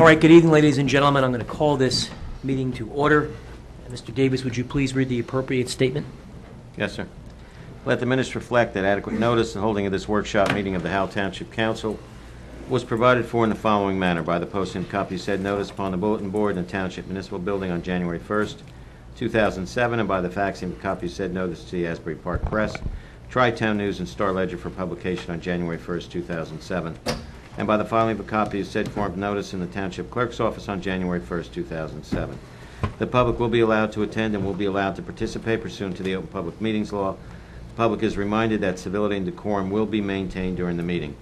All right, good evening, ladies and gentlemen. I'm going to call this meeting to order. Mr. Davis, would you please read the appropriate statement? Yes, sir. Let the minutes reflect that adequate notice and holding of this workshop meeting of the Howell Township Council was provided for in the following manner: by the posting of copies of said notice upon the bulletin board in the Township Municipal Building on January 1st, 2007, and by the faxing of copies of said notice to the Asbury Park Press, Tri-Town News, and Star Ledger for publication on January 1st, 2007, and by the filing of a copy of said form of notice in the Township Clerk's office on January 1st, 2007. The public will be allowed to attend and will be allowed to participate pursuant to the Open Public Meetings Law. The public is reminded that civility and decorum will be maintained during the meeting.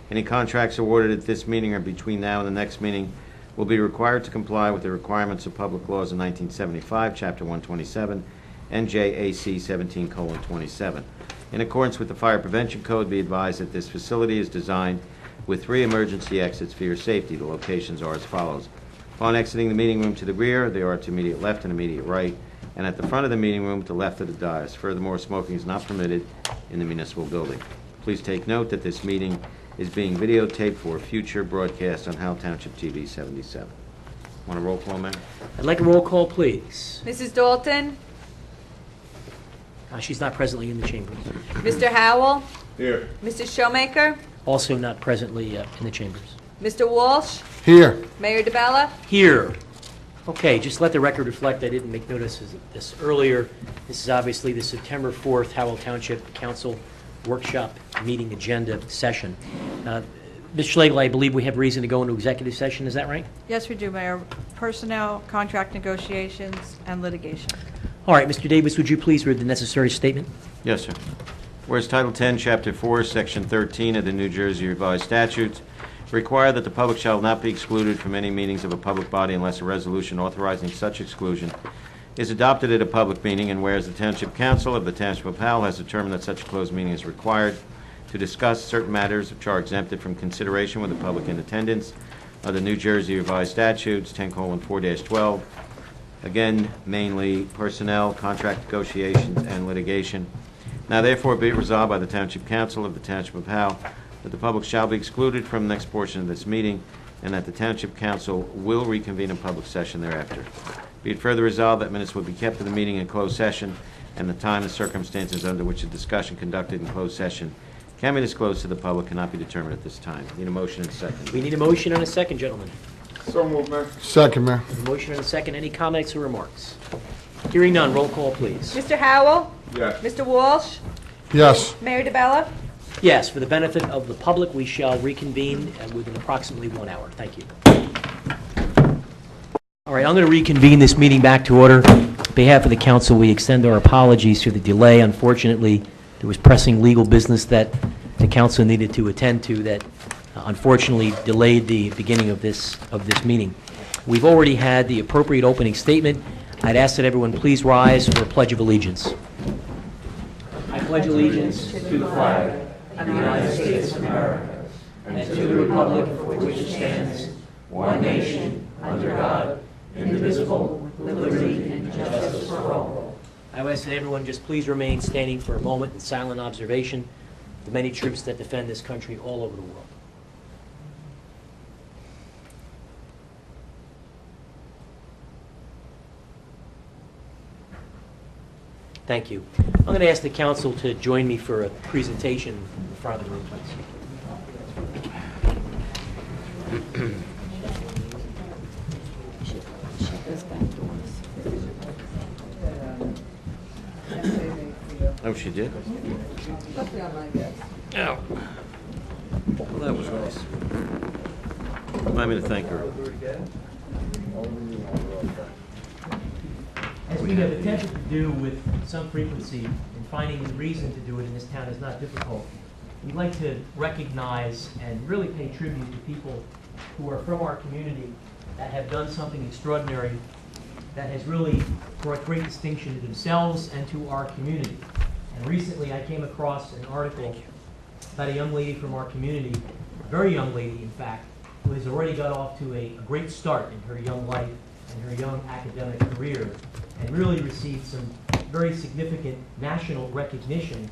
Any contracts awarded at this meeting or between now and the next meeting will be required to comply with the requirements of public laws in 1975, Chapter 127, NJAC 17:27. In accordance with the Fire Prevention Code, be advised that this facility is designed with 3 emergency exits for your safety. The locations are as follows. Upon exiting the meeting room to the rear, they are to immediate left and immediate right, and at the front of the meeting room to the left of the dais. Furthermore, smoking is not permitted in the municipal building. Please take note that this meeting is being videotaped for future broadcast on Howell Township TV 77. Want a roll call, Mayor? I'd like a roll call, please. Mrs. Dalton? She's not presently in the chamber. Mr. Howell? Here. Mrs. Showmaker? Also not presently in the chambers. Mr. Walsh? Here. Mayor DeBella? Here. Okay, just let the record reflect I didn't make notice of this earlier. This is obviously the September 4th Howell Township Council Workshop Meeting Agenda Session. Ms. Schlegel, I believe we have reason to go into executive session. Is that right? Yes, we do, Mayor. Personnel, contract negotiations, and litigation. All right, Mr. Davis, would you please read the necessary statement? Yes, sir. Whereas Title 10, Chapter 4, Section 13 of the New Jersey Revised Statutes require that the public shall not be excluded from any meetings of a public body unless a resolution authorizing such exclusion is adopted at a public meeting, and whereas the Township Council of the Township of Howell has determined that such a closed meeting is required to discuss certain matters which are exempted from consideration with the public in attendance of the New Jersey Revised Statutes 10:4-12, again, mainly personnel, contract negotiations, and litigation. Now therefore be it resolved by the Township Council of the Township of Howell that the public shall be excluded from the next portion of this meeting, and that the Township Council will reconvene in public session thereafter. Be it further resolved that minutes will be kept of the meeting in closed session, and the time and circumstances under which a discussion conducted in closed session can be disclosed to the public cannot be determined at this time. Need a motion and a second. We need a motion and a second, gentlemen. So moved, Mayor. Second, Mayor. A motion and a second. Any comments or remarks? Hearing none, roll call, please. Mr. Howell? Yes. Mr. Walsh? Yes. Mayor DeBella? Yes, for the benefit of the public, we shall reconvene within approximately 1 hour. Thank you. All right, I'm going to reconvene this meeting back to order. On behalf of the council, we extend our apologies for the delay. Unfortunately, there was pressing legal business that the council needed to attend to that unfortunately delayed the beginning of this meeting. We've already had the appropriate opening statement. I'd ask that everyone please rise for a Pledge of Allegiance. I pledge allegiance to the flag of the United States of America and to the republic for which it stands, one nation, under God, indivisible, with liberty and justice for all. I would ask that everyone just please remain standing for a moment in silent observation of the many troops that defend this country all over the world. Thank you. I'm going to ask the council to join me for a presentation in the front of the room, please. Oh, she did? Oh. Well, that was nice. Remind me to thank her. As we have attempted to do with some frequency, and finding the reason to do it in this town is not difficult, we'd like to recognize and really pay tribute to people who are from our community that have done something extraordinary that has really brought great distinction to themselves and to our community. And recently I came across an article about a young lady from our community, a very young lady in fact, who has already got off to a great start in her young life and her young academic career, and really received some very significant national recognition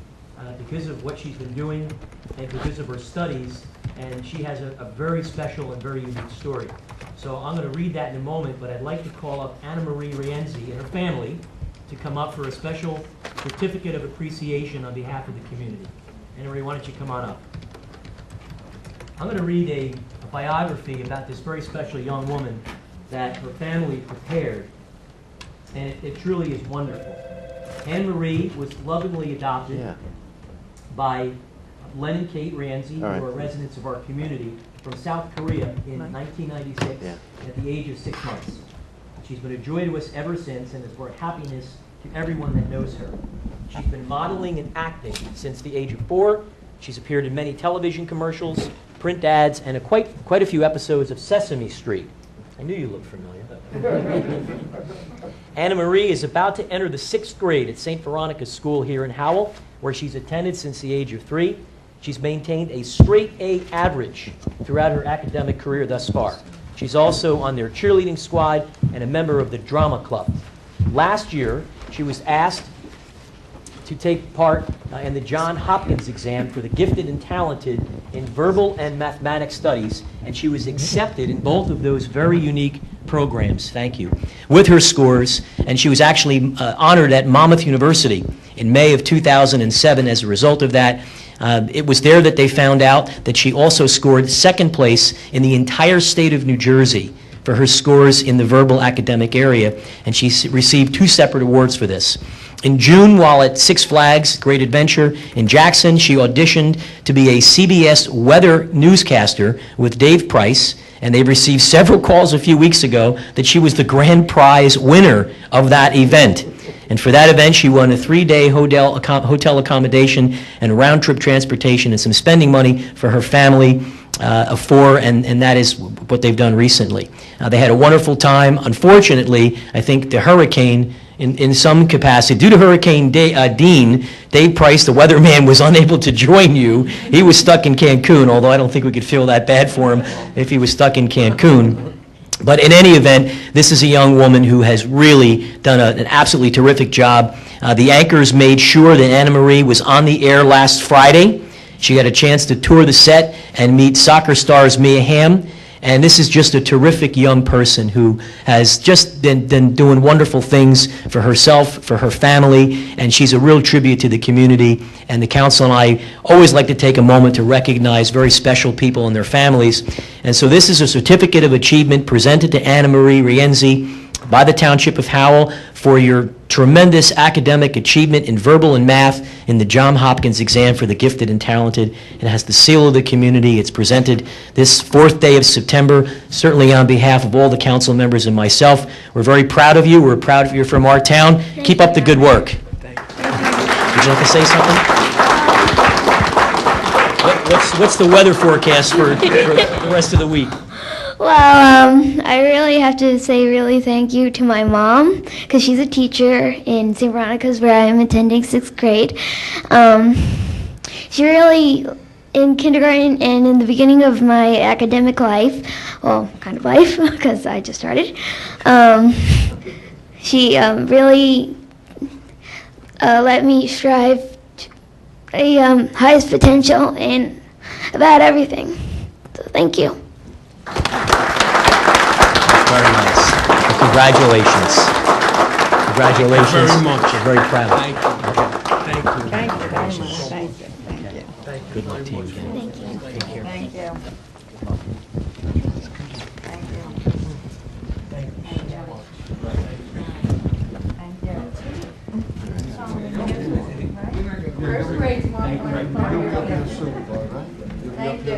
because of what she's been doing and because of her studies, and she has a very special and very unique story. So I'm going to read that in a moment, but I'd like to call up Anna Marie Rienzi and her family to come up for a special certificate of appreciation on behalf of the community. Anna Marie, why don't you come on up? I'm going to read a biography about this very special young woman that her family prepared, and it truly is wonderful. Anne Marie was lovingly adopted by Len and Kate Rienzi, who are residents of our community, from South Korea in 1996 at the age of 6 months. She's been a joy to us ever since and has brought happiness to everyone that knows her. She's been modeling and acting since the age of 4. She's appeared in many television commercials, print ads, and quite a few episodes of Sesame Street. I knew you looked familiar. Anna Marie is about to enter the 6th grade at St. Veronica's School here in Howell, where she's attended since the age of 3. She's maintained a straight A average throughout her academic career thus far. She's also on their cheerleading squad and a member of the drama club. Last year, she was asked to take part in the Johns Hopkins exam for the gifted and talented in verbal and mathematics studies, and she was accepted in both of those very unique programs, thank you, with her scores, and she was actually honored at Monmouth University in May of 2007 as a result of that. It was there that they found out that she also scored 2nd place in the entire state of New Jersey for her scores in the verbal academic area, and she received 2 separate awards for this. In June, while at Six Flags Great Adventure in Jackson, she auditioned to be a CBS weather newscaster with Dave Price, and they received several calls a few weeks ago that she was the grand prize winner of that event. And for that event, she won a 3-day hotel accommodation and round-trip transportation and some spending money for her family of 4, and that is what they've done recently. They had a wonderful time. Unfortunately, I think the hurricane, in some capacity, due to Hurricane Dean, Dave Price, the weatherman, was unable to join you. He was stuck in Cancun, although I don't think we could feel that bad for him if he was stuck in Cancun. But in any event, this is a young woman who has really done an absolutely terrific job. The anchors made sure that Anna Marie was on the air last Friday. She had a chance to tour the set and meet soccer stars Mia Hamm. And this is just a terrific young person who has just been doing wonderful things for herself, for her family, and she's a real tribute to the community. And the council and I always like to take a moment to recognize very special people and their families. And so this is a certificate of achievement presented to Anna Marie Rienzi by the Township of Howell for your tremendous academic achievement in verbal and math in the Johns Hopkins exam for the gifted and talented. It has the seal of the community. It's presented this 4th day of September. Certainly on behalf of all the council members and myself, we're very proud of you. We're proud of you from our town. Keep up the good work. Thank you. Would you like to say something? What's the weather forecast for the rest of the week? Well, I really have to say really thank you to my mom, because she's a teacher in St. Veronica's where I am attending 6th grade. She really, in kindergarten and in the beginning of my academic life, well, kind of life, because I just started, she really let me strive to the highest potential in about everything. So thank you. Very nice. Well, congratulations. Congratulations. Thank you very much. We're very proud. Thank you. Thank you very much. Thank you. Good luck to you again. Thank you. Take care. Thank you. First grade tomorrow. Thank you.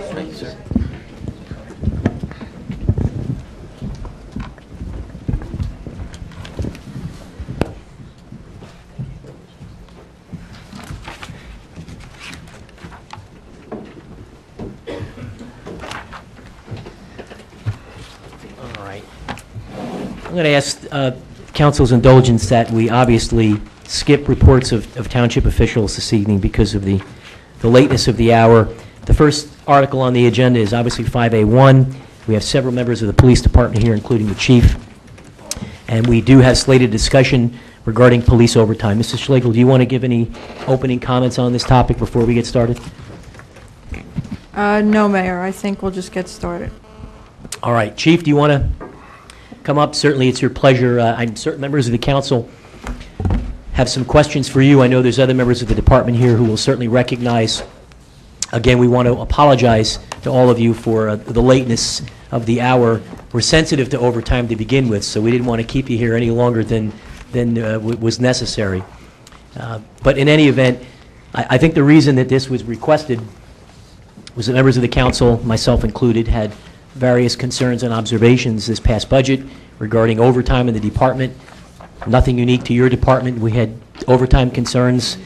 All right. I'm going to ask council's indulgence that we obviously skip reports of township officials this evening because of the lateness of the hour. The first article on the agenda is obviously 5A1. We have several members of the police department here, including the chief. And we do have slated discussion regarding police overtime. Mrs. Schlegel, do you want to give any opening comments on this topic before we get started? No, Mayor, I think we'll just get started. All right, Chief, do you want to come up? Certainly, it's your pleasure. I'm certain members of the council have some questions for you. I know there's other members of the department here who will certainly recognize. Again, we want to apologize to all of you for the lateness of the hour. We're sensitive to overtime to begin with, so we didn't want to keep you here any longer than was necessary. But in any event, I think the reason that this was requested was that members of the council, myself included, had various concerns and observations this past budget regarding overtime in the department. Nothing unique to your department. We had overtime concerns,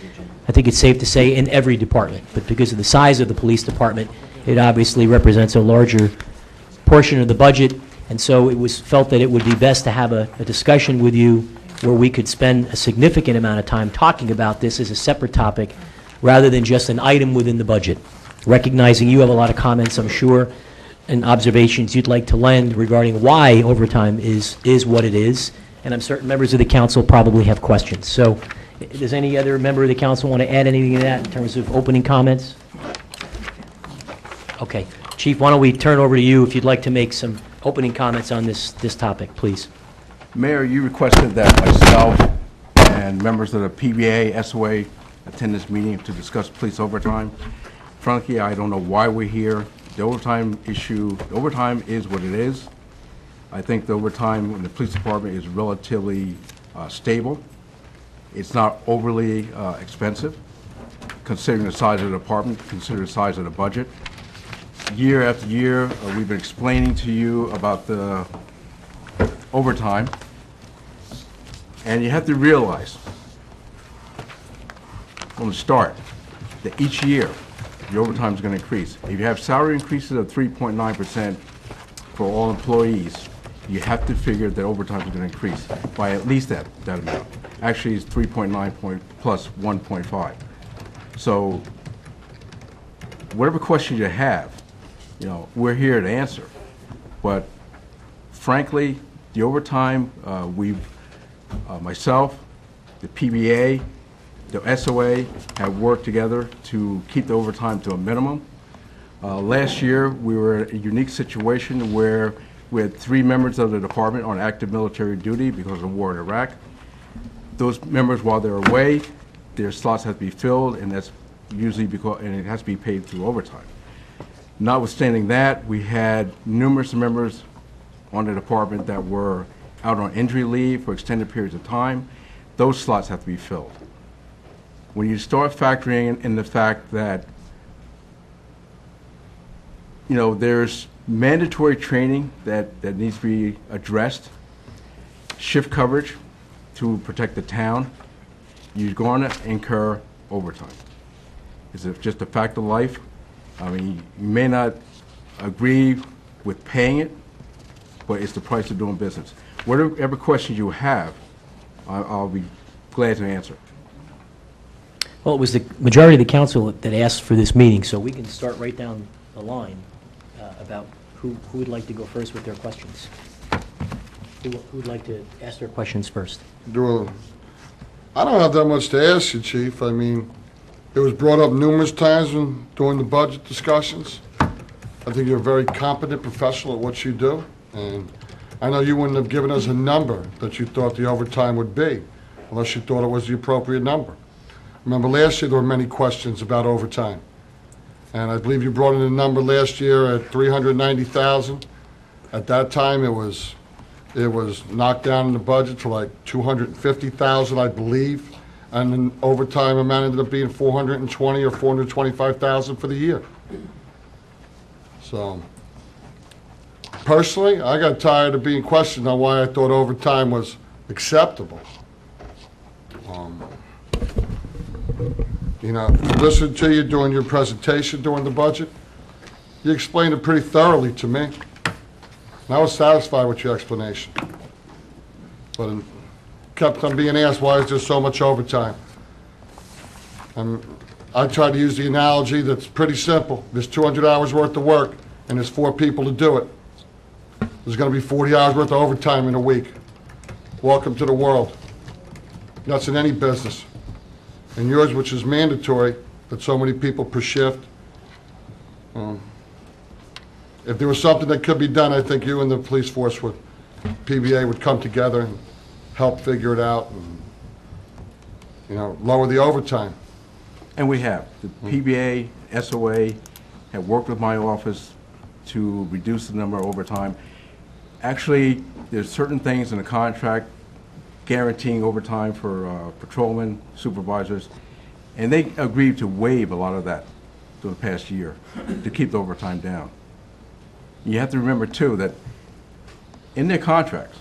I think it's safe to say, in every department. But because of the size of the police department, it obviously represents a larger portion of the budget. And so it was felt that it would be best to have a discussion with you where we could spend a significant amount of time talking about this as a separate topic rather than just an item within the budget. Recognizing you have a lot of comments, I'm sure, and observations you'd like to lend regarding why overtime is what it is. And I'm certain members of the council probably have questions. So does any other member of the council want to add anything to that in terms of opening comments? Okay. Chief, why don't we turn over to you if you'd like to make some opening comments on this topic, please. Mayor, you requested that myself and members of the PBA, SOA attend this meeting to discuss police overtime. Frankly, I don't know why we're here. The overtime issue, the overtime is what it is. I think the overtime in the police department is relatively stable. It's not overly expensive, considering the size of the department, considering the size of the budget. Year after year, we've been explaining to you about the overtime, and you have to realize from the start that each year the overtime is going to increase. If you have salary increases of 3.9% for all employees, you have to figure that overtime is going to increase by at least that amount. Actually, it's 3.9 plus 1.5. So whatever question you have, we're here to answer. But frankly, the overtime, myself, the PBA, the SOA have worked together to keep the overtime to a minimum. Last year, we were in a unique situation where we had 3 members of the department on active military duty because of the war in Iraq. Those members, while they're away, their slots have to be filled, and that's usually and it has to be paid through overtime. Notwithstanding that, we had numerous members on the department that were out on injury leave for extended periods of time. Those slots have to be filled. When you start factoring in the fact that there's mandatory training that needs to be addressed, shift coverage to protect the town, you're going to incur overtime. It's just a fact of life. I mean, you may not agree with paying it, but it's the price of doing business. Whatever questions you have, I'll be glad to answer. Well, it was the majority of the council that asked for this meeting, so we can start right down the line about who would like to go first with their questions. Who would like to ask their questions first? I don't have that much to ask you, Chief. I mean, it was brought up numerous times during the budget discussions. I think you're a very competent professional at what you do, and I know you wouldn't have given us a number that you thought the overtime would be unless you thought it was the appropriate number. Remember, last year there were many questions about overtime, and I believe you brought in a number last year at $390,000. At that time, it was knocked down in the budget to like $250,000, I believe, and then overtime amount ended up being $420,000 or $425,000 for the year. So, personally, I got tired of being questioned on why I thought overtime was acceptable. Listen to you during your presentation during the budget. You explained it pretty thoroughly to me. And I was satisfied with your explanation. But it kept on being asked, why is there so much overtime? I tried to use the analogy that's pretty simple. There's 200 hours worth of work, and there's 4 people to do it. There's going to be 40 hours worth of overtime in a week. Welcome to the world. That's in any business. And yours, which is mandatory, but so many people per shift. if there was something that could be done, I think you and the police force would, PBA would come together and help figure it out and, lower the overtime. And we have. The PBA, SOA have worked with my office to reduce the number of overtime. Actually, there's certain things in the contract guaranteeing overtime for patrolmen, supervisors, and they agreed to waive a lot of that for the past year to keep the overtime down. You have to remember, too, that in their contracts,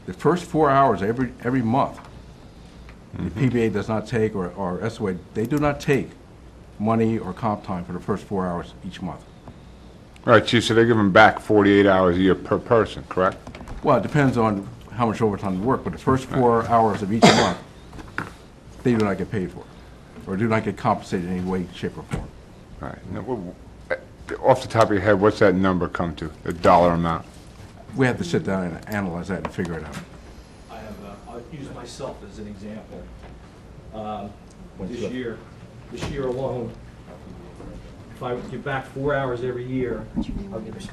the first 4 hours every month, the PBA does not take, or SOA, they do not take money or comp time for the first 4 hours each month. All right, Chief, so they're giving back 48 hours a year per person, correct? Well, it depends on how much overtime they work, but the first 4 hours of each month, they do not get paid for, or do not get compensated in any way, shape, or form. All right. Now, off the top of your head, what's that number come to, the dollar amount? We have to sit down and analyze that and figure it out. I'll use myself as an example. This year alone, if I give back 4 hours every year,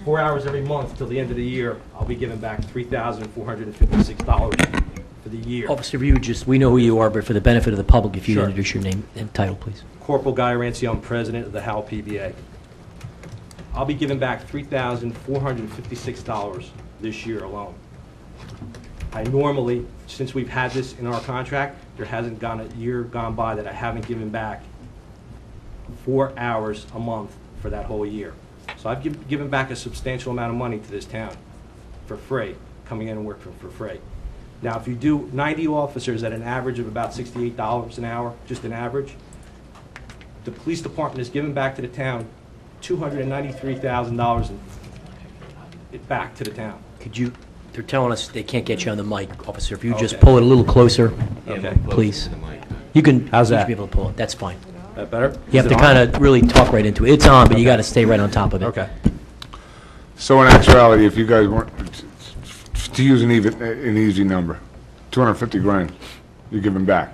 4 hours every month till the end of the year, I'll be giving back $3,456 for the year. Officer, if you would just, we know who you are, but for the benefit of the public, if you Sure. introduce your name and title, please. Corporal Guy Ranci, I'm president of the Howell PBA. I'll be giving back $3,456 this year alone. I normally, since we've had this in our contract, there hasn't gone a year gone by that I haven't given back 4 hours a month for that whole year. So I've given back a substantial amount of money to this town for free, coming in and working for free. Now, if you do 90 officers at an average of about $68 an hour, just an average, the police department has given back to the town $293,000 back to the town. Could you, they're telling us they can't get you on the mic, officer. If you just Okay. pull it a little closer, Okay. please. You can, How's you that? should be able to pull it. That's fine. That better? You have to kind of really talk right into it. It's on, but you got to stay right on top of it. Okay. So in actuality, if you guys weren't, to use an easy number, 250 grand you're giving back.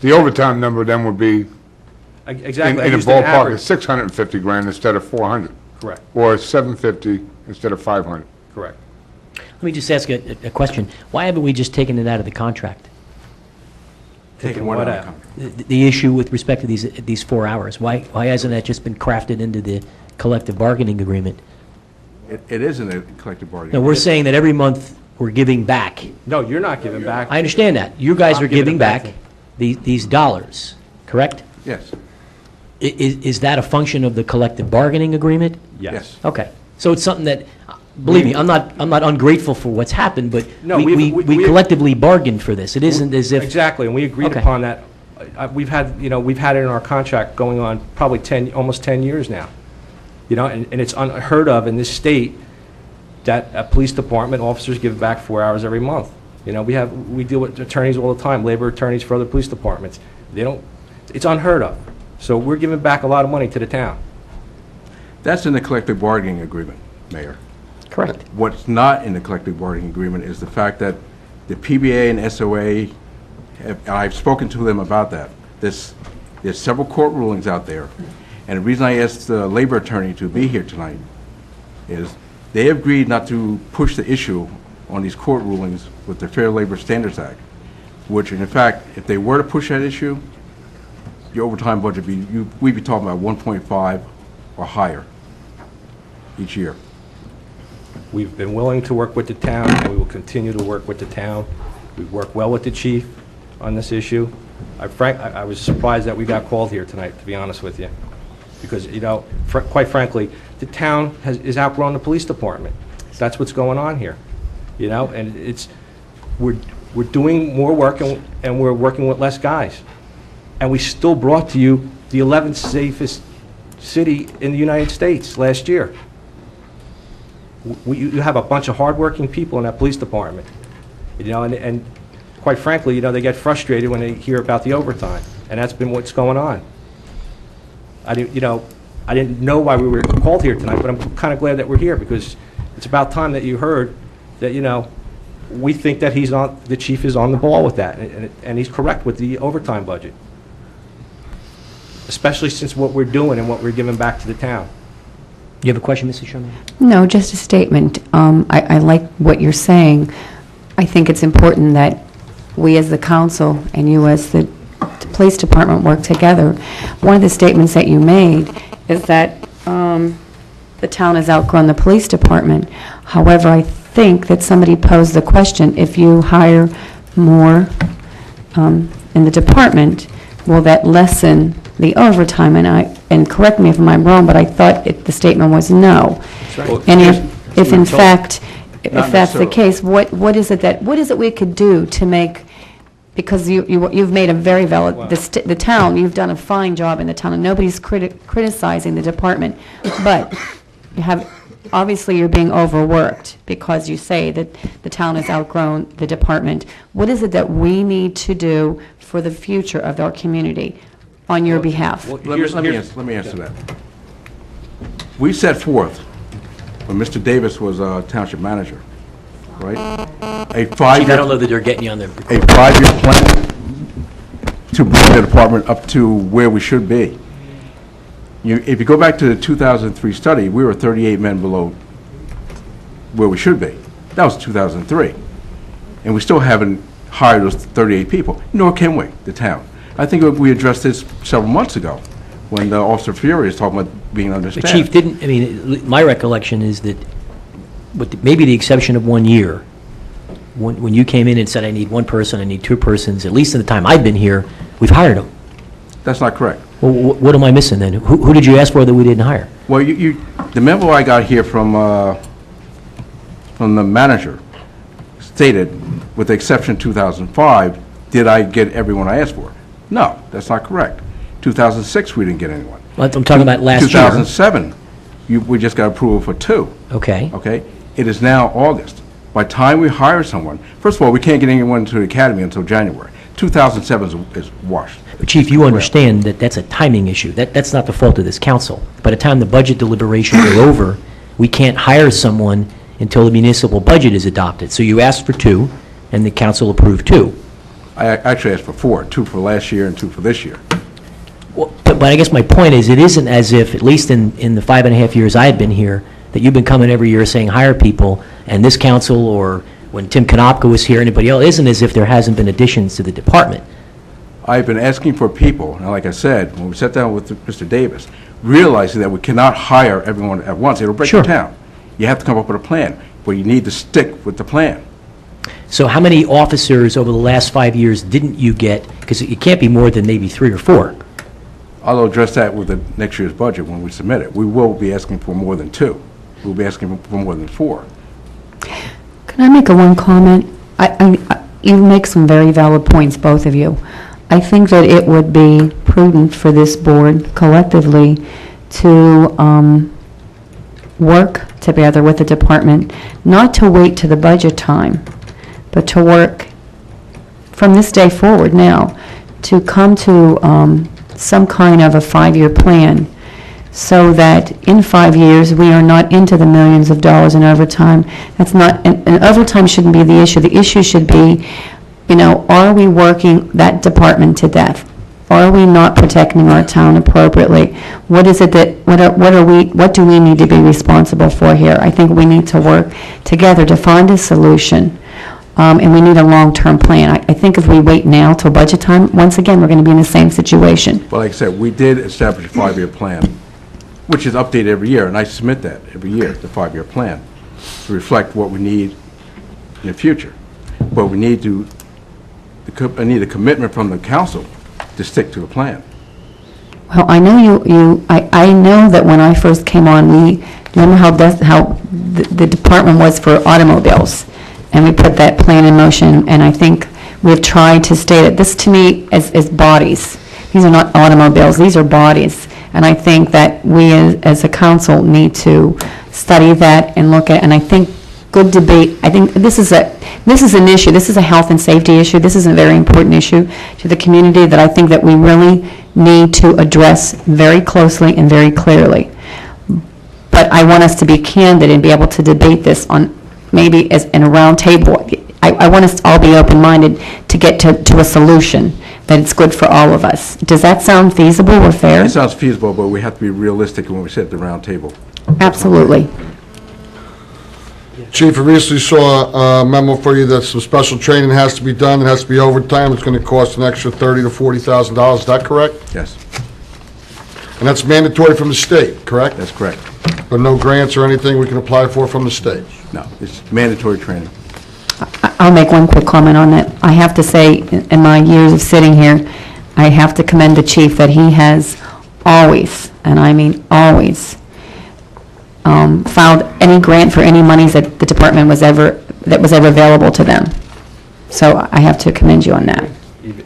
The overtime number then would be, Exactly. I in a used an ballpark, average. of 650 grand instead of 400, Correct, or 750 instead of 500. correct. Let me just ask a question. Why haven't we just taken it out of the contract? Taking one what out of out? The issue with respect to these 4 hours, why hasn't that just been crafted into the collective bargaining agreement? It is in the collective bargaining. No, we're saying that every month we're giving back. No, you're not giving back. I understand that. You guys I'm are giving giving it back back these dollars, correct? Yes, Is that a function of the collective bargaining agreement? yes. Okay. So it's something that, believe me, I'm not ungrateful for what's happened, but No, we we- collectively bargained for this. It isn't as if, Exactly, and we agreed Okay. upon that. We've had it in our contract going on probably almost 10 years now. And it's unheard of in this state that a police department officers give back 4 hours every month. We deal with attorneys all the time, labor attorneys for other police departments. It's unheard of. So we're giving back a lot of money to the town. That's in the collective bargaining agreement, Mayor. correct. What's not in the collective bargaining agreement is the fact that the PBA and SOA, I've spoken to them about that. There's several court rulings out there, and the reason I asked the labor attorney to be here tonight is they agreed not to push the issue on these court rulings with the Fair Labor Standards Act, which in fact, if they were to push that issue, your overtime budget, we'd be talking about 1.5 or higher each year. We've been willing to work with the town, and we will continue to work with the town. We've worked well with the chief on this issue. I was surprised that we got called here tonight, to be honest with you, because, quite frankly, the town is outgrowing the police department. That's what's going on here, and we're doing more work, and we're working with less guys. And we still brought to you the 11th safest city in the United States last year. You have a bunch of hardworking people in that police department, and quite frankly, they get frustrated when they hear about the overtime, and that's been what's going on. I didn't know why we were called here tonight, but I'm kind of glad that we're here, because it's about time that you heard that, we think that the chief is on the ball with that, and he's correct with the overtime budget, especially since what we're doing and what we're giving back to the town. You have a question, Mrs. Sherman? No, just a statement. I like what you're saying. I think it's important that we as the council and you as the police department work together. One of the statements that you made is that the town has outgrown the police department. However, I think that somebody posed the question, if you hire more in the department, will that lessen the overtime? And correct me if I'm wrong, but I thought the statement was no. And if in fact, if that's the case, what is it we could do to make, because you've made a very valid, the town, you've done a fine job in the town, and nobody's criticizing the department, but obviously you're being overworked because you say that the town has outgrown the department. What is it that we need to do for the future of our community on your behalf? Let me answer that. We set forth, when Mr. Davis was township manager, right? A Chief, I don't five-year know that they're getting you on the... plan to bring the department up to where we should be. If you go back to the 2003 study, we were 38 men below where we should be. That was 2003. And we still haven't hired those 38 people, nor can we, the town. I think we addressed this several months ago when Officer Fury is talking about being understaffed. Chief, my recollection is that, with maybe the exception of 1 year, when you came in and said, I need one person, I need two persons, at least in the time I've been here, we've hired them. That's not correct. Well, what am I missing then? Who did you ask for that we didn't hire? Well, the memo I got here from the manager stated, with the exception of 2005, did I get everyone I asked for? No, that's not correct. 2006, we didn't get anyone. I'm talking about last year. 2007, we just got approval for 2. Okay. Okay? It is now August. By the time we hire someone, first of all, we can't get anyone into the academy until January. 2007 is washed. But Chief, you understand that that's a timing issue. That's not the fault of this council. By the time the budget deliberations are over, we can't hire someone until the municipal budget is adopted. So you asked for 2, and the council approved 2. I actually asked for 4, 2 for last year and 2 for this year. Well, but I guess my point is, it isn't as if, at least in the 5.5 years I've been here, that you've been coming every year saying hire people, and this council, or when Tim Konopka was here, anybody else, isn't as if there hasn't been additions to the department. I've been asking for people, and like I said, when we sat down with Mr. Davis, realizing that we cannot hire everyone at once. It'll break the town. You have to come up with a plan, but you need to stick with the plan. So how many officers over the last 5 years didn't you get? Because it can't be more than maybe 3 or 4. I'll address that with the next year's budget when we submit it. We will be asking for more than 2. We'll be asking for more than 4. Can I make one comment? You make some very valid points, both of you. I think that it would be prudent for this board collectively to work together with the department, not to wait to the budget time, but to work from this day forward now to come to some kind of a 5-year plan, so that in 5 years we are not into the millions of dollars in overtime. That's not, and overtime shouldn't be the issue. The issue should be, are we working that department to death? Are we not protecting our town appropriately? What is it that, what do we need to be responsible for here? I think we need to work together to find a solution, and we need a long-term plan. I think if we wait now till budget time, once again, we're going to be in the same situation. Well, like I said, we did establish a 5-year plan, which is updated every year, and I submit that every year, the 5-year plan, to reflect what we need in the future. But we need I need a commitment from the council to stick to the plan. Well, I know I know that when I first came on, remember how the department was for automobiles, and we put that plan in motion, and I think we've tried to state it. This, to me, is bodies. These are not automobiles, these are bodies. And I think that we as a council need to study that and look at, and I think good debate. I think this is an issue. This is a health and safety issue. This is a very important issue to the community that I think that we really need to address very closely and very clearly. But I want us to be candid and be able to debate this on maybe as in a round table. I want us to all be open-minded to get to a solution that it's good for all of us. Does that sound feasible or fair? It sounds feasible, but we have to be realistic when we sit at the round table. Absolutely. Chief, I recently saw a memo for you that some special training has to be done, it has to be overtime, it's gonna cost an extra $30,000 to $40,000, is that correct? Yes, And that's mandatory from the state, correct? that's correct. But no grants or anything we can apply for from the state? No, it's mandatory training. I'll make one quick comment on that. I have to say, in my years of sitting here, I have to commend the chief that he has always, and I mean always, filed any grant for any monies that the department was ever available to them. So I have to commend you on that.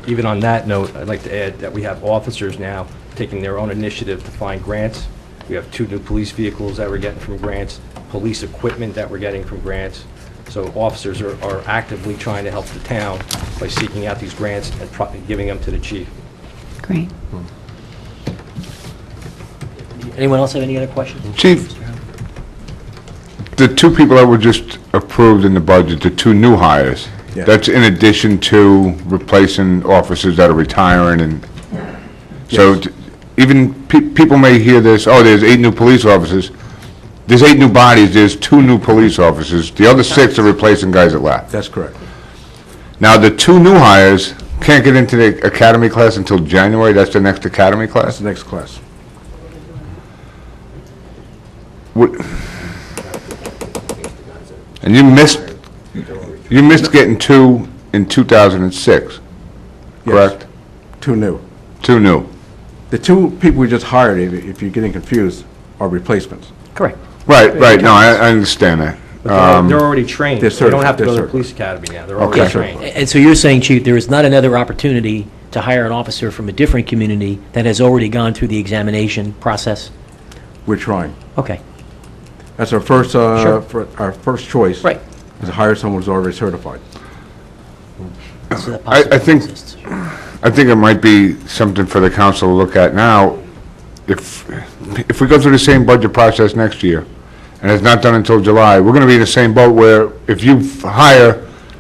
Even on that note, I'd like to add that we have officers now taking their own initiative to find grants. We have 2 new police vehicles that we're getting from grants, police equipment that we're getting from grants. So officers are actively trying to help the town by seeking out these grants and giving them to the chief. Great. Anyone else have any other questions? Chief, the 2 people that were just approved in the budget, the 2 new hires, Yeah. that's in addition to replacing officers that are retiring and, so Yes. even people may hear this, oh, there's 8 new police officers. There's 8 new bodies, there's 2 new police officers. The other 6 are replacing guys that left. That's correct. Now, the 2 new hires can't get into the academy class until January, that's the next academy That's class? the next class. And you missed getting 2 in 2006, Yes. correct? 2 new. 2 new. The 2 people we just hired, if you're getting confused, are replacements. Correct. Right, no, I understand that. But they're already trained. they're They don't have to go to the certified. police academy now. They're already Okay. trained. And so you're saying, Chief, there is not another opportunity to hire an officer from a different community that has already gone through the examination process? We're trying. Okay. That's our first, Sure. our first choice. Right. Is to hire someone who's already certified. So that I possibility think- exists. I think it might be something for the council to look at now. If we go through the same budget process next year, and it's not done until July, we're gonna be in the same boat where if you hire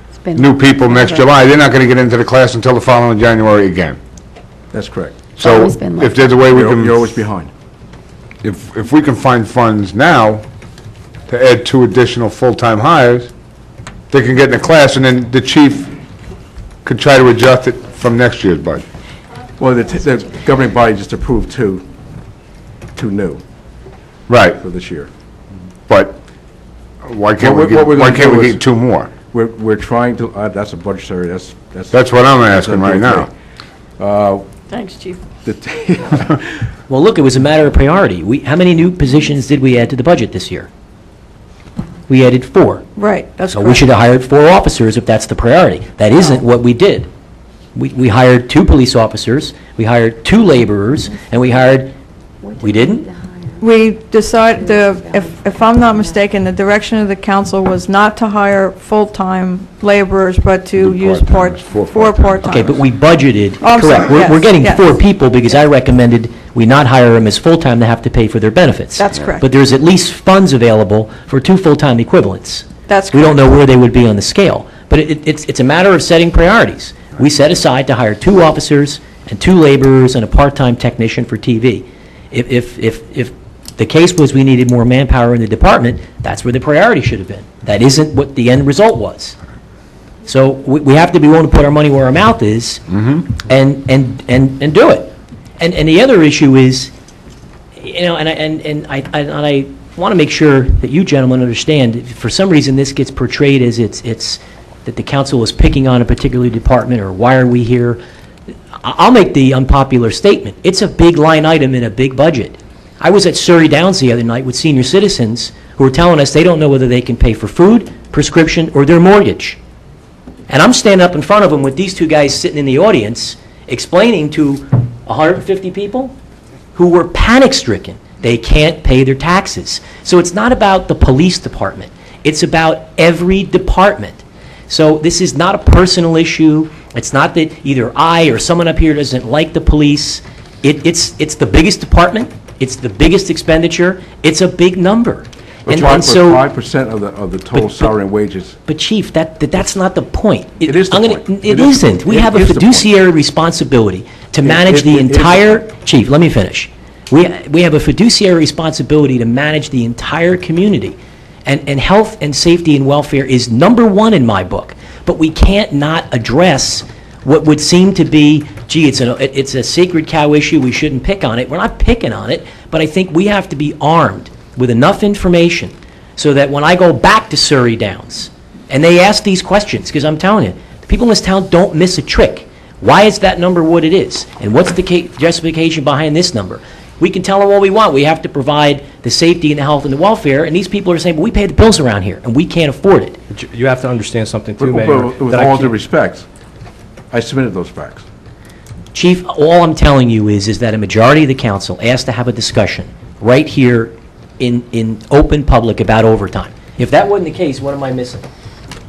It's been new people next forever. July, they're not gonna get into the class until the following January again. That's correct. So Always been like if there's a way we You're always can, behind. if we can find funds now to add 2 additional full-time hires, they can get in the class, and then the chief could try to adjust it from next year's budget. Well, the governing body just approved two new Right, for this year. but why can't What we're why gonna can't do we is- get 2 more? We're trying to, that's a budgetary, that's. That's what I'm asking right now. Thanks, Chief. Well, look, it was a matter of priority. How many new positions did we add to the budget this year? We added 4. Right, that's So we correct. should have hired 4 officers if that's the priority. That isn't what we did. We hired 2 police officers, we hired 2 laborers, and we didn't? We decided, if I'm not mistaken, the direction of the council was not to hire full-time laborers, but to use part-timers, 4 part-timers. Okay, but we budgeted, Oh, I'm sorry, correct. We're yes, getting yes. 4 people because I recommended we not hire them as full-time to have to pay for their benefits. That's correct. But there's at least funds available for 2 full-time equivalents. That's We don't correct. know where they would be on the scale. But it's a matter of setting priorities. We set aside to hire 2 officers and 2 laborers and a part-time technician for TV. If the case was we needed more manpower in the department, that's where the priority should have been. That isn't what the end result was. So we have to be willing to put our money where our mouth is and do it. And the other issue is, you know, and I want to make sure that you gentlemen understand, if for some reason this gets portrayed as it's that the council is picking on a particular department, or why are we here? I'll make the unpopular statement. It's a big line item in a big budget. I was at Surrey Downs the other night with senior citizens who were telling us they don't know whether they can pay for food, prescription, or their mortgage. And I'm standing up in front of them with these 2 guys sitting in the audience, explaining to 150 people who were panic-stricken. They can't pay their taxes. So it's not about the police department. It's about every department. So this is not a personal issue. It's not that either I or someone up here doesn't like the police. It's the biggest department. It's the biggest expenditure. It's a big number. We're trying for 5% of the total salary and wages. But Chief, that's not the point. It is the point. It isn't. We It have a is the point. fiduciary responsibility to manage the it is the entire, Chief, let me finish. We have a fiduciary responsibility to manage the entire community. And health and safety and welfare is number one in my book. But we can't not address what would seem to be, gee, it's a sacred cow issue, we shouldn't pick on it. We're not picking on it, but I think we have to be armed with enough information so that when I go back to Surrey Downs, and they ask these questions, because I'm telling you, the people in this town don't miss a trick. Why is that number what it is? And what's the justification behind this number? We can tell them all we want. We have to provide the safety and the health and the welfare, and these people are saying, well, we pay the bills around here, and we can't afford it. But you have to understand something too, But Mayor. with that I all due can't- respect, I submitted those facts. Chief, all I'm telling you is that a majority of the council asked to have a discussion right here in open public about overtime. If that wasn't the case, what am I missing?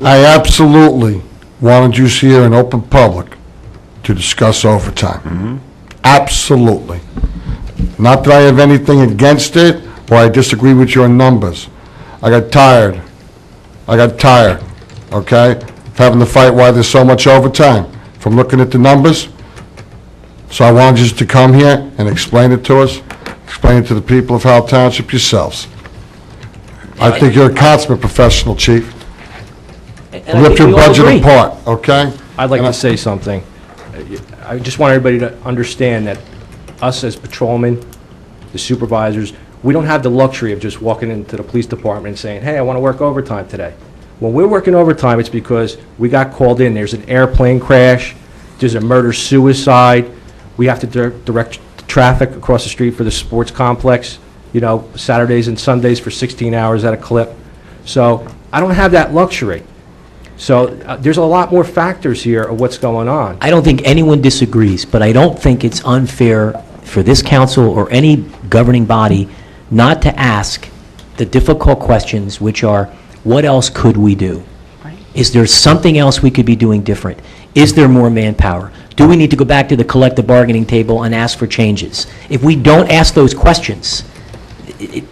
I absolutely wanted you here in open public to discuss overtime. Absolutely. Not that I have anything against it, or I disagree with your numbers. I got tired, okay, of having to fight why there's so much overtime, from looking at the numbers. So I wanted you to come here and explain it to us, explain it to the people of Howell Township yourselves. I think you're a consummate professional, Chief. And I Rip think your we all budget agree. apart, okay? I'd like And I- to say something. I just want everybody to understand that us as patrolmen, the supervisors, we don't have the luxury of just walking into the police department and saying, hey, I want to work overtime today. When we're working overtime, it's because we got called in. There's an airplane crash, there's a murder-suicide, we have to direct traffic across the street for the sports complex, Saturdays and Sundays for 16 hours at a clip. So I don't have that luxury. So there's a lot more factors here of what's going on. I don't think anyone disagrees, but I don't think it's unfair for this council or any governing body not to ask the difficult questions, which are, what else could we do? Is there something else we could be doing different? Is there more manpower? Do we need to go back to the collective bargaining table and ask for changes? If we don't ask those questions,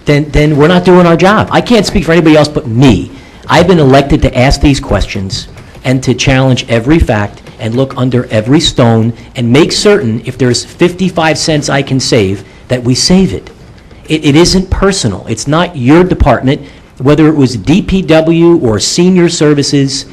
then we're not doing our job. I can't speak for anybody else but me. I've been elected to ask these questions and to challenge every fact and look under every stone and make certain if there's 55 cents I can save, that we save it. It isn't personal. It's not your department, whether it was DPW or senior services.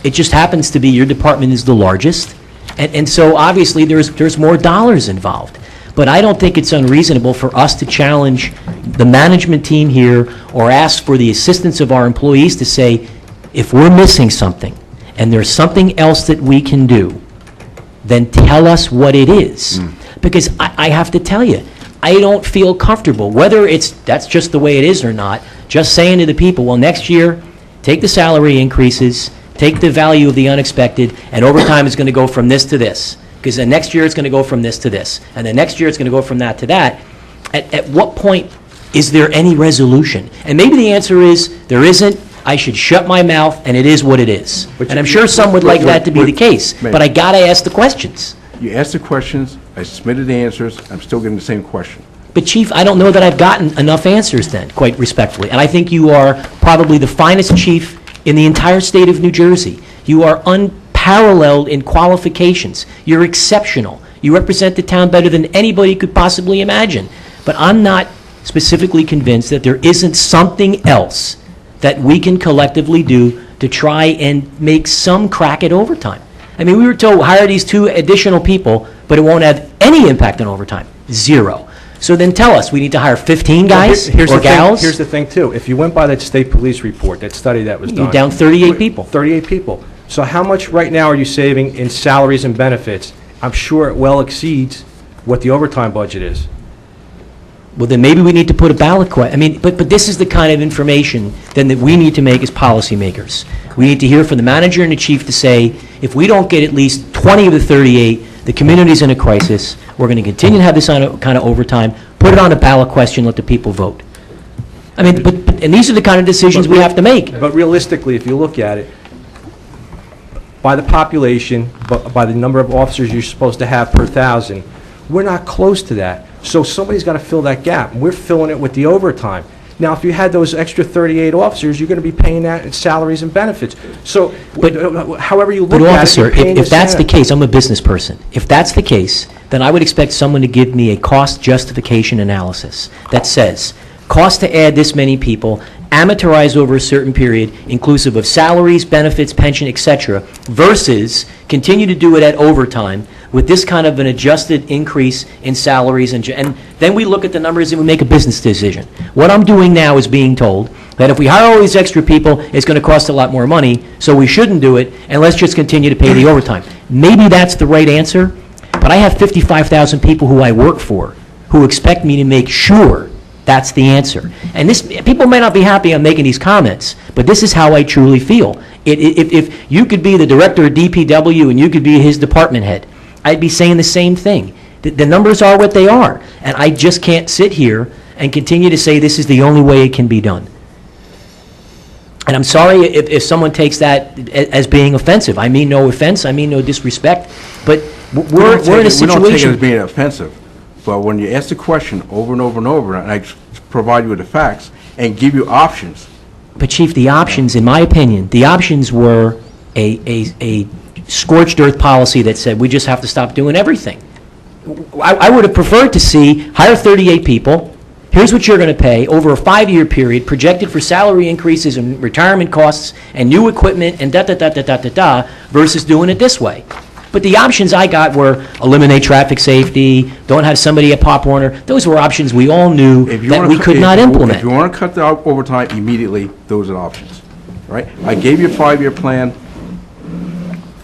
It just happens to be your department is the largest. And so obviously there's more dollars involved. But I don't think it's unreasonable for us to challenge the management team here or ask for the assistance of our employees to say, if we're missing something and there's something else that we can do, then tell us what it is. Because I have to tell you, I don't feel comfortable, whether that's just the way it is or not, just saying to the people, well, next year, take the salary increases, take the value of the unexpected, and overtime is going to go from this to this. Because the next year it's going to go from this to this, and the next year it's going to go from that to that. At what point is there any resolution? And maybe the answer is, there isn't, I should shut my mouth, and it is what it is. And I'm sure some would like that to be the case, but I got to ask the questions. You asked the questions, I submitted the answers, I'm still getting the same question. But Chief, I don't know that I've gotten enough answers then, quite respectfully. And I think you are probably the finest chief in the entire state of New Jersey. You are unparalleled in qualifications. You're exceptional. You represent the town better than anybody could possibly imagine. But I'm not specifically convinced that there isn't something else that we can collectively do to try and make some crack at overtime. I mean, we were told, hire these 2 additional people, but it won't have any impact on overtime. 0. So then tell us, we need to hire 15 guys or gals? Here's the thing, too. If you went by that state police report, that study that was done. You're down 38 people. 38 people. So how much right now are you saving in salaries and benefits? I'm sure it well exceeds what the overtime budget is. Well, then maybe we need to put a ballot question. I mean, but this is the kind of information then that we need to make as policymakers. We need to hear from the manager and the chief to say, if we don't get at least 20 of the 38, the community's in a crisis, we're going to continue to have this kind of overtime, put it on a ballot question, let the people vote. I mean, and these are the kind of decisions we have to make. But realistically, if you look at it, by the population, by the number of officers you're supposed to have per 1,000, we're not close to that. So somebody's got to fill that gap. We're filling it with the overtime. Now, if you had those extra 38 officers, you're going to be paying that in salaries and benefits. So, however you look But at it, officer, you're paying if that's the Senate. case, I'm a business person. If that's the case, then I would expect someone to give me a cost justification analysis that says, cost to add this many people, amortized over a certain period, inclusive of salaries, benefits, pension, et cetera, versus continue to do it at overtime with this kind of an adjusted increase in salaries, and then we look at the numbers and we make a business decision. What I'm doing now is being told that if we hire all these extra people, it's going to cost a lot more money, so we shouldn't do it, and let's just continue to pay the overtime. Maybe that's the right answer, but I have 55,000 people who I work for who expect me to make sure that's the answer. And people may not be happy I'm making these comments, but this is how I truly feel. If you could be the director of DPW and you could be his department head, I'd be saying the same thing. The numbers are what they are, and I just can't sit here and continue to say this is the only way it can be done. And I'm sorry if someone takes that as being offensive. I mean no offense, I mean no disrespect, but we're in a situation... We don't take it as being offensive, but when you ask the question over and over and over, and I provide you with the facts and give you options. But Chief, the options, in my opinion, the options were a scorched earth policy that said we just have to stop doing everything. I would have preferred to see hire 38 people, here's what you're going to pay over a 5-year period, projected for salary increases and retirement costs and new equipment and da-da-da-da-da-da-da, versus doing it this way. But the options I got were eliminate traffic safety, don't have somebody at Pop Warner. Those were options we all knew that we could not implement. If you want to cut the overtime immediately, those are options, right? I gave you a 5-year plan,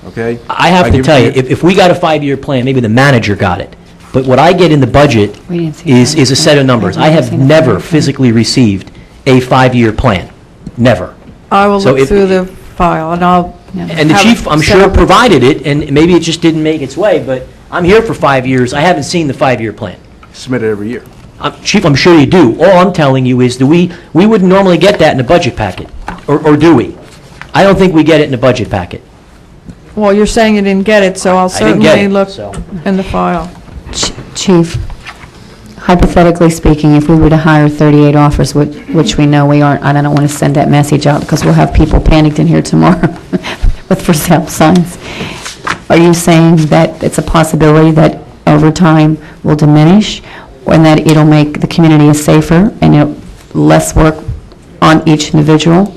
okay? I have to tell you, if we got a 5-year plan, maybe the manager got it. But what I get in the budget We didn't see is that. a set of numbers. I have never physically received a 5-year plan. Never. I will So look if- through the file, and I'll And the have chief, it I'm set sure, up. provided it, and maybe it just didn't make its way, but I'm here for 5 years. I haven't seen the 5-year plan. Submit it every year. Chief, I'm sure you do. All I'm telling you is, we wouldn't normally get that in the budget packet, or do we? I don't think we get it in the budget packet. Well, you're saying you didn't get it, so I'll I didn't get certainly it, look so. in the file. Chief, hypothetically speaking, if we were to hire 38 officers, which we know we aren't, and I don't want to send that message out because we'll have people panicked in here tomorrow with for sale signs. Are you saying that it's a possibility that overtime will diminish, and that it'll make the community safer and less work on each individual?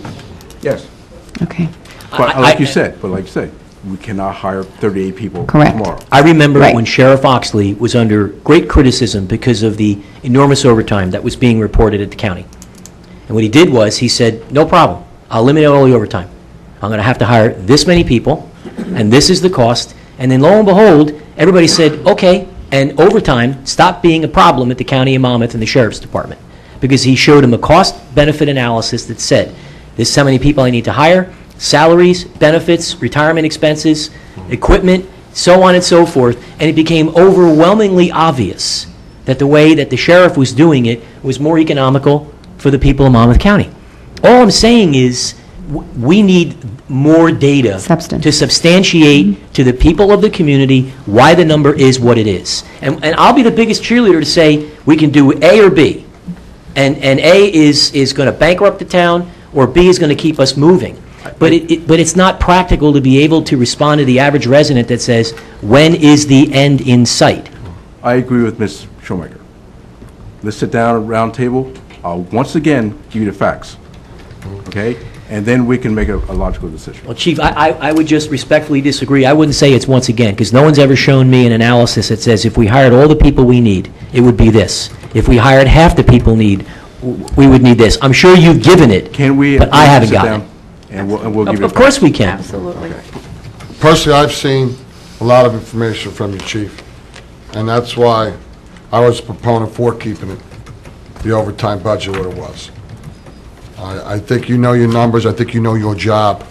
Yes. Okay. But like you said, we cannot hire 38 people Correct. tomorrow. I remember Right. when Sheriff Oxley was under great criticism because of the enormous overtime that was being reported at the county. And what he did was, he said, no problem, I'll eliminate all the overtime. I'm going to have to hire this many people, and this is the cost. And then lo and behold, everybody said, okay, and overtime stopped being a problem at the County of Monmouth and the Sheriff's Department, because he showed him a cost-benefit analysis that said, this is how many people I need to hire, salaries, benefits, retirement expenses, equipment, so on and so forth, and it became overwhelmingly obvious that the way that the sheriff was doing it was more economical for the people of Monmouth County. All I'm saying is, we need more data Substance. to substantiate to the people of the community why the number is what it is. And I'll be the biggest cheerleader to say we can do A or B, and A is going to bankrupt the town, or B is going to keep us moving. But it's not practical to be able to respond to the average resident that says, when is the end in sight? I agree with Ms. Shoemaker. Let's sit down at a round table. I'll once again give you the facts, okay? And then we can make a logical decision. Well, Chief, I would just respectfully disagree. I wouldn't say it's once again, because no one's ever shown me an analysis that says if we hired all the people we need, it would be this. If we hired half the people we would need this. I'm sure you've given it, Can we? but I haven't sit gotten down it. And we'll give you the Of course facts. we can. Absolutely. Personally, I've seen a lot of information from you, Chief, and that's why I was a proponent for keeping it, the overtime budget what it was. I think you know your numbers, I think you know your job,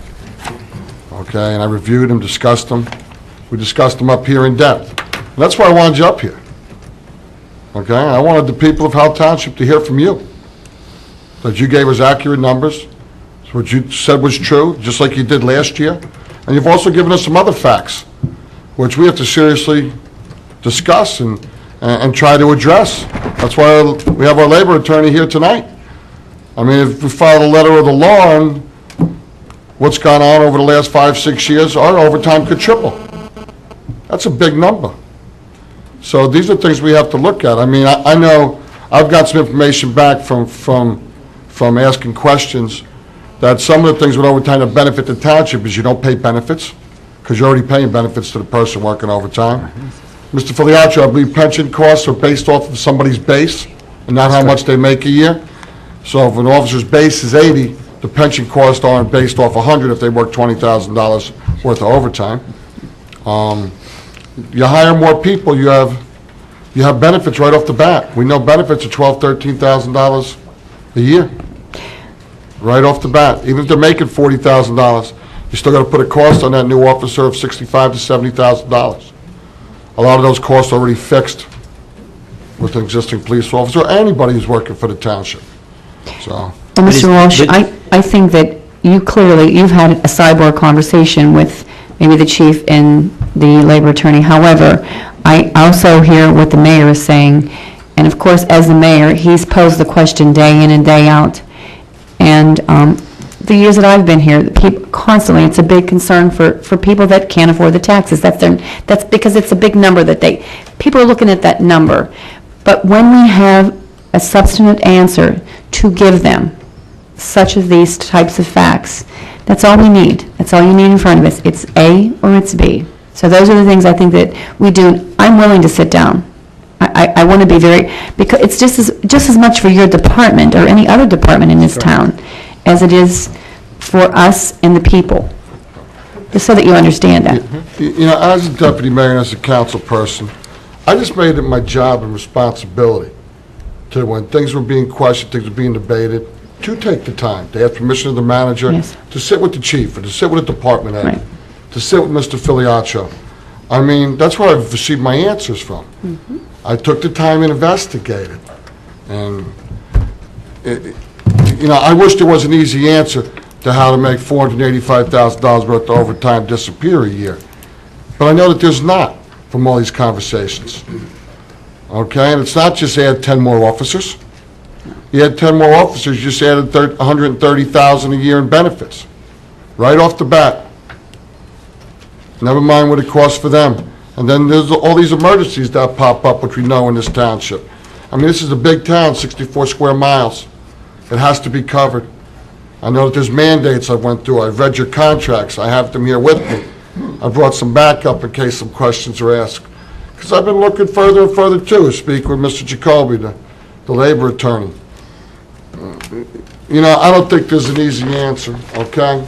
okay? And I reviewed them, discussed them. We discussed them up here in depth. And that's why I wanted you up here, okay? I wanted the people of Howell Township to hear from you, that you gave us accurate numbers, what you said was true, just like you did last year. And you've also given us some other facts, which we have to seriously discuss and try to address. That's why we have our labor attorney here tonight, I mean, if we follow the letter of the law and what's gone on over the last 5, 6 years, our overtime could triple. That's a big number. So these are things we have to look at. I mean, I know, I've got some information back from asking questions, that some of the things with overtime that benefit the township is you don't pay benefits, because you're already paying benefits to the person working overtime. Mr. Filiaccio, I believe pension costs are based off of somebody's base, and not how much they make a year. So if an officer's base is 80, the pension costs aren't based off 100 if they work $20,000 worth of overtime. You hire more people, you have benefits right off the bat. We know benefits are $12,000, $13,000 a year, right off the bat. Even if they're making $40,000, you still got to put a cost on that new officer of $65,000 to $70,000. A lot of those costs are already fixed with an existing police officer, or anybody who's working for the township. So, Well, Mr. Walsh, I think that you've had a sidebar conversation with maybe the chief and the labor attorney. However, I also hear what the mayor is saying, and of course, as the mayor, he's posed the question day in and day out. And the years that I've been here, constantly, it's a big concern for people that can't afford the taxes. That's because it's a big number that people are looking at that number. But when we have a substantive answer to give them, such as these types of facts, that's all we need. That's all you need in front of us. It's A or it's B. So those are the things I think that we do. I'm willing to sit down. I want to be because it's just as much for your department or any other department in this town as it is for us and the people, just so that you understand that. you know, as a deputy mayor and as a council person, I just made it my job and responsibility to, when things were being questioned, things were being debated, to take the time, to have permission of the manager, Yes. to sit with the chief, or to sit with the department head, Right. to sit with Mr. Filiaccio. I mean, that's where I've received my answers from. I took the time and investigated. And, you know, I wish there was an easy answer to how to make $485,000 worth of overtime disappear a year. But I know that there's not from all these conversations. Okay? And it's not just add 10 more officers. You had 10 more officers, you just added $130,000 a year in benefits, right off the bat. Never mind what it costs for them. And then there's all these emergencies that pop up, which we know in this township. I mean, this is a big town, 64 square miles. It has to be covered. I know that there's mandates I went through. I've read your contracts. I have them here with me. I brought some backup in case some questions are asked. Because I've been looking further and further, too, speak with Mr. Jacoby, the labor attorney. You know, I don't think there's an easy answer, okay?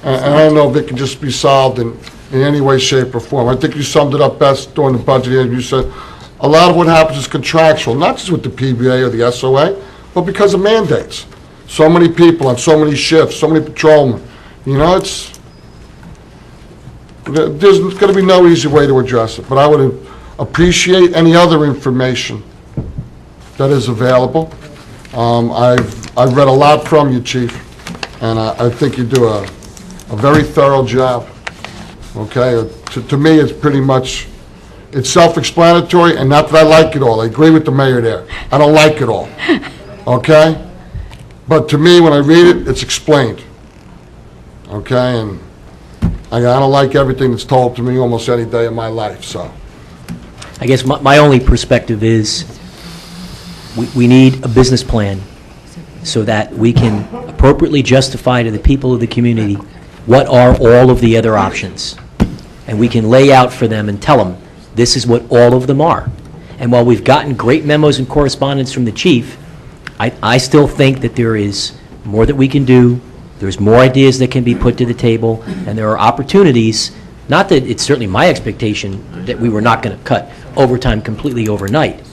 And I don't know if it can just be solved in any way, shape, or form. I think you summed it up best during the budget hearing. You said a lot of what happens is contractual, not just with the PBA or the SOA, but because of mandates. So many people on so many shifts, so many patrolmen. You know, there's going to be no easy way to address it. But I would appreciate any other information that is available. I've read a lot from you, Chief, and I think you do a very thorough job. Okay, to me, it's pretty much, it's self-explanatory, and not that I like it all. I agree with the mayor there. I don't like it all. Okay? But to me, when I read it, it's explained. Okay, and I don't like everything that's told to me almost any day of my life, so. I guess my only perspective is we need a business plan so that we can appropriately justify to the people of the community what are all of the other options. And we can lay out for them and tell them, this is what all of them are. And while we've gotten great memos and correspondence from the chief, I still think that there is more that we can do, there's more ideas that can be put to the table, and there are opportunities, not that it's certainly my expectation that we were not going to cut overtime completely overnight,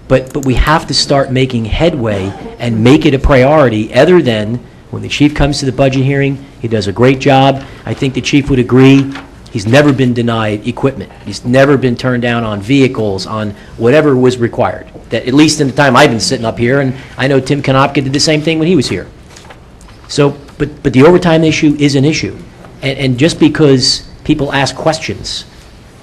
but we have to start making headway and make it a priority, other than when the chief comes to the budget hearing, he does a great job. I think the chief would agree. He's never been denied equipment. He's never been turned down on vehicles, on whatever was required. That, at least in the time I've been sitting up here, and I know Tim Konopka did the same thing when he was here. So, but the overtime issue is an issue. And just because people ask questions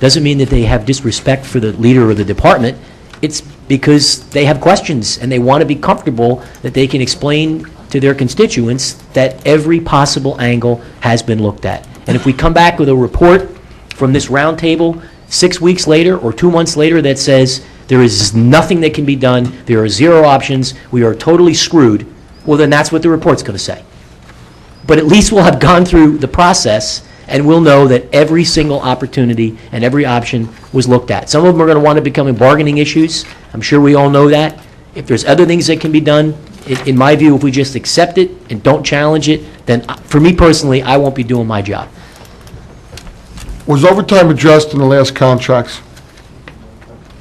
doesn't mean that they have disrespect for the leader of the department. It's because they have questions and they want to be comfortable that they can explain to their constituents that every possible angle has been looked at. And if we come back with a report from this roundtable 6 weeks later or 2 months later that says there is nothing that can be done, there are 0 options, we are totally screwed, well, then that's what the report's going to say. But at least we'll have gone through the process, and we'll know that every single opportunity and every option was looked at. Some of them are going to want to become bargaining issues. I'm sure we all know that. If there's other things that can be done, in my view, if we just accept it and don't challenge it, then for me personally, I won't be doing my job. Was overtime addressed in the last contracts?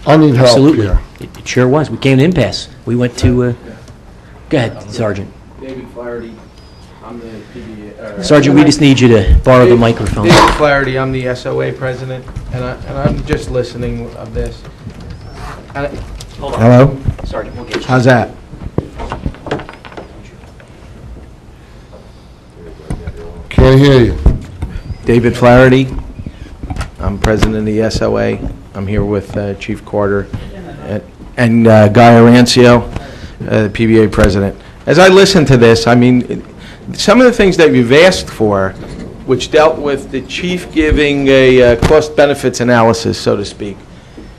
I need help Absolutely. here. It sure was. We came to impasse. We went to, go ahead, Sergeant. David Flaherty, I'm the PBA. Sergeant, we just need you to borrow the microphone. David Flaherty, I'm the SOA president, and I'm just listening of this. Hold on. Hello? Sergeant, we'll get you. How's that? Can't hear you. David Flaherty, I'm president of the SOA. I'm here with Chief Carter and Guy Arancio, the PBA president. As I listen to this, I mean, some of the things that you've asked for, which dealt with the chief giving a cost-benefits analysis, so to speak,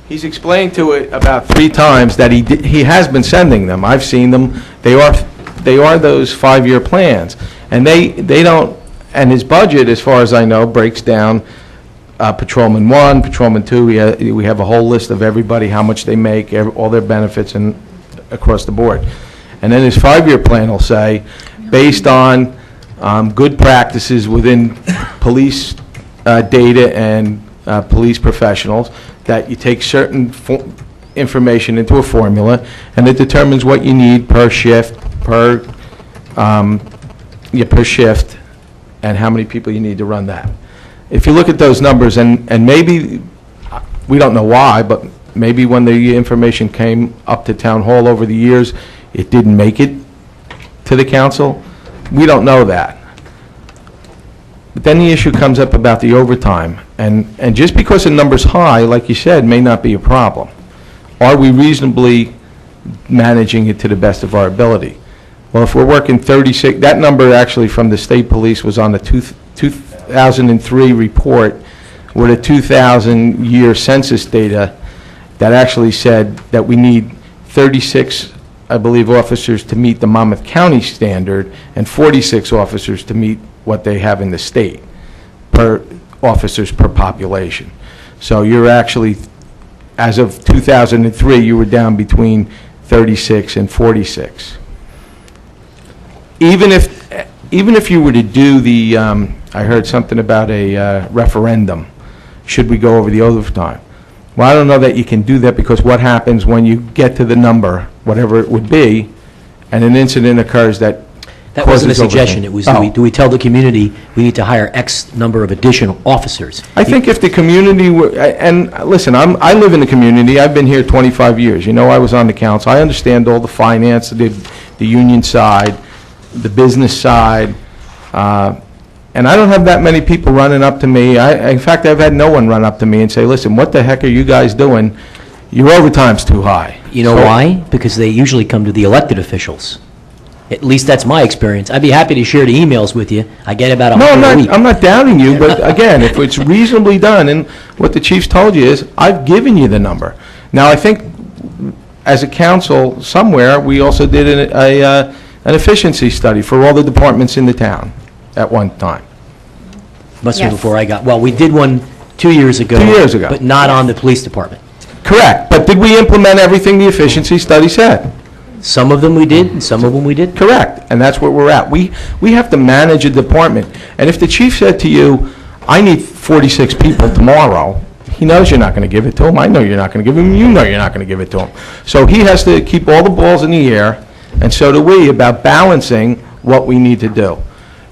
he's explained to it about 3 times that he has been sending them. I've seen them. They are those 5-year plans, and they don't. And his budget, as far as I know, breaks down Patrolman 1, Patrolman 2. We have a whole list of everybody, how much they make, all their benefits, and across the board. And then his 5-year plan will say, based on good practices within police data and police professionals, that you take certain information into a formula, and it determines what you need per shift, per shift, and how many people you need to run that. If you look at those numbers, and maybe, we don't know why, but maybe when the information came up to Town Hall over the years, it didn't make it to the council. We don't know that. But then the issue comes up about the overtime, and just because the number's high, like you said, may not be a problem. Are we reasonably managing it to the best of our ability? Well, if we're working 36, that number actually from the state police was on the 2003 report with a 2000-year census data that actually said that we need 36, I believe, officers to meet the Monmouth County standard and 46 officers to meet what they have in the state, per officers per population. So you're actually, as of 2003, you were down between 36 and 46. Even if you were to do the, I heard something about a referendum, should we go over the overtime? Well, I don't know that you can do that, because what happens when you get to the number, whatever it would be, and an incident occurs that That wasn't a causes suggestion. overtime? It was, do we tell the community we need to hire X number of additional officers? I think if the community were, and listen, I live in the community, I've been here 25 years, you know, I was on the council, I understand all the finance, the union side, the business side, and I don't have that many people running up to me. In fact, I've had no one run up to me and say, listen, what the heck are you guys doing? Your overtime's too high. You know why? Because they usually come to the elected officials. At least that's my experience. I'd be happy to share the emails with you. I get about 100 a week. I'm not doubting you, but again, if it's reasonably done, and what the chief's told you is, I've given you the number. Now, I think, as a council, somewhere, we also did an efficiency study for all the departments in the town at one time. Must be Yes. before I got, well, we did one 2 years ago. 2 years ago. But not on the police department. Correct, but did we implement everything the efficiency study said? Some of them we did, and some of them we did. Correct, and that's where we're at. We have to manage a department, and if the chief said to you, I need 46 people tomorrow, he knows you're not going to give it to him, I know you're not going to give him, you know you're not going to give it to him. So he has to keep all the balls in the air, and so do we, about balancing what we need to do.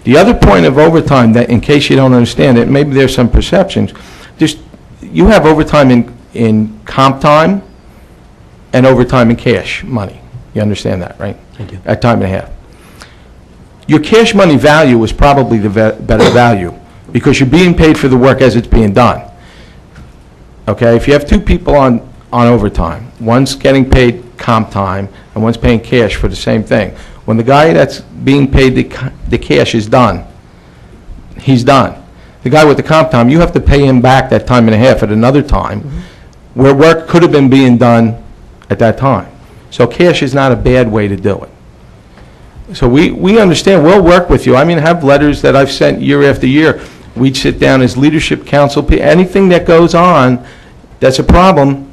The other point of overtime, that in case you don't understand it, maybe there's some perceptions, you have overtime in comp time and overtime in cash money. You understand that, right? I do. At time and a half. Your cash money value is probably the better value, because you're being paid for the work as it's being done. Okay? If you have 2 people on overtime, one's getting paid comp time and one's paying cash for the same thing, When the guy that's being paid the cash is done, he's done. The guy with the comp time, you have to pay him back that time and a half at another time, where work could have been being done at that time. So cash is not a bad way to do it. So we understand, we'll work with you. I mean, I have letters that I've sent year after year. We'd sit down as leadership council, anything that goes on that's a problem,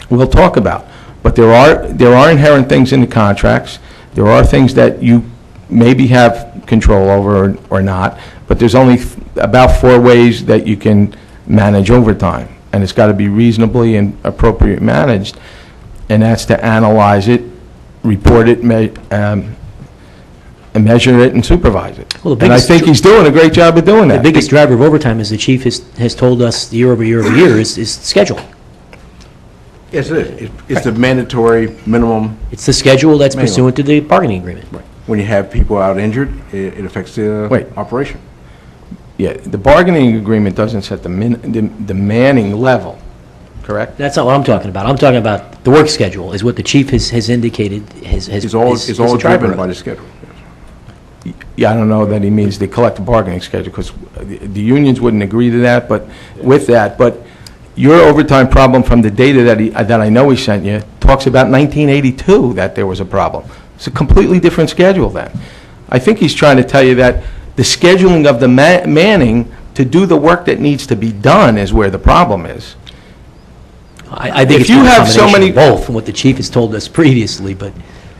we'll talk about. But there are inherent things in the contracts. There are things that you maybe have control over or not, but there's only about 4 ways that you can manage overtime, and it's got to be reasonably and appropriately managed, and that's to analyze it, report it, and measure it and supervise it. Well, the And I biggest think he's doing a great job of doing The that. biggest driver of overtime, as the chief has told us year over year over year, is scheduling. Yes, it is. It's the mandatory minimum. It's the schedule that's Minimum. pursuant to the bargaining agreement. When you have people out injured, it affects the Wait. operation. Yeah, the bargaining agreement doesn't set the manning level, correct? That's not what I'm talking about. I'm talking about the work schedule, is what the chief has indicated, It's all a driver driven of by it. the schedule. Yeah, I don't know that he means the collective bargaining schedule, because the unions wouldn't agree to that, but with that, but your overtime problem from the data that I know he sent you talks about 1982 that there was a problem. It's a completely different schedule then. I think he's trying to tell you that the scheduling of the manning to do the work that needs to be done is where the problem is. I think If it's you been a have so combination many- of both, from what the chief has told us previously, but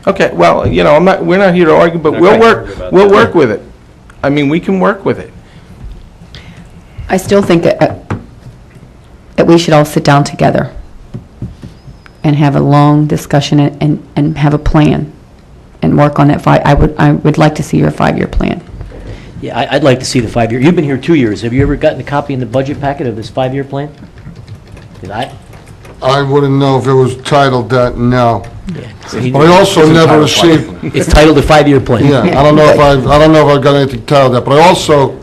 Okay, well, we're not here to argue, but we'll work with it. I mean, we can work with it. I still think that we should all sit down together and have a long discussion and have a plan and work on that. I would like to see your 5-year plan. yeah, I'd like to see the 5-year. You've been here 2 years. Have you ever gotten a copy in the budget packet of this 5-year plan? Did I? I wouldn't know if it was titled that, no. Yeah. But I also never received, It's titled the 5-year plan. yeah, I don't know if I've got anything titled that, but I also,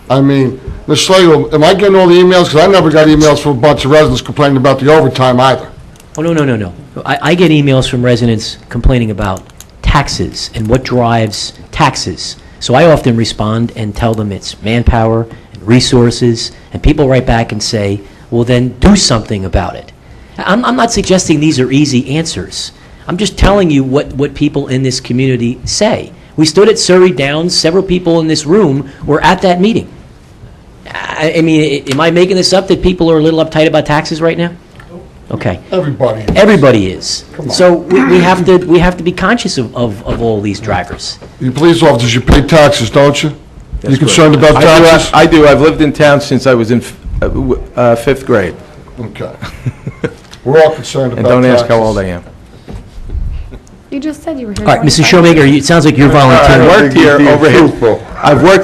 I mean, Ms. Slagle, am I getting all the emails? Because I never got emails from a bunch of residents complaining about the overtime either. Oh, no. I get emails from residents complaining about taxes and what drives taxes. So I often respond and tell them it's manpower and resources, and people write back and say, well, then do something about it. I'm not suggesting these are easy answers. I'm just telling you what people in this community say. We stood at Surrey Downs. Several people in this room were at that meeting. I mean, am I making this up that people are a little uptight about taxes right now? Okay. Everybody. Everybody is. Come on. So we have to be conscious of all these drivers. You police officers, you pay taxes, don't you? You That's concerned correct. about taxes? I do. I've lived in town since I was in 5th grade. Okay. We're all concerned about And taxes. don't ask how old I am. You just said you were here. All right, Mrs. Showmaker, it sounds like you're I've volunteering. worked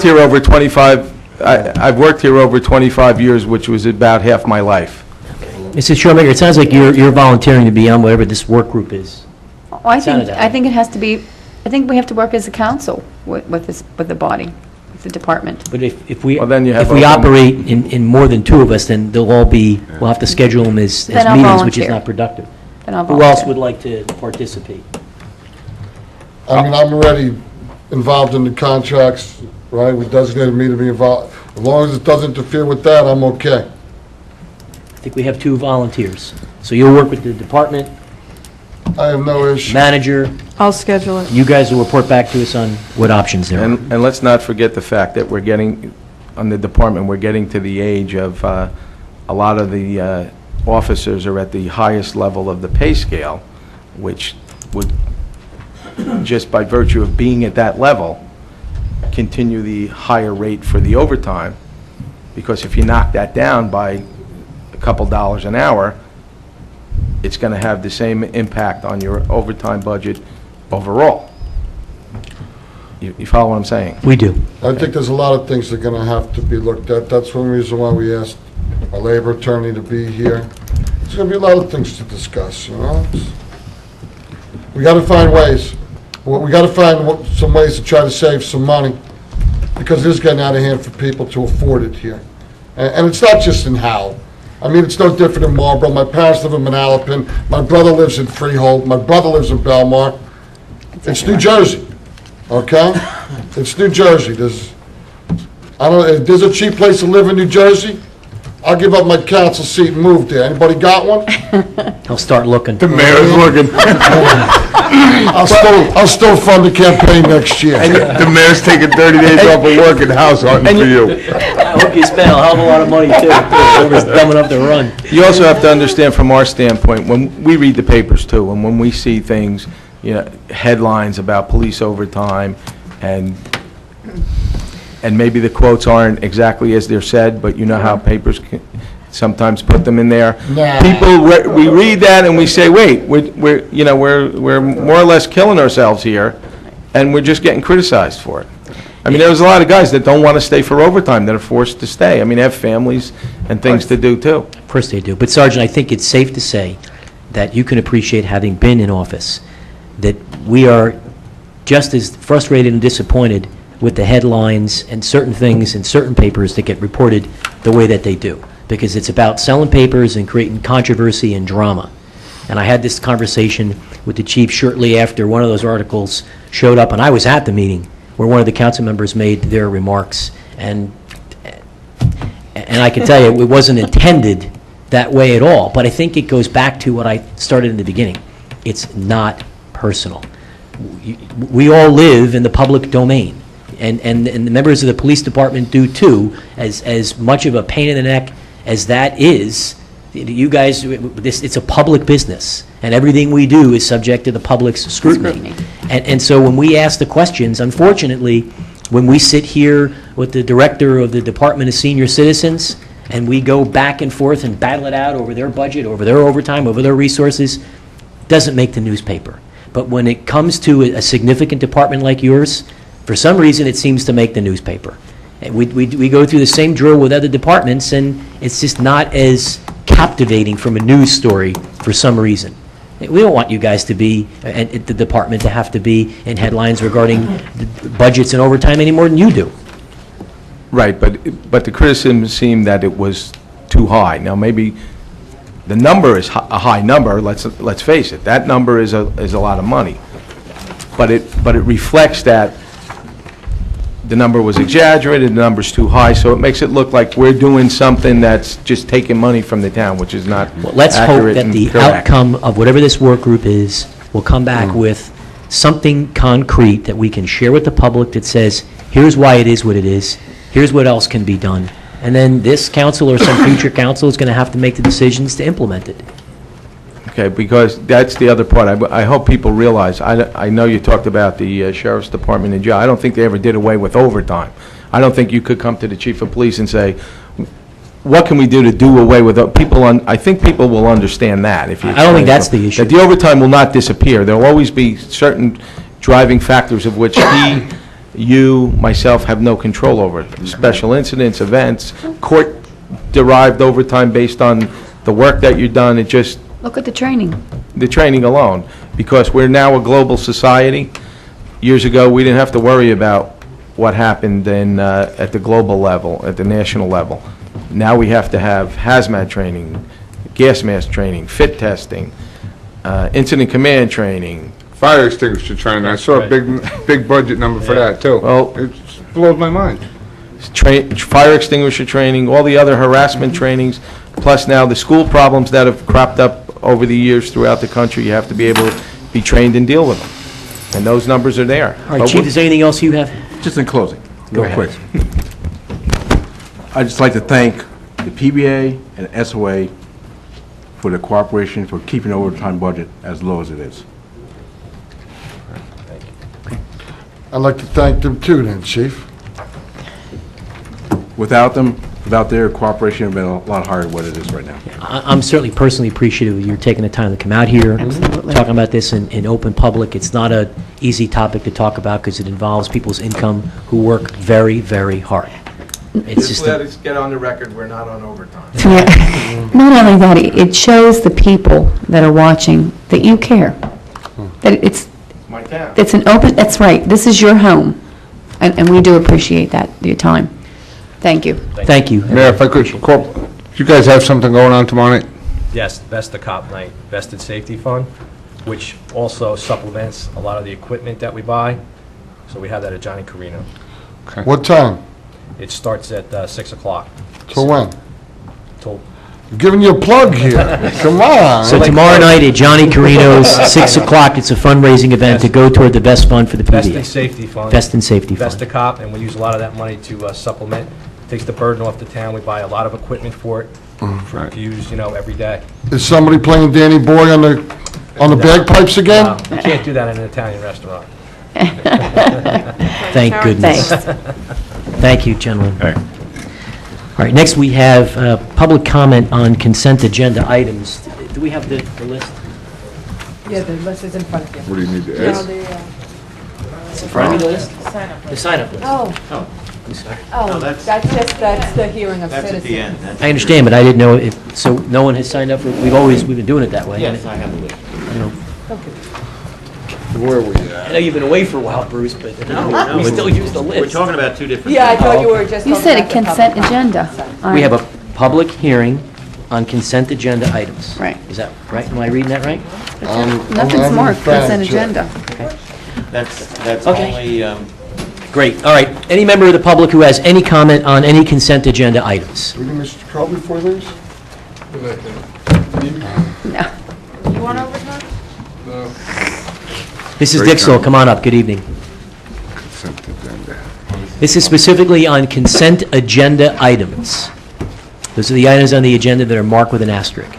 here over 25, I've worked here over 25 years, which was about half my life. Mrs. Showmaker, it sounds like you're volunteering to be on whatever this work group is. Well, I Sounded that way. think it has to be, I think we have to work as a council with the body, with the department. But if we Well, then you have if we open- operate in more than 2 of us, then we'll have to schedule them as Then I'll meetings, which is volunteer. not productive. Then I'll Who else volunteer. would like to participate? I mean, I'm already involved in the contracts, right? We designated me to be involved. As long as it doesn't interfere with that, I'm okay. I think we have 2 volunteers. So you'll work with the department, I have no issue. manager, I'll schedule it. you guys will report back to us on what options there are. And let's not forget the fact that we're getting, on the department, we're getting to the age of, a lot of the officers are at the highest level of the pay scale, which would, just by virtue of being at that level, continue the higher rate for the overtime, because if you knock that down by a couple dollars an hour, it's going to have the same impact on your overtime budget overall. You follow what I'm saying? We do. I think there's a lot of things that are going to have to be looked at. That's one reason why we asked a labor attorney to be here. There's going to be a lot of things to discuss, you know? We got to find ways. Well, we got to find some ways to try to save some money, because it is getting out of hand for people to afford it here. And it's not just in Howell. I mean, it's no different in Marlboro. My parents live in Manalapan. My brother lives in Freehold. My brother lives in Belmar. It's New Jersey. okay? It's New Jersey. If there's a cheap place to live in New Jersey, I'll give up my council seat and move there. Anybody got one? I'll start looking. The mayor's looking. I'll still fund the campaign next year. The mayor's taking 30 days off of work and house hunting for you. I hope you spend a hell of a lot of money, too. Whoever's dumb enough to run. You also have to understand from our standpoint, when we read the papers too, and when we see things, headlines about police overtime, and maybe the quotes aren't exactly as they're said, but you know how papers sometimes put them in there. Nah. People, we read that and we say, wait, we're more or less killing ourselves here, and we're just getting criticized for it. I mean, there's a lot of guys that don't want to stay for overtime, that are forced to stay. I mean, they have families and things to do, too. Of course they do. But Sergeant, I think it's safe to say that you can appreciate, having been in office, that we are just as frustrated and disappointed with the headlines and certain things in certain papers that get reported the way that they do, because it's about selling papers and creating controversy and drama. And I had this conversation with the chief shortly after one of those articles showed up, and I was at the meeting where one of the council members made their remarks, and I can tell you, it wasn't intended that way at all, but I think it goes back to what I started in the beginning. It's not personal. We all live in the public domain, and the members of the police department do too. As much of a pain in the neck as that is, you guys, it's a public business, and everything we do is subject to the public's scrutiny. And so when we ask the questions, unfortunately, when we sit here with the director of the Department of Senior Citizens, and we go back and forth and battle it out over their budget, over their overtime, over their resources, doesn't make the newspaper. But when it comes to a significant department like yours, for some reason, it seems to make the newspaper. And we go through the same drill with other departments, and it's just not as captivating from a news story for some reason. We don't want you guys to be, and the department to have to be in headlines regarding budgets and overtime any more than you do. Right, but the criticism seemed that it was too high. Now, maybe the number is a high number, let's face it. That number is a lot of money. But it reflects that the number was exaggerated, the number's too high, so it makes it look like we're doing something that's just taking money from the town, which is not Well, let's hope accurate that and the correct. outcome of whatever this work group is will come back with something concrete that we can share with the public that says, here's why it is what it is, here's what else can be done. And then this council or some future council is going to have to make the decisions to implement it. Okay, because that's the other part. I hope people realize, I know you talked about the sheriff's department and jail. I don't think they ever did away with overtime. I don't think you could come to the chief of police and say, what can we do to do away with people? I think people will understand that if you. I don't think that's the issue. That the overtime will not disappear. There will always be certain driving factors of which you, myself, have no control over. Special incidents, events, court-derived overtime based on the work that you've done. It just. Look at the training. The training alone, because we're now a global society. Years ago, we didn't have to worry about what happened at the global level, at the national level. Now we have to have hazmat training, gas mask training, fit testing, incident command training. Fire extinguisher training, I saw a big budget number for that, too. Well- It blows my mind. Fire extinguisher training, all the other harassment trainings, plus now the school problems that have cropped up over the years throughout the country. You have to be able to be trained and deal with them. And those numbers are there. All right, Chief, is there anything else you have? Just in closing, Go real ahead. quick. I'd just like to thank the PBA and SOA for the cooperation for keeping the overtime budget as low as it is. I'd like to thank them too then, Chief. Without them, without their cooperation, it would have been a lot higher than what it is right now. I'm certainly personally appreciative of your taking the time to come out here, talking about this in open public. It's not an easy topic to talk about because it involves people's income who work very, very hard. It's just, Let us get on the record, we're not on overtime. Yeah. Not only that, it shows the people that are watching that you care. That it's My town. an open, that's right, this is your home. And we do appreciate that, your time. Thank you. thank you. Mayor, if I could, you guys have something going on tomorrow night? Yes, Best of Cop Night, Vested Safety Fund, which also supplements a lot of the equipment that we buy. So we have that at Johnny Carino. What time? It starts at 6 o'clock. Till when? Till I'm giving you a plug here. Come on. So tomorrow night at Johnny Carino's, 6 o'clock, it's a fundraising event to go toward the best fund for the Best in PBA. Safety Fund. Best in Safety Best Fund. to Cop, and we use a lot of that money to supplement. Takes the burden off the town. We buy a lot of equipment for it, Right. to use, every day. Is somebody playing Danny Boy on the bagpipes again? You can't do that in an Italian restaurant. Thank goodness. Thank you, gentlemen. All right, next we have public comment on consent agenda items. Do we have the list? Yeah, the list is in front of you. What do you need to Yeah, add? Is in front of you, the list? Sign up. The sign-up list. Oh, I'm sorry. oh, that's- that's the hearing of That's citizens. at the end. I understand, but I didn't know if, so no one has signed up for, we've been doing it that way. Yes, I have the list. You know, Where are we at? I know you've been away for a while, Bruce, but we still use the list. We're talking about two different things. Yeah, I thought you were just. You talking said a about the consent public agenda. comment. We have a public hearing on consent agenda items. Right. Is that right? Am I reading that right? Nothing's marked, consent agenda. That's Okay. only, Great, all right. Any member of the public who has any comment on any consent agenda items? We need Mr. Crowe before he leaves? No. You want overtime? Mrs. Great Dixell, time. come on up, good evening. Consent agenda. This is specifically on consent agenda items. Those are the items on the agenda that are marked with an asterisk.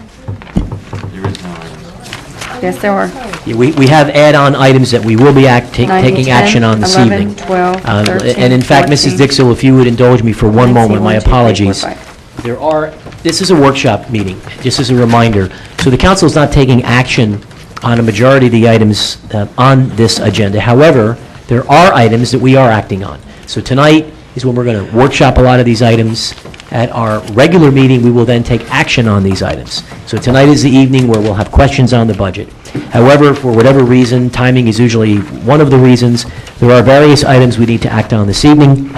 there is no item. Yes, there were. Yeah, we have add-on items that we will be taking action on this 11, evening. 12, 13, And in fact, 14, Mrs. Dixell, if you would indulge me for one 19, moment, my 1, 2, 3, 4, apologies. 5. This is a workshop meeting, just as a reminder. So the council is not taking action on a majority of the items on this agenda. However, there are items that we are acting on. So tonight is when we're going to workshop a lot of these items. At our regular meeting, we will then take action on these items. So tonight is the evening where we'll have questions on the budget. However, for whatever reason, timing is usually one of the reasons, there are various items we need to act on this evening.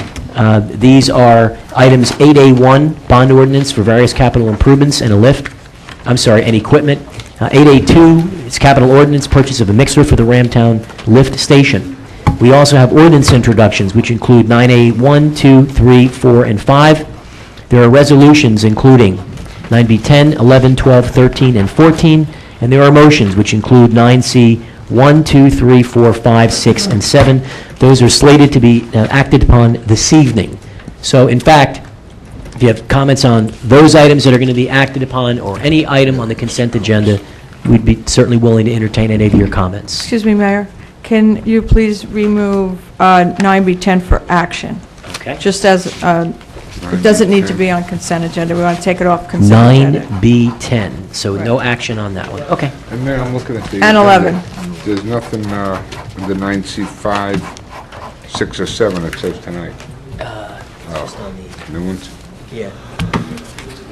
These are items 8A1, bond ordinance for various capital improvements and and equipment. 8A2, it's capital ordinance, purchase of a mixer for the Ramtown lift station. We also have ordinance introductions, which include 9A1, 2, 3, 4, and 5. There are resolutions including 9B 10, 11, 12, 13, and 14, and there are motions which include 9C 1, 2, 3, 4, 5, 6, and 7. Those are slated to be acted upon this evening. So in fact, if you have comments on those items that are going to be acted upon, or any item on the consent agenda, we'd be certainly willing to entertain any of your comments. Excuse me, Mayor, can you please remove 9B10 for action? Okay? Just as, it doesn't need to be on consent agenda, we want to take it off consent agenda. 9B10, so no action on that one. Okay. And then I'm looking at the... And agenda. 11. There's nothing in the 9C5, 6, or 7 it says tonight. New ones? Yeah.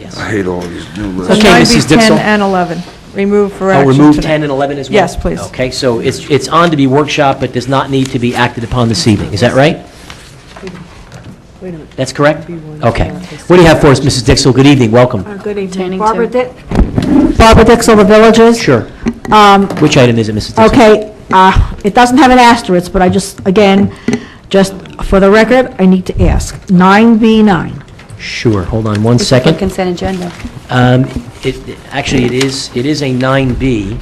Yes. I hate all these new So lists. Okay, 9B, Mrs. 10, Dixell. and 11, remove for Oh, action remove today. 10 and 11 as well? Yes, please. Okay, so it's on to be workshop, but does not need to be acted upon this evening. Is that right? That's correct? Okay. What do you have for us, Mrs. Dixell? Good evening, welcome. Good evening. Pertaining Barbara to- Barbara Dixell, The Villages. Sure. Which item is it, Mrs. Dixell? Okay, it doesn't have an asterisk, but I just, again, just for the record, I need to ask. 9B9. Sure, hold on one This is for second. consent agenda. Actually, it is a 9B.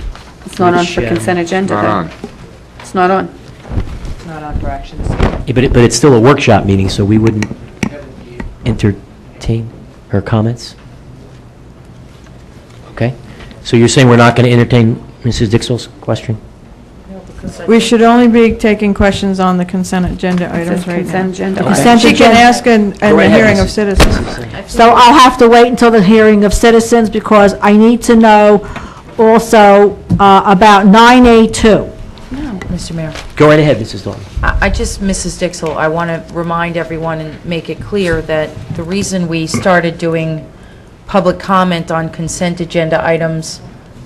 It's not on Which, for consent agenda, Not though. on. It's not on. Not on for action. Yeah, but it's still a workshop meeting, so we wouldn't entertain her comments? Okay. So you're saying we're not going to entertain Mrs. Dixell's question? We should only be taking questions on the consent agenda It items says right consent now. agenda. Okay. Consent She can agenda. ask in Go the ahead, hearing of Mrs. citizens. So I'll have to wait until the hearing of citizens because I need to know also about 9A2. Mr. Mayor, Go right ahead, Mrs. Dalton. I just, Mrs. Dixell, I want to remind everyone and make it clear that the reason we started doing public comment on consent agenda items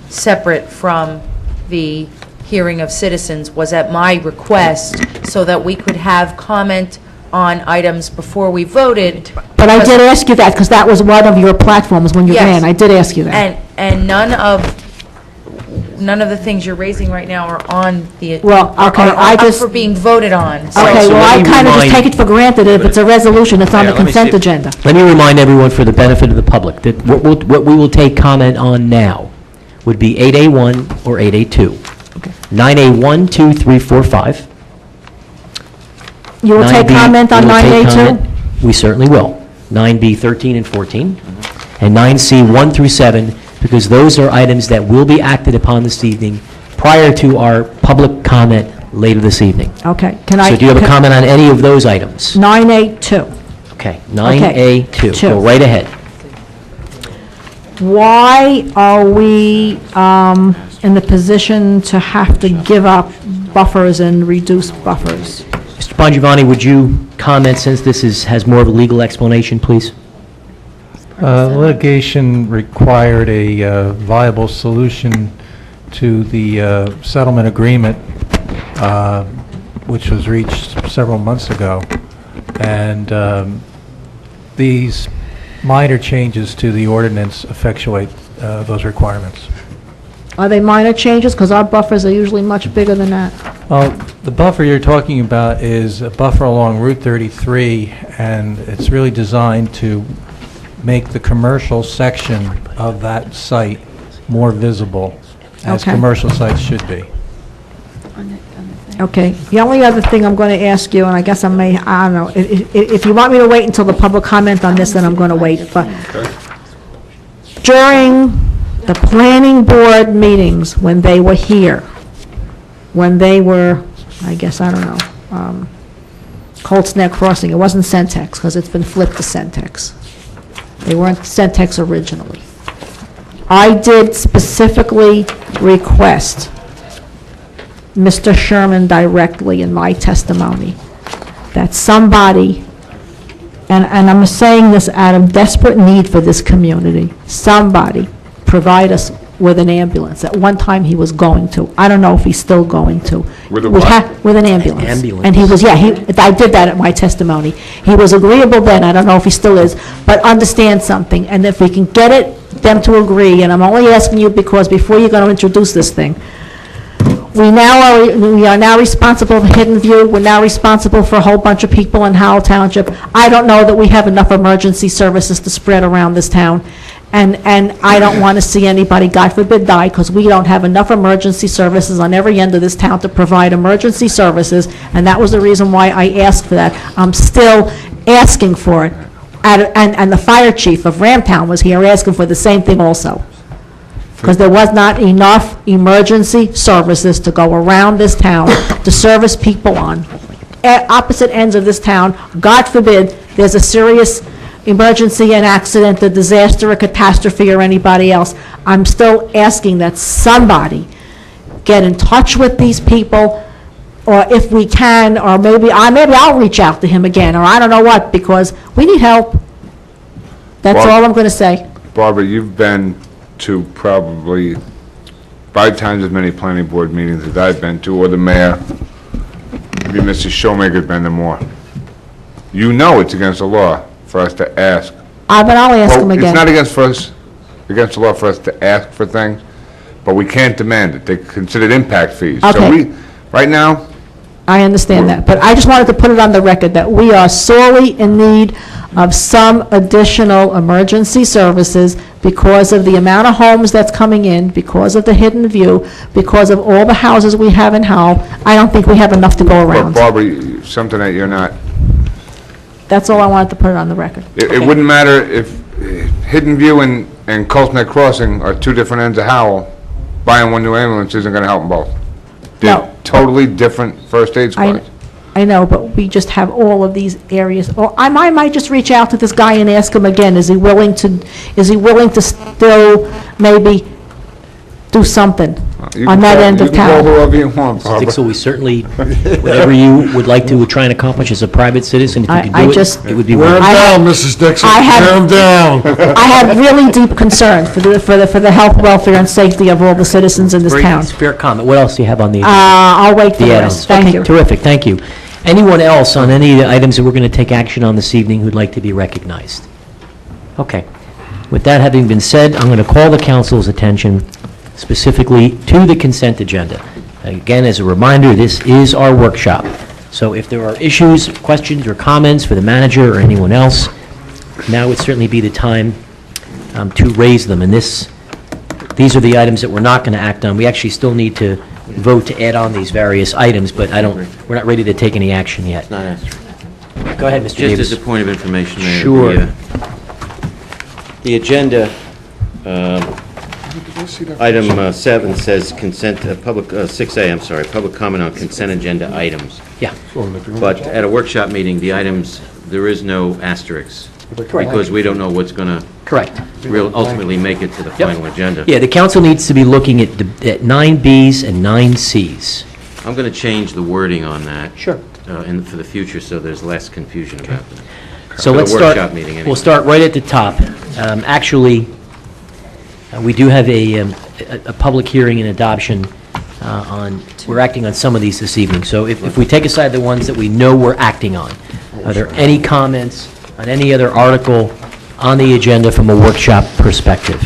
separate from the hearing of citizens was at my request, so that we could have comment on items before we voted. But I did ask you that because that was one of your platforms when you Yes. ran. I did ask you that. And none of none of the things you're raising right now are on the... Well, okay, are I up just- for being voted on. So- Okay, so well, let I me kind of just remind- take it for granted if it's a resolution, it's on the Yeah, let me see consent if- agenda. Let me remind everyone, for the benefit of the public, that what we will take comment on now would be 8A1 or 8A2. 9A1, 2, 3, 4, 5. You will take 9B comment on we will take 9A2? comment. We certainly will. 9B, 13, and 14. And 9C, 1 through 7, because those are items that will be acted upon this evening prior to our public comment later this evening. Okay, can I... So do you have a can- comment on any of those items? 9A2. Okay, 9A2. two. Go right ahead. Why are we in the position to have to give up buffers and reduce buffers? Mr. Bongiovanni, would you comment, since this has more of a legal explanation, please? Litigation required a viable solution to the settlement agreement, which was reached several months ago. And these minor changes to the ordinance effectuate those requirements. Are they minor changes? Because our buffers are usually much bigger than that. Well, the buffer you're talking about is a buffer along Route 33, and it's really designed to make the commercial section of that site more visible, as Okay. commercial sites should be. Okay, the only other thing I'm going to ask you, and I guess I don't know, if you want me to wait until the public comment on this, then I'm going to wait, but during the planning board meetings, when they were here, when they were, I guess, I don't know, Colts Neck Crossing, it wasn't Centex, because it's been flipped to Centex. They weren't Centex originally. I did specifically request Mr. Sherman directly in my testimony that somebody, and I'm saying this out of desperate need for this community, somebody provide us with an ambulance. At one time, he was going to. I don't know if he's still going to. With a We what? with an ambulance. Ambulance. And he was, yeah, I did that at my testimony. He was agreeable then, I don't know if he still is, but understand something, and if we can get them to agree, and I'm only asking you because before you're going to introduce this thing, we are now responsible for Hidden View, we're now responsible for a whole bunch of people in Howell Township. I don't know that we have enough emergency services to spread around this town, and I don't want to see anybody, God forbid, die, because we don't have enough emergency services on every end of this town to provide emergency services, and that was the reason why I asked for that. I'm still asking for it, and the fire chief of Ramtown was here asking for the same thing also, because there was not enough emergency services to go around this town to service people on opposite ends of this town. God forbid, there's a serious emergency, an accident, a disaster, a catastrophe, or anybody else. I'm still asking that somebody get in touch with these people, or if we can, or maybe I'll reach out to him again, or I don't know what, because we need help. That's Well- all I'm going to say. Barbara, you've been to probably 5 times as many planning board meetings as I've been to, or the mayor. Maybe Mr. Showmaker's been to more. You know it's against the law for us to ask. But I'll ask him Well, again. it's not against the law for us to ask for things, but we can't demand it. They're considered impact fees. Okay. So right now, I understand that, but I just wanted to put it on the record that we are sorely in need of some additional emergency services because of the amount of homes that's coming in, because of the Hidden View, because of all the houses we have in Howell. I don't think we have enough to go but around. Barbara, something that you're not, That's all I wanted to put it on the record. it wouldn't matter if Hidden View and Colts Neck Crossing are 2 different ends of Howell, buying 1 new ambulance isn't gonna help them both. They're No. totally different first aid I squads. I know, but we just have all of these areas. Or I might just reach out to this guy and ask him again, is he willing to still maybe do something You on can that call- end of You can call town? whoever you want, Mr. Barbara. Dixell, we certainly, whatever you would like to try and accomplish as a private citizen, if you could I do just- it, it would be Wear him wonderful. down, Mrs. Dixon, I have- wear him down. I have really deep concern for the health, welfare, and safety of all the citizens in this Great, town. fair comment. What else do you have on the agenda? I'll wait for The the items. rest. Thank Okay, you. terrific, thank you. Anyone else on any of the items that we're going to take action on this evening who'd like to be recognized? Okay. With that having been said, I'm going to call the council's attention specifically to the consent agenda. Again, as a reminder, this is our workshop. So if there are issues, questions, or comments for the manager or anyone else, now would certainly be the time to raise them. And these are the items that we're not going to act on. We actually still need to vote to add on these various items, but we're not ready to take any action yet. Not answered. Go ahead, Mr. Davis. Just as a point of information, Mayor. Sure. The agenda, item 7 says consent, 6A, I'm sorry, public comment on consent agenda items. Yeah. But at a workshop meeting, the items, there is no asterisks. Because we don't know what's going to Correct. ultimately make it to the final agenda. Yeah, the council needs to be looking at 9Bs and 9Cs. I'm going to change the wording on that. Sure. For the future, so there's less confusion about that. So For let's the start, workshop meeting, anyway. we'll start right at the top. Actually, we do have a public hearing and adoption we're acting on some of these this evening. So if we take aside the ones that we know we're acting on, are there any comments on any other article on the agenda from a workshop perspective?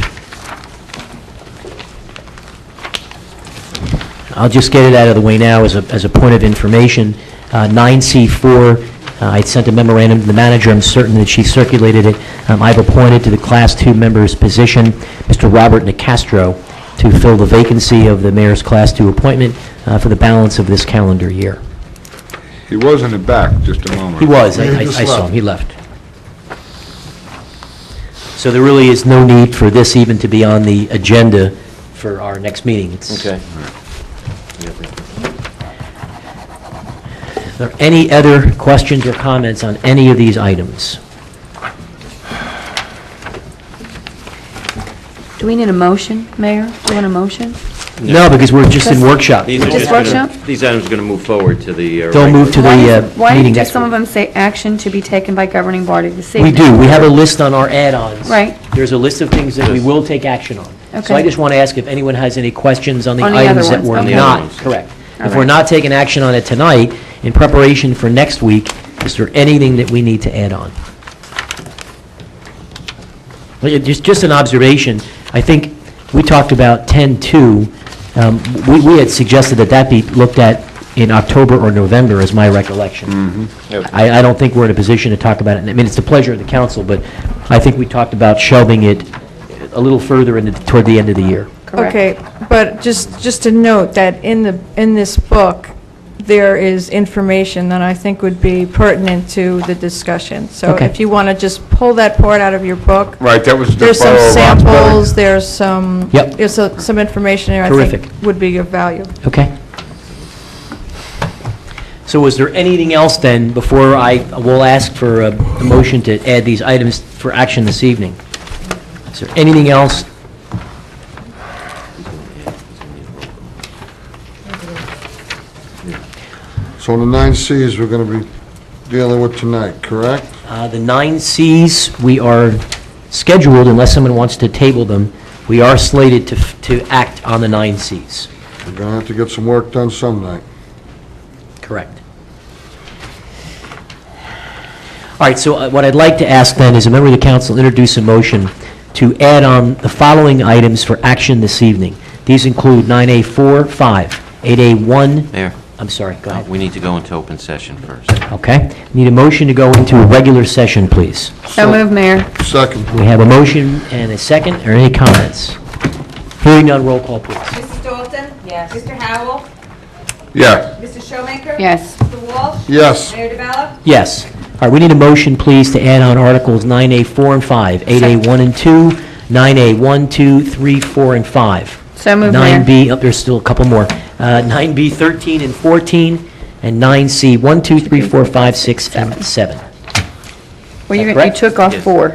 I'll just get it out of the way now as a point of information. 9C4, I sent a memorandum to the manager. I'm certain that she circulated it. I've appointed to the Class 2 member's position Mr. Robert Nicastro to fill the vacancy of the mayor's Class 2 appointment for the balance of this calendar year. He was in the back just a moment. He was. Yeah, he I just saw left. him. He left. So there really is no need for this even to be on the agenda for our next meeting. Okay. Are there any other questions or comments on any of these items? Do we need a motion, Mayor? Do you want a motion? No, because we're just in workshop. These are Just gonna- workshop? These items are going to move forward to the... They'll move to the Why meeting do next some of week. them say action to be taken by governing body this We evening? do. We have a list on our add-ons. Right. There's a list of things that we will take action on. So Okay. I just want to ask if anyone has any questions on the On the other items that ones, we're okay. not. Correct. All If we're right. not taking action on it tonight, in preparation for next week, is there anything that we need to add on? Well, just an observation. I think we talked about 10-2. We had suggested that be looked at in October or November, is my recollection. I don't think we're in a position to talk about it. I mean, it's the pleasure of the council, but I think we talked about shelving it a little further toward the end of the year. Correct. Okay, but just to note that in this book, there is information that I think would be pertinent to the discussion. So Okay. if you want to just pull that part out of your book. Right, that was the There's some borough of Roxbury. samples, there's some, Yep. there's some information there I Terrific. think would be of value. Okay. So was there anything else then, before I will ask for a motion to add these items for action this evening? Is there anything else? So the 9Cs we're going to be dealing with tonight, correct? The 9Cs, we are scheduled, unless someone wants to table them, we are slated to act on the 9Cs. We're going to have to get some work done some night. Correct. All right, so what I'd like to ask then is a member of the council introduce a motion to add on the following items for action this evening. These include 9A4, 5, 8A1, Mayor, I'm sorry, go ahead. we need to go into open session first. Okay. Need a motion to go into a regular session, please. So moved, Mayor. Second. We have a motion and a second. Are there any comments? Hearing none, roll call, please. Mrs. Dalton? Yes. Mr. Howell? Yeah, Mrs. Showmaker? Yes. Mr. Walsh? Yes. Mayor DeBella? Yes. All right, we need a motion, please, to add on Articles 9A4 and 5, 8A1 and 2, 9A1, 2, 3, 4, and 5. So moved, Mayor. 9B, oh, there's still a couple more. 9B, 13 and 14, and 9C, 1, 2, 3, 4, 5, 6, and 7. Well, you correct? took off Yes. 4.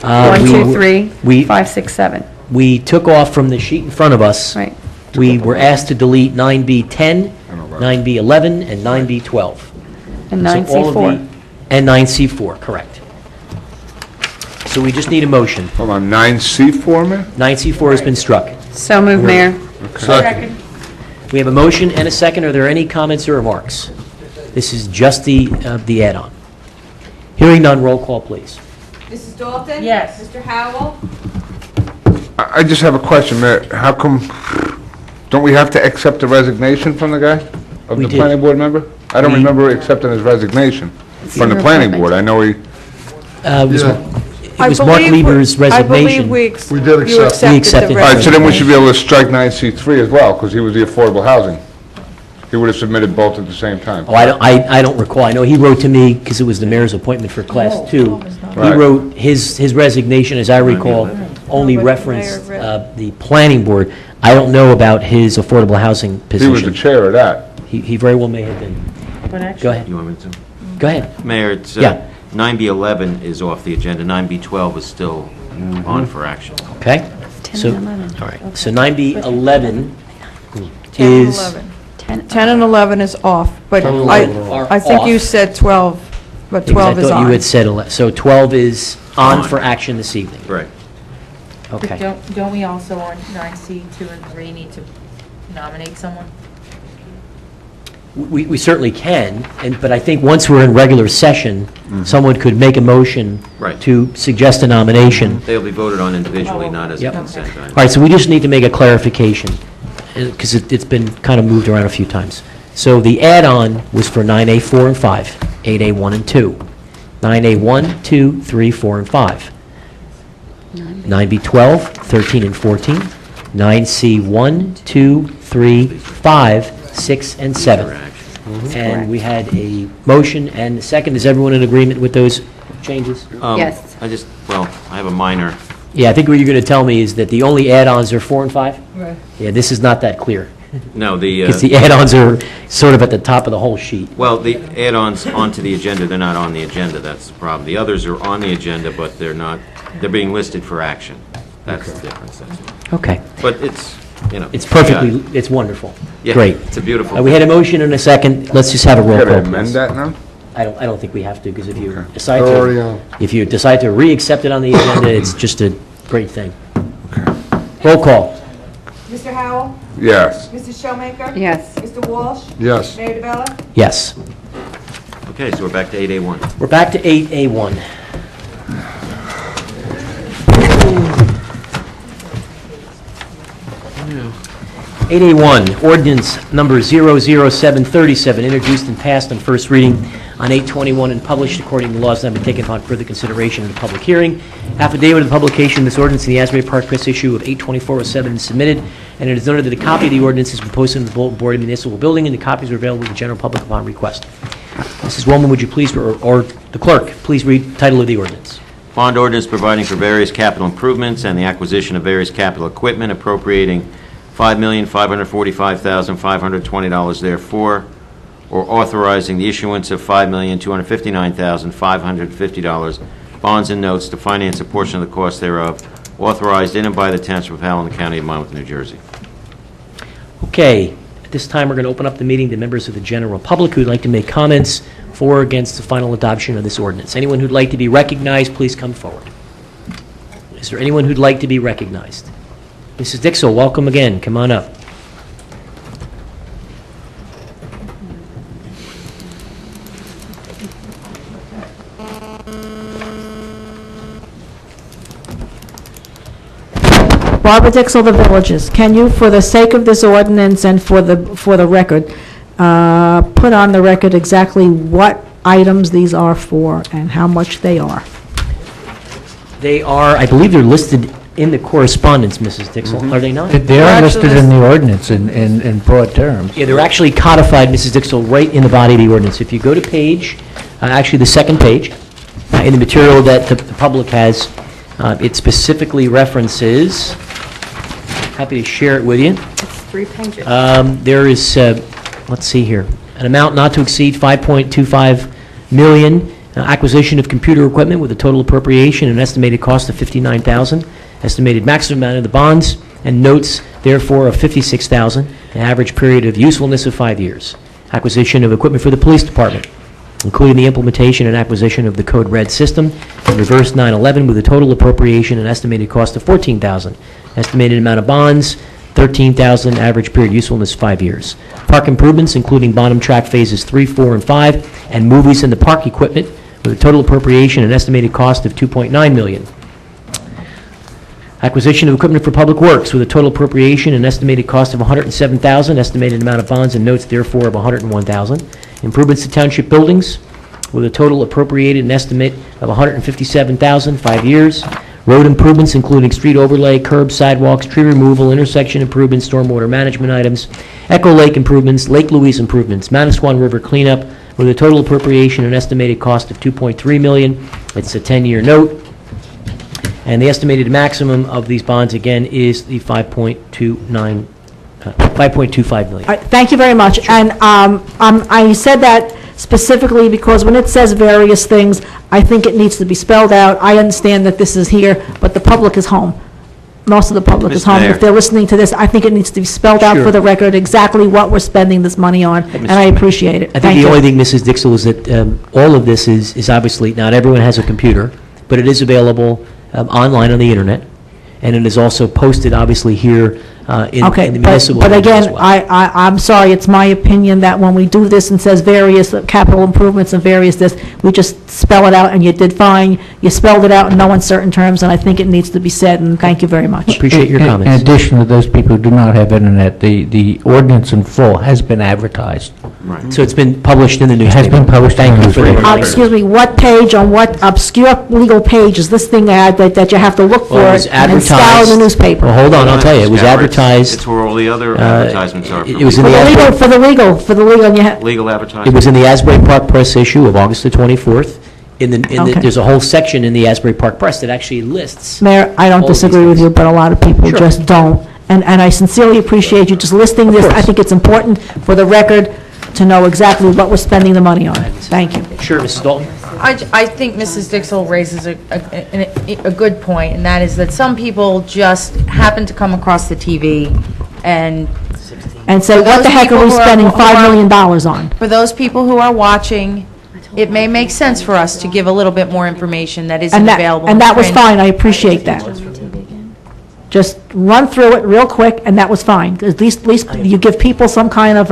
1, 2, 3, we- 5, 6, 7. We took off from the sheet in front of us. Right. We were asked to delete 9B 10, 9B 11, and 9B 12. And So all of 9C4. the- And 9C4, correct. So we just need a motion. hold on, 9C4, man? 9C4 has been struck. So moved, Mayor. Second. We have a motion and a second. Are there any comments or remarks? This is just the add-on. Hearing none, roll call, please. Mrs. Dalton? Yes. Mr. Howell? I just have a question, Mayor. How come don't we have to accept the resignation from the guy? Of We the did. planning board member? I don't We- remember accepting his resignation from the your planning appointment. board. I know he, It was- Yeah. it was Mark Lieber's I resignation. believe We did you accept. We accepted accepted. the All all right, so then we should be resignation. able to strike 9C3 as well, because he was the affordable housing. He would have submitted both at the same time. Oh, I don't recall. I know he wrote to me, because it was the mayor's appointment for Class 2. He Right. wrote his resignation, as I recall, only No, but referenced Mayor read- the planning board. I don't know about his affordable housing He was the position. chair of that. He very well may have been. Go ahead. You want me to? Go ahead. Mayor, it's, Yeah. 9B11 is off the agenda, 9B12 is still on for action. Okay? 10 So, and 11. all right. So 9B11 10 and is... 11. 10 and 11 is off, but 10 and I 11 are I think you off. said 12, but Because 12 is I thought you on. had said 11. So 12 is on On. for action this evening. Right. Okay. Don't we also on 9C 2 and 3 need to nominate someone? We certainly can, but I think once we're in regular session, someone could make a motion Right. to suggest a nomination. They'll be voted on individually, not as a Yep. consent item. All right, so we just need to make a clarification, because it's been kind of moved around a few times. So the add-on was for 9A 4 and 5, 8A 1 and 2, 9A 1, 2, 3, 4, and 5, 9B 12, 13, and 14, 9C 1, 2, 3, 5, 6, and 7. And we had a motion and a second. Is everyone in agreement with those changes? Yes. I have a minor, Yeah, I think what you're going to tell me is that the only add-ons are 4 and 5? Right. Yeah, this is not that clear, no, the, because the add-ons are sort of at the top of the whole sheet. well, the add-ons onto the agenda, they're not on the agenda, that's the problem. The others are on the agenda, but they're not, they're being listed for action. That's the difference, that's all. Okay. But it's, you know. It's perfectly, it's wonderful. Yeah, Great. it's a beautiful. We had a motion and a second. Let's just have a roll Got to call, amend please. that now? I don't think we have to, because if you decide They're already to, on. if you decide to re-accept it on the agenda, it's just a great thing. Roll call. Mr. Howell? Yes. Mrs. Showmaker? Yes. Mr. Walsh? Yes. Mayor DeBella? Yes. Okay, so we're back to 8A1. We're back to 8A1. Yeah. 8A1, ordinance number 00737, introduced and passed on first reading on 8/21 and published according to laws that have been taken upon further consideration in the public hearing. Affidavit of the publication of this ordinance in the Asbury Park Press issue of 8/2407 is submitted, and it is noted that a copy of the ordinance has been posted in the bulletin board of the municipal building, and the copies are available to the general public upon request. Mrs. Wellman, would you please, or the clerk, please read the title of the ordinance? Bond ordinance providing for various capital improvements and the acquisition of various capital equipment appropriating $5,545,520 therefore, or authorizing the issuance of $5,259,550 bonds and notes to finance a portion of the cost thereof, authorized in and by the Township of Howell in the County of Monmouth, New Jersey. Okay, at this time, we're going to open up the meeting to members of the general public who'd like to make comments for or against the final adoption of this ordinance. Anyone who'd like to be recognized, please come forward. Is there anyone who'd like to be recognized? Mrs. Dixell, welcome again. Come on up. Barbara Dixell, The Villages, can you, for the sake of this ordinance and for the record, put on the record exactly what items these are for and how much they are? They are, I believe they're listed in the correspondence, Mrs. Dixell, are they not? They are listed in the ordinance in broad terms. Yeah, they're actually codified, Mrs. Dixell, right in the body of the ordinance. If you go to page, actually the second page, in the material that the public has, it specifically references, happy to share it with you. It's 3 pages. There is, let's see here, an amount not to exceed $5.25 million, acquisition of computer equipment with a total appropriation and estimated cost of $59,000, estimated maximum amount of the bonds and notes, therefore, of $56,000, an average period of usefulness of 5 years. Acquisition of equipment for the police department, including the implementation and acquisition of the Code Red system and reverse 9/11 with a total appropriation and estimated cost of $14,000. Estimated amount of bonds, $13,000, average period usefulness 5 years. Park improvements, including bottom track phases 3, 4, and 5, and movies in the park equipment with a total appropriation and estimated cost of $2.9 million. Acquisition of equipment for public works with a total appropriation and estimated cost of $107,000, estimated amount of bonds and notes therefore of $101,000. Improvements to township buildings with a total appropriated and estimate of $157,000, 5 years. Road improvements including street overlay, curbs, sidewalks, tree removal, intersection improvements, stormwater management items, Echo Lake improvements, Lake Louise improvements, Manasquan River cleanup with a total appropriation and estimated cost of $2.3 million. It's a 10-year note. And the estimated maximum of these bonds, again, is the $5.25 million. All right, thank you very much. And I said that specifically because when it says various things, I think it needs to be spelled out. I understand that this is here, but the public is home. Most of the public is Mr. home. Mayor. If they're listening to this, I think it needs to be spelled out Sure. for the record exactly what we're spending this money on, and I appreciate it. I Thank think the you. only thing, Mrs. Dixell, is that all of this is obviously, not everyone has a computer, but it is available online on the internet, and it is also posted, obviously, here in Okay, the but municipal. building as again, well. I'm sorry, it's my opinion that when we do this and says various capital improvements and various this, we just spell it out, and you did fine. You spelled it out in no uncertain terms, and I think it needs to be said, and thank you very much. Appreciate your In comments. addition to those people who do not have internet, the ordinance in full has been advertised. Right. So it's been published in the It newspaper. has been published in the Thank you for the newspaper. reminder. Excuse me, what page, on what obscure legal page is this thing that you have to look for Well, it was and scour advertised. the newspaper? Well, hold on, I'll tell you, it was Scour, advertised. It's where all the other advertisements are. it was in For the the legal, for the legal, and you have, Legal It advertising. was in the Asbury Park Press issue of August the 24th. Okay. There's a whole section in the Asbury Park Press that actually lists. Mayor, I all don't of these disagree with things. you, but a lot of people Sure. just don't. And I sincerely appreciate you just listing this. I course. think it's important for the record to know exactly what we're spending the money on. Thank you. Sure, Mrs. Dalton? I think Mrs. Dixell raises a good point, and that is that some people just happen to come across the TV and And say, For what those the heck are people we who are- spending who $5 are- million on? for those people who are watching, it may make sense for us to give a little bit more information that isn't And available in and that was print. fine, I appreciate that. Just run through it real quick, and that was fine. At least you give people some kind of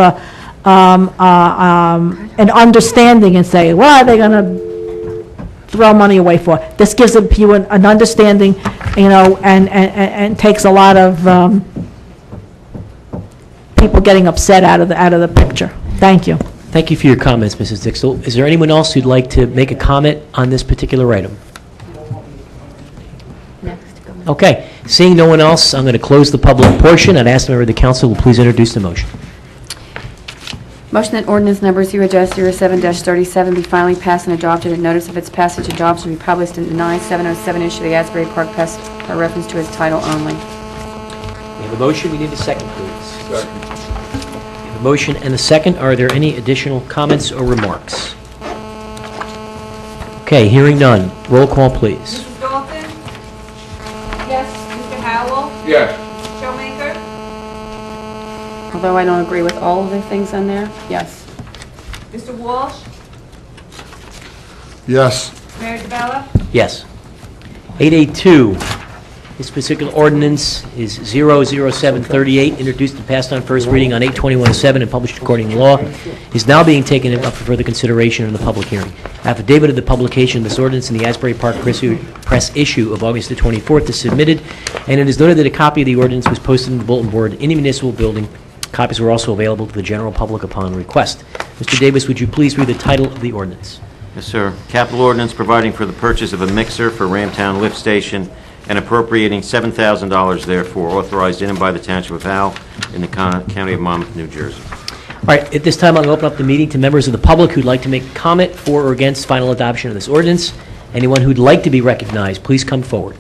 an understanding and say, what are they going to throw money away for? This gives you an understanding, and takes a lot of people getting upset out of the picture. Thank you. Thank you for your comments, Mrs. Dixell. Is there anyone else who'd like to make a comment on this particular item? Okay, seeing no one else, I'm going to close the public portion. I'd ask the member of the council to please introduce the motion. Motion that ordinance number 0-07-37 be finally passed and adopted, and notice of its passage and adoption be published in the 9707 issue of the Asbury Park Press by reference to its title only. We have a motion, we need a second, please. We have a motion and a second. Are there any additional comments or remarks? Okay, hearing none. Roll call, please. Mrs. Dalton? Yes. Mr. Howell? Yes. Showmaker? Although I don't agree with all of the things on there, yes. Mr. Walsh? Yes. Mayor DeBella? Yes. 882, this particular ordinance is 00738, introduced and passed on first reading on 8/21/7 and published according to law, is now being taken up for further consideration in the public hearing. Affidavit of the publication of this ordinance in the Asbury Park Press issue of August the 24th is submitted, and it is noted that a copy of the ordinance was posted in the bulletin board in the municipal building. Copies were also available to the general public upon request. Mr. Davis, would you please read the title of the ordinance? Yes, sir. Capital ordinance providing for the purchase of a mixer for Ramtown Lift Station and appropriating $7,000 therefore, authorized in and by the Township of Howell in the County of Monmouth, New Jersey. All right, at this time, I'll open up the meeting to members of the public who'd like to make a comment for or against final adoption of this ordinance. Anyone who'd like to be recognized, please come forward.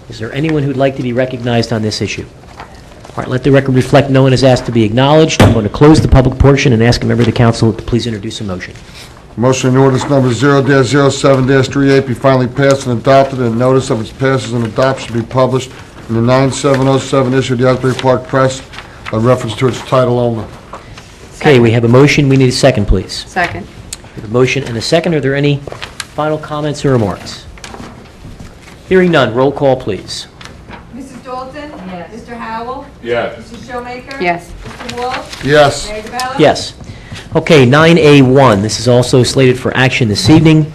Is there anyone who'd like to be recognized on this issue? All right, let the record reflect no one is asked to be acknowledged. I'm going to close the public portion and ask a member of the council to please introduce a motion. Motion in ordinance number 0-07-38 be finally passed and adopted, and notice of its passage and adoption be published in the 9707 issue of the Asbury Park Press by reference to its title only. Okay, we have a motion. We need a second, please. Second. We have a motion and a second. Are there any final comments or remarks? Hearing none, roll call, please. Mrs. Dalton? Yes. Mr. Howell? Yes. Mrs. Showmaker? Yes. Mr. Walsh? Yes. Mayor DeBella? Yes. Okay, 9A1, this is also slated for action this evening.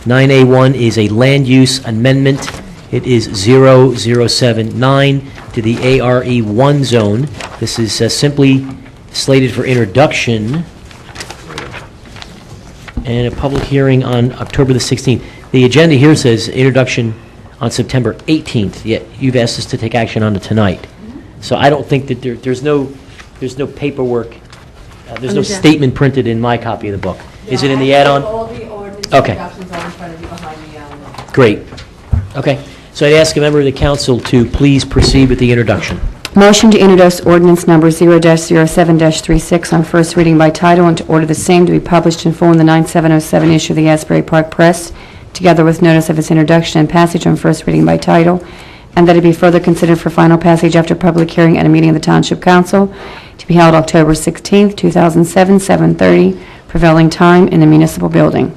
9A1 is a land use amendment It is 0079 to the ARE1 zone. This is simply slated for introduction and a public hearing on October the 16th. The agenda here says introduction on September 18th, yet you've asked us to take action on it tonight. So I don't think that there's no paperwork, there's no statement printed in my copy of the book. Is it in the add-on? All the ordinance Okay. introductions are in front of you behind me. Great. Okay. So I'd ask a member of the council to please proceed with the introduction. Motion to introduce ordinance number 0-07-36 on first reading by title and to order the same to be published in full in the 9707 issue of the Asbury Park Press, together with notice of its introduction and passage on first reading by title, and that it be further considered for final passage after public hearing at a meeting of the Township Council to be held October 16th, 2007, 7:30, prevailing time in the municipal building.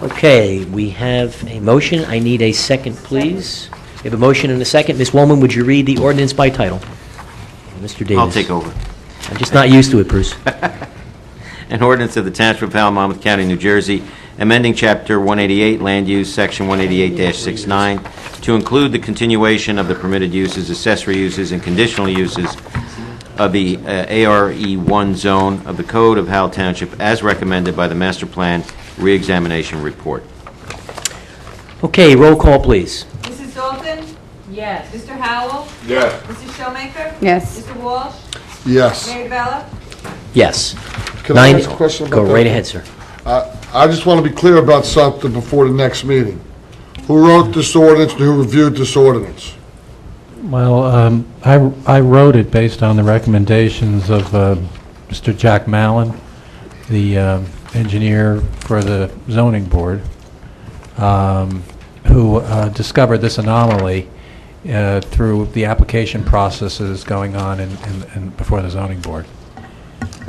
Okay, we have a motion. I need a second, please. We have a motion and a second. Ms. Woolman, would you read the ordinance by title? Mr. Davis. I'll take over. I'm just not used to it, Bruce. An ordinance of the Township of Howell, Monmouth County, New Jersey, amending Chapter 188, Land Use, Section 188-69, to include the continuation of the permitted uses, accessory uses, and conditional uses of the ARE1 zone of the Code of Howell Township as recommended by the Master Plan Reexamination Report. Okay, roll call, please. Mrs. Dalton? Yes. Mr. Howell? Yes. Mrs. Showmaker? Yes. Mr. Walsh? Yes. Mayor DeBella? Yes. Can I ask a question about Go that? right ahead, sir. I just want to be clear about something before the next meeting. Who wrote this ordinance and who reviewed this ordinance? Well, I wrote it based on the recommendations of Mr. Jack Mallon, the engineer for the zoning board, who discovered this anomaly through the application processes going on before the zoning board.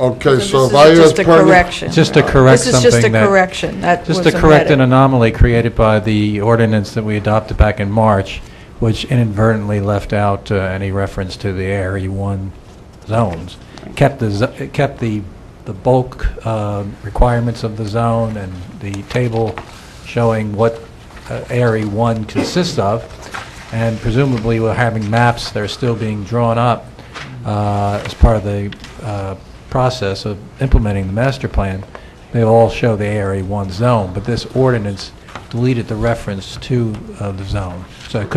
Okay, so if this I is ask just a pregnant... correction. Just to correct This is something just a that... correction. That Just to wasn't correct read. an anomaly created by the ordinance that we adopted back in March, which inadvertently left out any reference to the ARE1 zones. Kept the bulk requirements of the zone and the table showing what ARE1 consists of, and presumably we're having maps that are still being drawn up as part of the process of implementing the master plan. They all show the ARE1 zone, but this ordinance deleted the reference to the zone. So it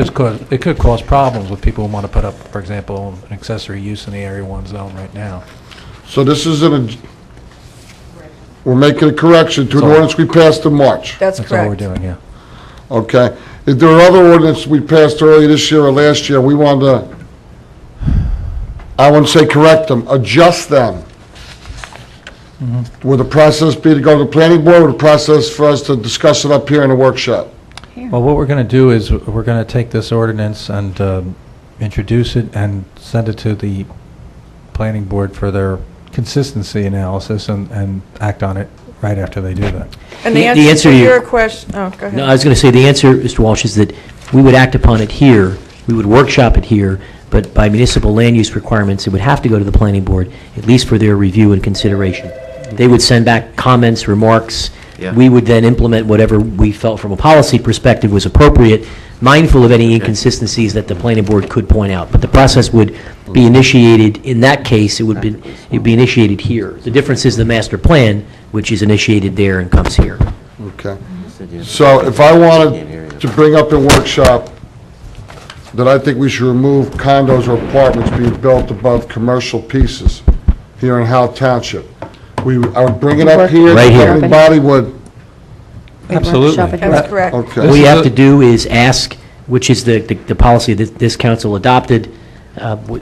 could cause problems with people who want to put up, for example, an accessory use in the ARE1 zone right now. So this is we're making a correction to an ordinance we passed in March. That's That's all we're correct. doing, yeah. Okay. If there are other ordinances we passed earlier this year or last year, we wanted to, I wouldn't say correct them, adjust them. Would the process be to go to the planning board, or the process for us to discuss it up here in a workshop? Well, what we're going to do is we're going to take this ordinance and introduce it and send it to the planning board for their consistency analysis and act on it right after they do that. And The the answer answer to you- your question, oh, go ahead. No, I was going to say, the answer, Mr. Walsh, is that we would act upon it here, we would workshop it here, but by municipal land use requirements, it would have to go to the planning board, at least for their review and consideration. They would send back comments, remarks. Yeah. We would then implement whatever we felt from a policy perspective was appropriate, mindful of any inconsistencies that the planning board could point out. But the process would be initiated, in that case, it'd be initiated here. The difference is the master plan, which is initiated there and comes here. Okay. So if I wanted to bring up in workshop that I think we should remove condos or apartments being built above commercial pieces here in Howell Township, I would bring it up here. Right The here. governing body would, Absolutely. That's correct. okay. All you This is have a- to do is ask, which is the policy that this council adopted,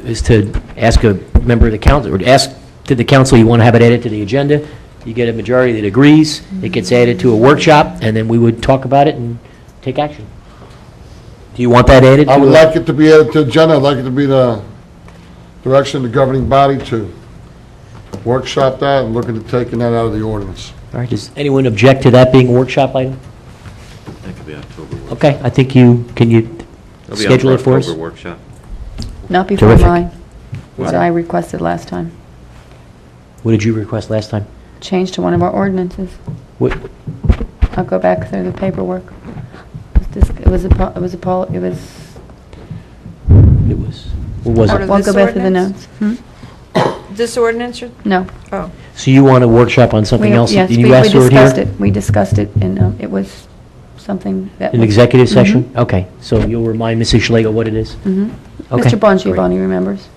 is to ask a member of the council, or to ask to the council, you want to have it added to the agenda. You get a majority that agrees, it gets added to a workshop, and then we would talk about it and take action. Do you want that added? I would to like it to be added to the agenda. I'd like it to be the direction of the governing body to workshop that and look into taking that out of the ordinance. All right, does anyone object to that being a workshop item? That could be October. Okay, I think can you It'll be schedule on it for us? October workshop. Not before Terrific. mine, what I requested last time. What did you request last time? Change to one of our ordinances. What, I'll go back through the paperwork. It was, what was, what was Order it? won't this go back to the ordinance? notes. This ordinance, No. oh. So you want a workshop on something else? Yes, Did we you ask for it discussed here? it. We discussed it, and it was something that. An was- executive Mhm, session? Okay, so you'll remind Mrs. Schlegel what it is? mhm. Okay, Mr. Bongiovanni remembers.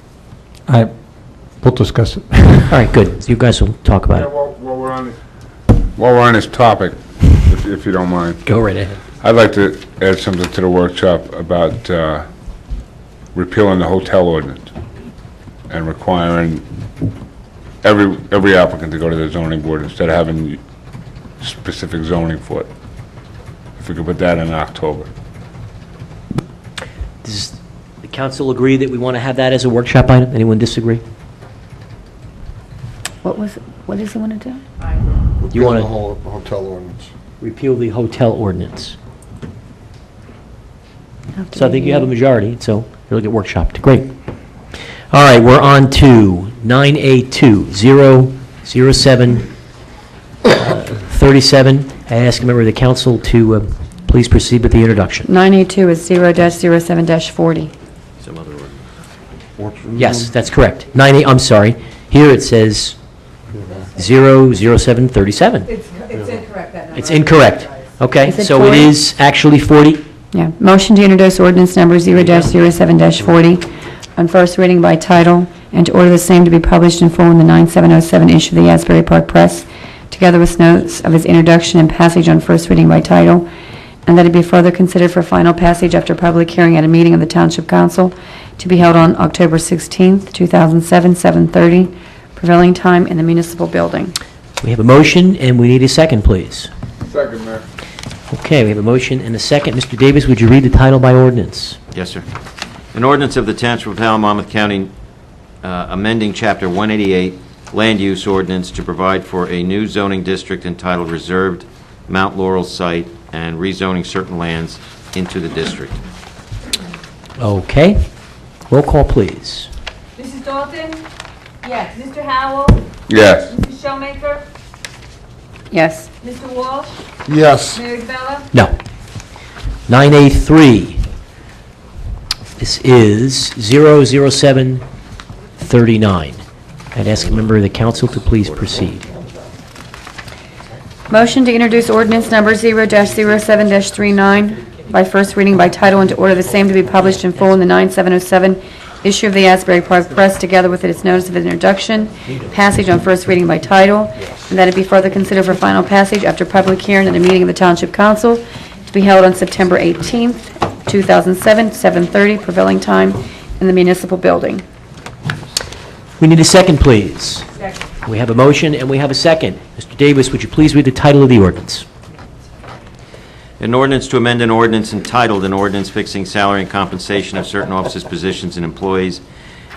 We'll discuss it. All right, good. So you guys will talk about it. While we're on this topic, if you don't mind, Go right ahead. I'd like to add something to the workshop about repealing the hotel ordinance and requiring every applicant to go to the zoning board instead of having specific zoning for it. If we could put that in October. Does the council agree that we want to have that as a workshop item? Anyone disagree? What does he want to do? You want to Hotel ordinance. repeal the hotel ordinance? So I think you have a majority, so you'll get workshopped. Great. All right, we're on to 982-007-37. I ask a member of the council to please proceed with the introduction. 982 is 0-07-40. Some other ordinance. Yes, that's correct. 98, I'm sorry. Here it says 00737. It's incorrect, that number. It's incorrect. Okay, Is it so it 40? is actually 40? Yeah. Motion to introduce ordinance number 0-07-40 on first reading by title, and to order the same to be published in full in the 9707 issue of the Asbury Park Press, together with notes of its introduction and passage on first reading by title, and that it be further considered for final passage after public hearing at a meeting of the Township Council to be held on October 16th, 2007, 7:30, prevailing time in the municipal building. We have a motion, and we need a second, please. Second, Mayor. Okay, we have a motion and a second. Mr. Davis, would you read the title by ordinance? Yes, sir. An ordinance of the Township of Howell, Monmouth County, amending Chapter 188, Land Use Ordinance to provide for a new zoning district entitled Reserved Mount Laurel Site and rezoning certain lands into the district. Okay. Roll call, please. Mrs. Dalton? Yes. Mr. Howell? Yes. Mrs. Showmaker? Yes. Mr. Walsh? Yes. Mayor DeBella? No. 983. This is 00739. I'd ask a member of the council to please proceed. Motion to introduce ordinance number 0-07-39 by first reading by title, and to order the same to be published in full in the 9707 issue of the Asbury Park Press, together with its notice of introduction, passage on first reading by title, and that it be further considered for final passage after public hearing at a meeting of the Township Council to be held on September 18th, 2007, 7:30, prevailing time in the municipal building. We need a second, please. Second. We have a motion and we have a second. Mr. Davis, would you please read the title of the ordinance? An ordinance to amend an ordinance entitled, an ordinance fixing salary and compensation of certain officers, positions, and employees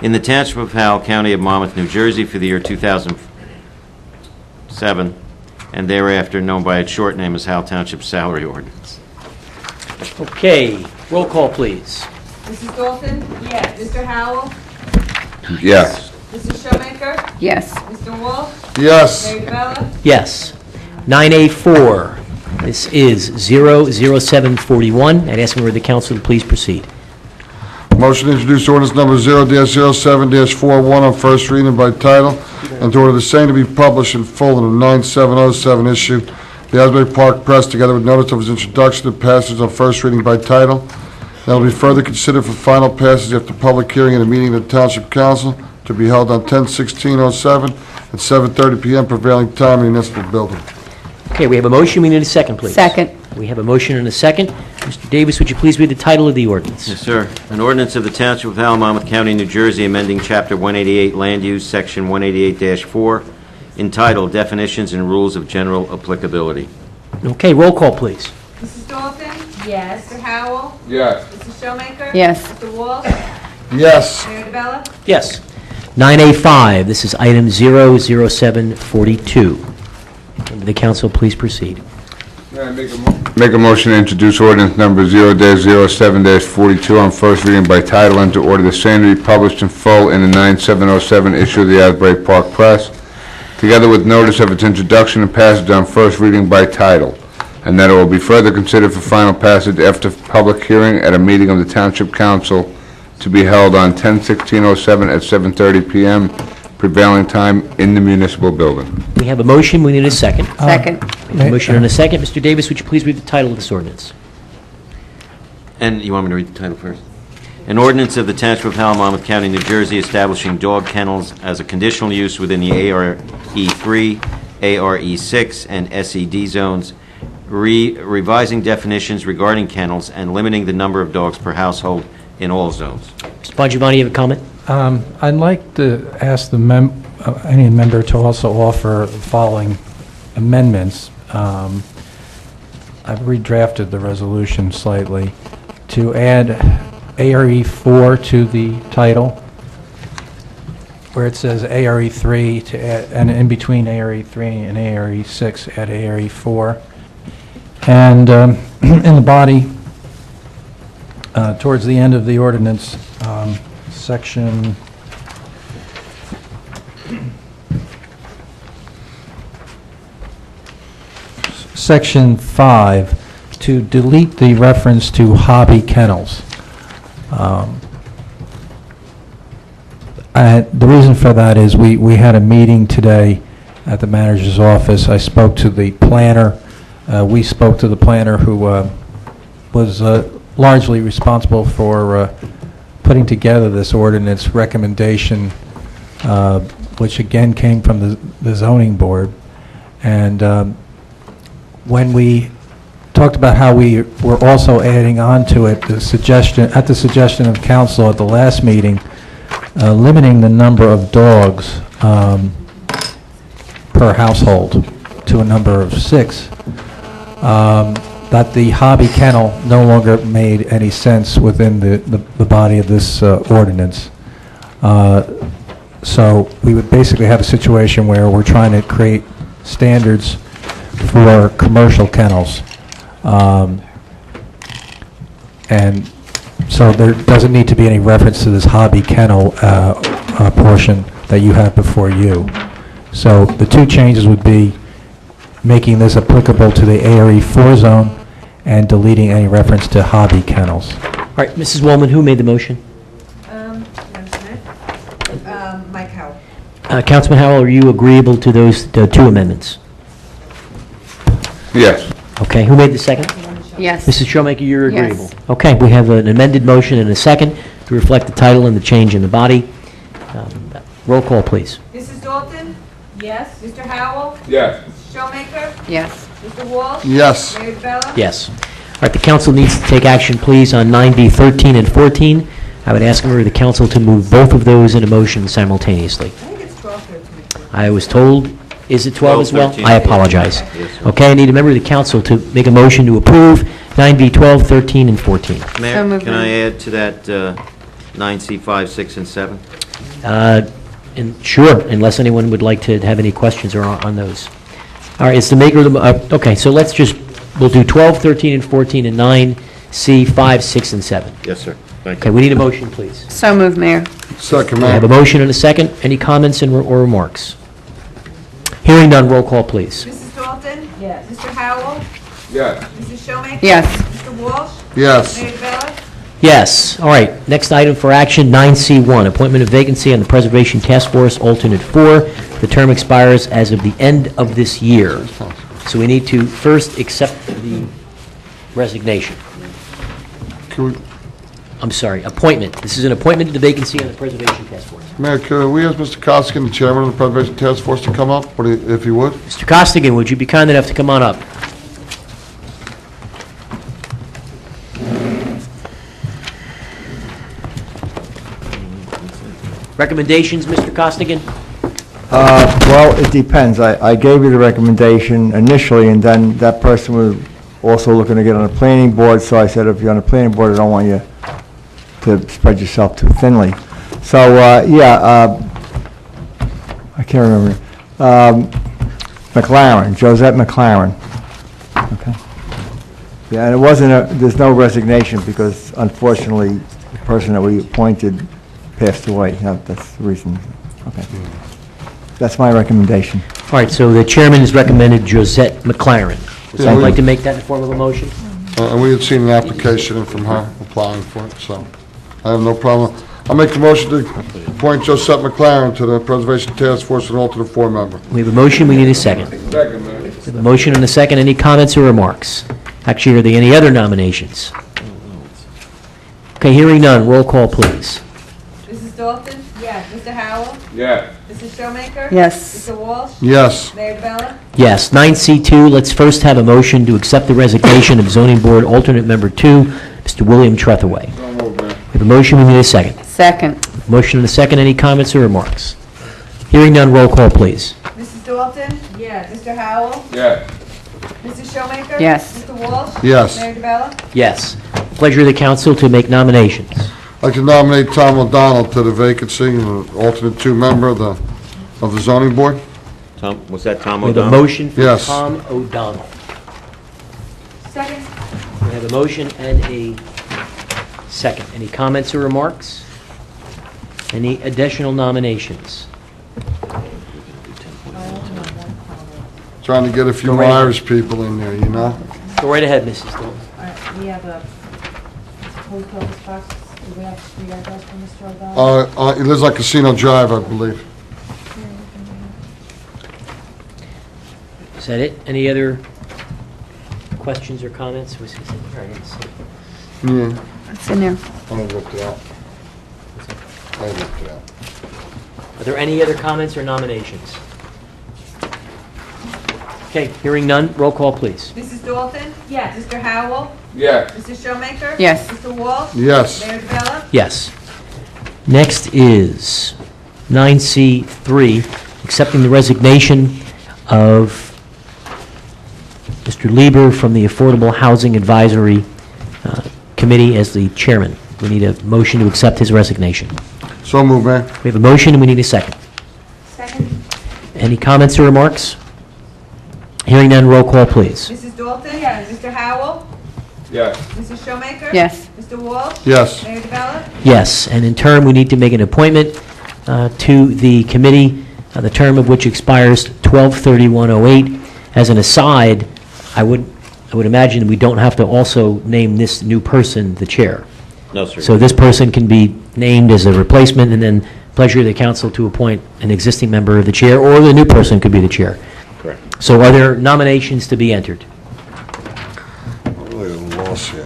in the Township of Howell, County of Monmouth, New Jersey for the year 2007, and thereafter known by its short name as Howell Township Salary Ordinance. Okay, roll call, please. Mrs. Dalton? Yes. Mr. Howell? Yes. Mrs. Showmaker? Yes. Mr. Walsh? Yes. Mayor DeBella? Yes. 984. This is 00741. I'd ask a member of the council to please proceed. Motion to introduce ordinance number 0-07-41 on first reading by title, and to order the same to be published in full in the 9707 issue, the Asbury Park Press, together with notice of its introduction and passage on first reading by title. That will be further considered for final passage after public hearing in a meeting of the Township Council to be held on 10/16/07 at 7:30 p.m. prevailing time in the municipal building. Okay, we have a motion. We need a second, please. Second. We have a motion and a second. Mr. Davis, would you please read the title of the ordinance? Yes, sir. An ordinance of the Township of Howell, Monmouth County, New Jersey, amending Chapter 188 Land Use, Section 188-4, entitled Definitions and Rules of General Applicability. Okay, roll call, please. Mrs. Dalton? Yes. Mr. Howell? Yes. Mrs. Showmaker? Yes. Mr. Walsh? Yes. Mayor DeBella? Yes. 985. This is item 00742. Member of the council, please proceed. Make a motion to introduce ordinance number 0-07-42 on first reading by title, and to order the same to be published in full in the 9707 issue of the Asbury Park Press, together with notice of its introduction and passage on first reading by title. and that it will be further considered for final passage after public hearing at a meeting of the Township Council to be held on 10/16/07 at 7:30 p.m. prevailing time in the municipal building. We have a motion, we need a second. Second. We have a motion and a second. Mr. Davis, would you please read the title of this ordinance? And you want me to read the title first? An ordinance of the Township of Howell, Monmouth County, New Jersey, establishing dog kennels as a conditional use within the ARE3, ARE6, and SED zones, revising definitions regarding kennels, and limiting the number of dogs per household in all zones. Mr. Bongiovanni, you have a comment? I'd like to ask any member to also offer the following amendments. I've redrafted the resolution slightly to add ARE4 to the title, where it says ARE3, to add, and in between ARE3 and ARE6, add ARE4. And in the body, towards the end of the ordinance, section Section 5, to delete the reference to hobby kennels. The reason for that is we had a meeting today at the manager's office. I spoke to the planner. We spoke to the planner who was largely responsible for putting together this ordinance recommendation, which again came from the zoning board. And when we talked about how we were also adding on to it at the suggestion of council at the last meeting, limiting the number of dogs per household to a number of 6, that the hobby kennel no longer made any sense within the body of this ordinance. So we would basically have a situation where we're trying to create standards for commercial kennels. And so there doesn't need to be any reference to this hobby kennel portion that you have before you. So the two changes would be making this applicable to the ARE4 zone and deleting any reference to hobby kennels. All right, Mrs. Wallman, who made the motion? Mike Howell. Councilman Howell, are you agreeable to those two amendments? Yes. Okay, who made the second? Yes. Mrs. Showmaker, you're Yes. agreeable? Okay, we have an amended motion and a second to reflect the title and the change in the body. Roll call, please. Mrs. Dalton? Yes. Mr. Howell? Yes. Mrs. Showmaker? Yes. Mr. Walsh? Yes. Mayor DeBella? Yes. All right, the council needs to take action, please, on 9B 13 and 14. I would ask a member of the council to move both of those in a motion simultaneously. I think it's 12, 13. I was told, is it 12 as well? 13. I apologize. Yes. Okay, I need a member of the council to make a motion to approve 9B 12, 13, and 14. Mayor, moved, can I Mayor. add to that 9C 5, 6, and 7? Sure, unless anyone would like to have any questions on those. All right, it's the maker of the, okay, so let's just, we'll do 12, 13, and 14, and 9C 5, 6, and 7. Yes, sir. Thank Okay, you. we need a motion, please. So moved, Mayor. Second, I have a Mayor. motion and a second. Any comments or remarks? Hearing none, roll call, please. Mrs. Dalton? Yes. Mr. Howell? Yes. Mrs. Showmaker? Yes. Mr. Walsh? Yes. Mayor DeBella? Yes. All right, next item for action, 9C1, appointment of vacancy on the Preservation Task Force, alternate 4. The term expires as of the end of this year. So we need to first accept the resignation. Can we- I'm sorry, appointment. This is an appointment to the vacancy on the Preservation Task Force. Mayor, could we ask Mr. Costigan, the chairman of the Preservation Task Force, to come up, if he would? Mr. Costigan, would you be kind enough to come on up? Recommendations, Mr. Costigan? Well, it depends. I gave you the recommendation initially, and then that person was also looking to get on the planning board, so I said, if you're on the planning board, I don't want you to spread yourself too thinly. So, I can't remember. McLaren, Josette McLaren. Okay. Yeah, and it wasn't there's no resignation, because unfortunately, the person that we appointed passed away. That's the reason. Okay. That's my recommendation. All right, so the chairman has recommended Josette McLaren. Would someone like to make that in the form of a motion? And we had seen an application in from her applying for it, so I have no problem. I'll make the motion to appoint Josette McLaren to the Preservation Task Force, an alternate 4-member. We have a motion, we need a second. We have a motion and a second. Any comments or remarks? Actually, are there any other nominations? Okay, hearing none, roll call, please. Mrs. Dalton? Yes. Mr. Howell? Yeah. Mrs. Showmaker? Yes. Mr. Walsh? Yes. Mayor DeBella? Yes. 9C2, let's first have a motion to accept the resignation of Zoning Board Alternate Member 2, Mr. William Trethaway. We have a motion, we need a second. Second. Motion and a second, any comments or remarks? Hearing none, roll call, please. Mrs. Dalton? Yes. Mr. Howell? Yeah. Mrs. Showmaker? Yes. Mr. Walsh? Yes. Mayor DeBella? Yes. Pleasure of the council to make nominations. I'd like to nominate Tom O'Donnell to the vacancy, an alternate 2-member of the zoning board. Tom, was that Tom We have a O'Donnell? motion for Yes. Tom O'Donnell. Second. We have a motion and a second. Any comments or remarks? Any additional nominations? Trying to get a few Go more right ahead. Irish people in there, you know? Go right ahead, Mrs. Dalton. All right, we have a post office box. Do we have street address for Mr. O'Donnell? He lives on Casino Drive, I believe. Is that it? Any other questions or comments? Was he sitting there? I didn't see it. Yeah. It's in there. I looked it up. I looked it up. Are there any other comments or nominations? Okay, hearing none, roll call, please. Mrs. Dalton? Yes. Mr. Howell? Yeah. Mrs. Showmaker? Yes. Mr. Walsh? Yes. Mayor DeBella? Yes. Next is 9C3, accepting the resignation of Mr. Lieber from the Affordable Housing Advisory Committee as the chairman. We need a motion to accept his resignation. So moved, man. We have a motion and we need a second. Second. Any comments or remarks? Hearing none, roll call, please. Mrs. Dalton? Yes. Mr. Howell? Yeah. Mrs. Showmaker? Yes. Mr. Walsh? Yes. Mayor DeBella? Yes, and in turn, we need to make an appointment to the committee, the term of which expires 12/31/08. As an aside, I would imagine we don't have to also name this new person the chair. No, sir. So this person can be named as a replacement, and then pleasure of the council to appoint an existing member of the chair, or the new person could be the chair. Correct. So are there nominations to be entered? Really a loss here.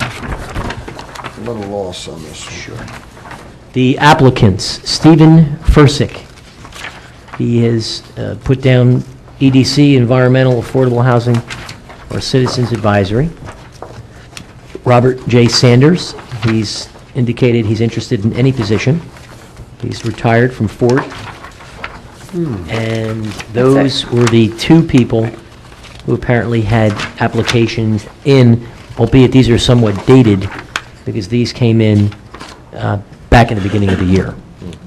A little loss on this one. Sure. The applicants, Stephen Fursick. He has put down EDC, Environmental Affordable Housing, or Citizens Advisory. Robert J. Sanders, he's indicated he's interested in any position. He's retired from Ford. And those were the two people who apparently had applications in, albeit these are somewhat dated, because these came in back in the beginning of the year.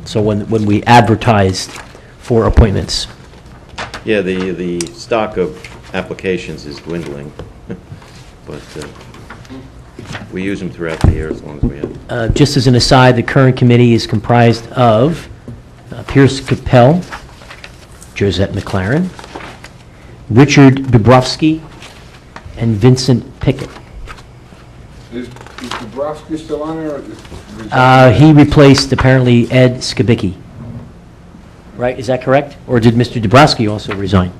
So when we advertised for appointments. Yeah, the stock of applications is dwindling, but we use them throughout the year as long as we have. Just as an aside, the current committee is comprised of Pierce Capel, Josette McLaren, Richard Dubrovsky, and Vincent Pickett. Is Dabrowski still on there? He replaced apparently Ed Skibicki. Right, is that correct? Or did Mr. Dabrowski also resign?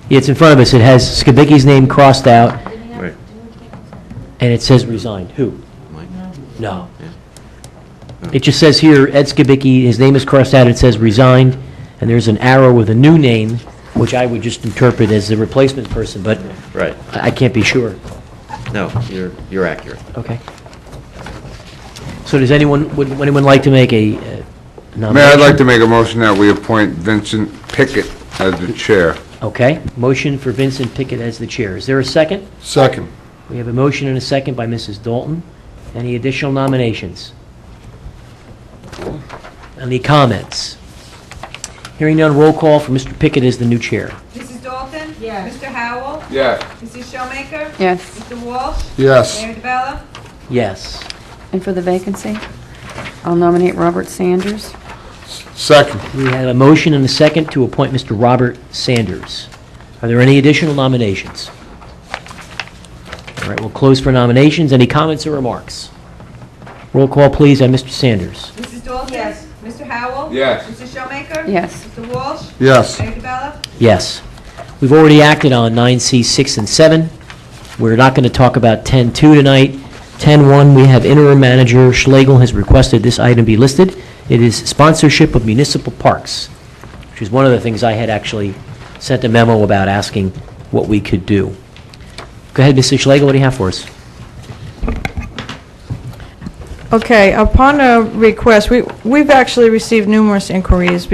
It's in front of us. It has Skibicki's name crossed out, Right. and it says resigned. Who? Mike? No. It just says here, Ed Skibicki, his name is crossed out, it says resigned, and there's an arrow with a new name, which I would just interpret as the replacement person, but Right. I can't be sure. No, you're accurate. Okay. So would anyone like to make a nomination? Mayor, I'd like to make a motion that we appoint Vincent Pickett as the chair. Okay, motion for Vincent Pickett as the chair. Is there a second? Second. We have a motion and a second by Mrs. Dalton. Any additional nominations? Any comments? Hearing none, roll call for Mr. Pickett as the new chair. Mrs. Dalton? Yes. Mr. Howell? Yeah. Mrs. Showmaker? Yes. Mr. Walsh? Yes. Mayor DeBella? Yes. And for the vacancy, I'll nominate Robert Sanders. Second. We have a motion and a second to appoint Mr. Robert Sanders. Are there any additional nominations? All right, we'll close for nominations. Any comments or remarks? Roll call, please, on Mr. Sanders. Mrs. Dawson? Yes. Mr. Howell? Yes. Mrs. Showmaker? Yes. Mr. Walsh? Yes. Mayor DeBella? Yes. We've already acted on 9C 6 and 7. We're not going to talk about 10-2 tonight. 10-1, we have interim manager Schlegel has requested this item be listed. It is sponsorship of municipal parks, which is one of the things I had actually sent a memo about asking what we could do. Go ahead, Mr. Schlegel, what do you have for us? Okay, upon a request, we've actually received numerous inquiries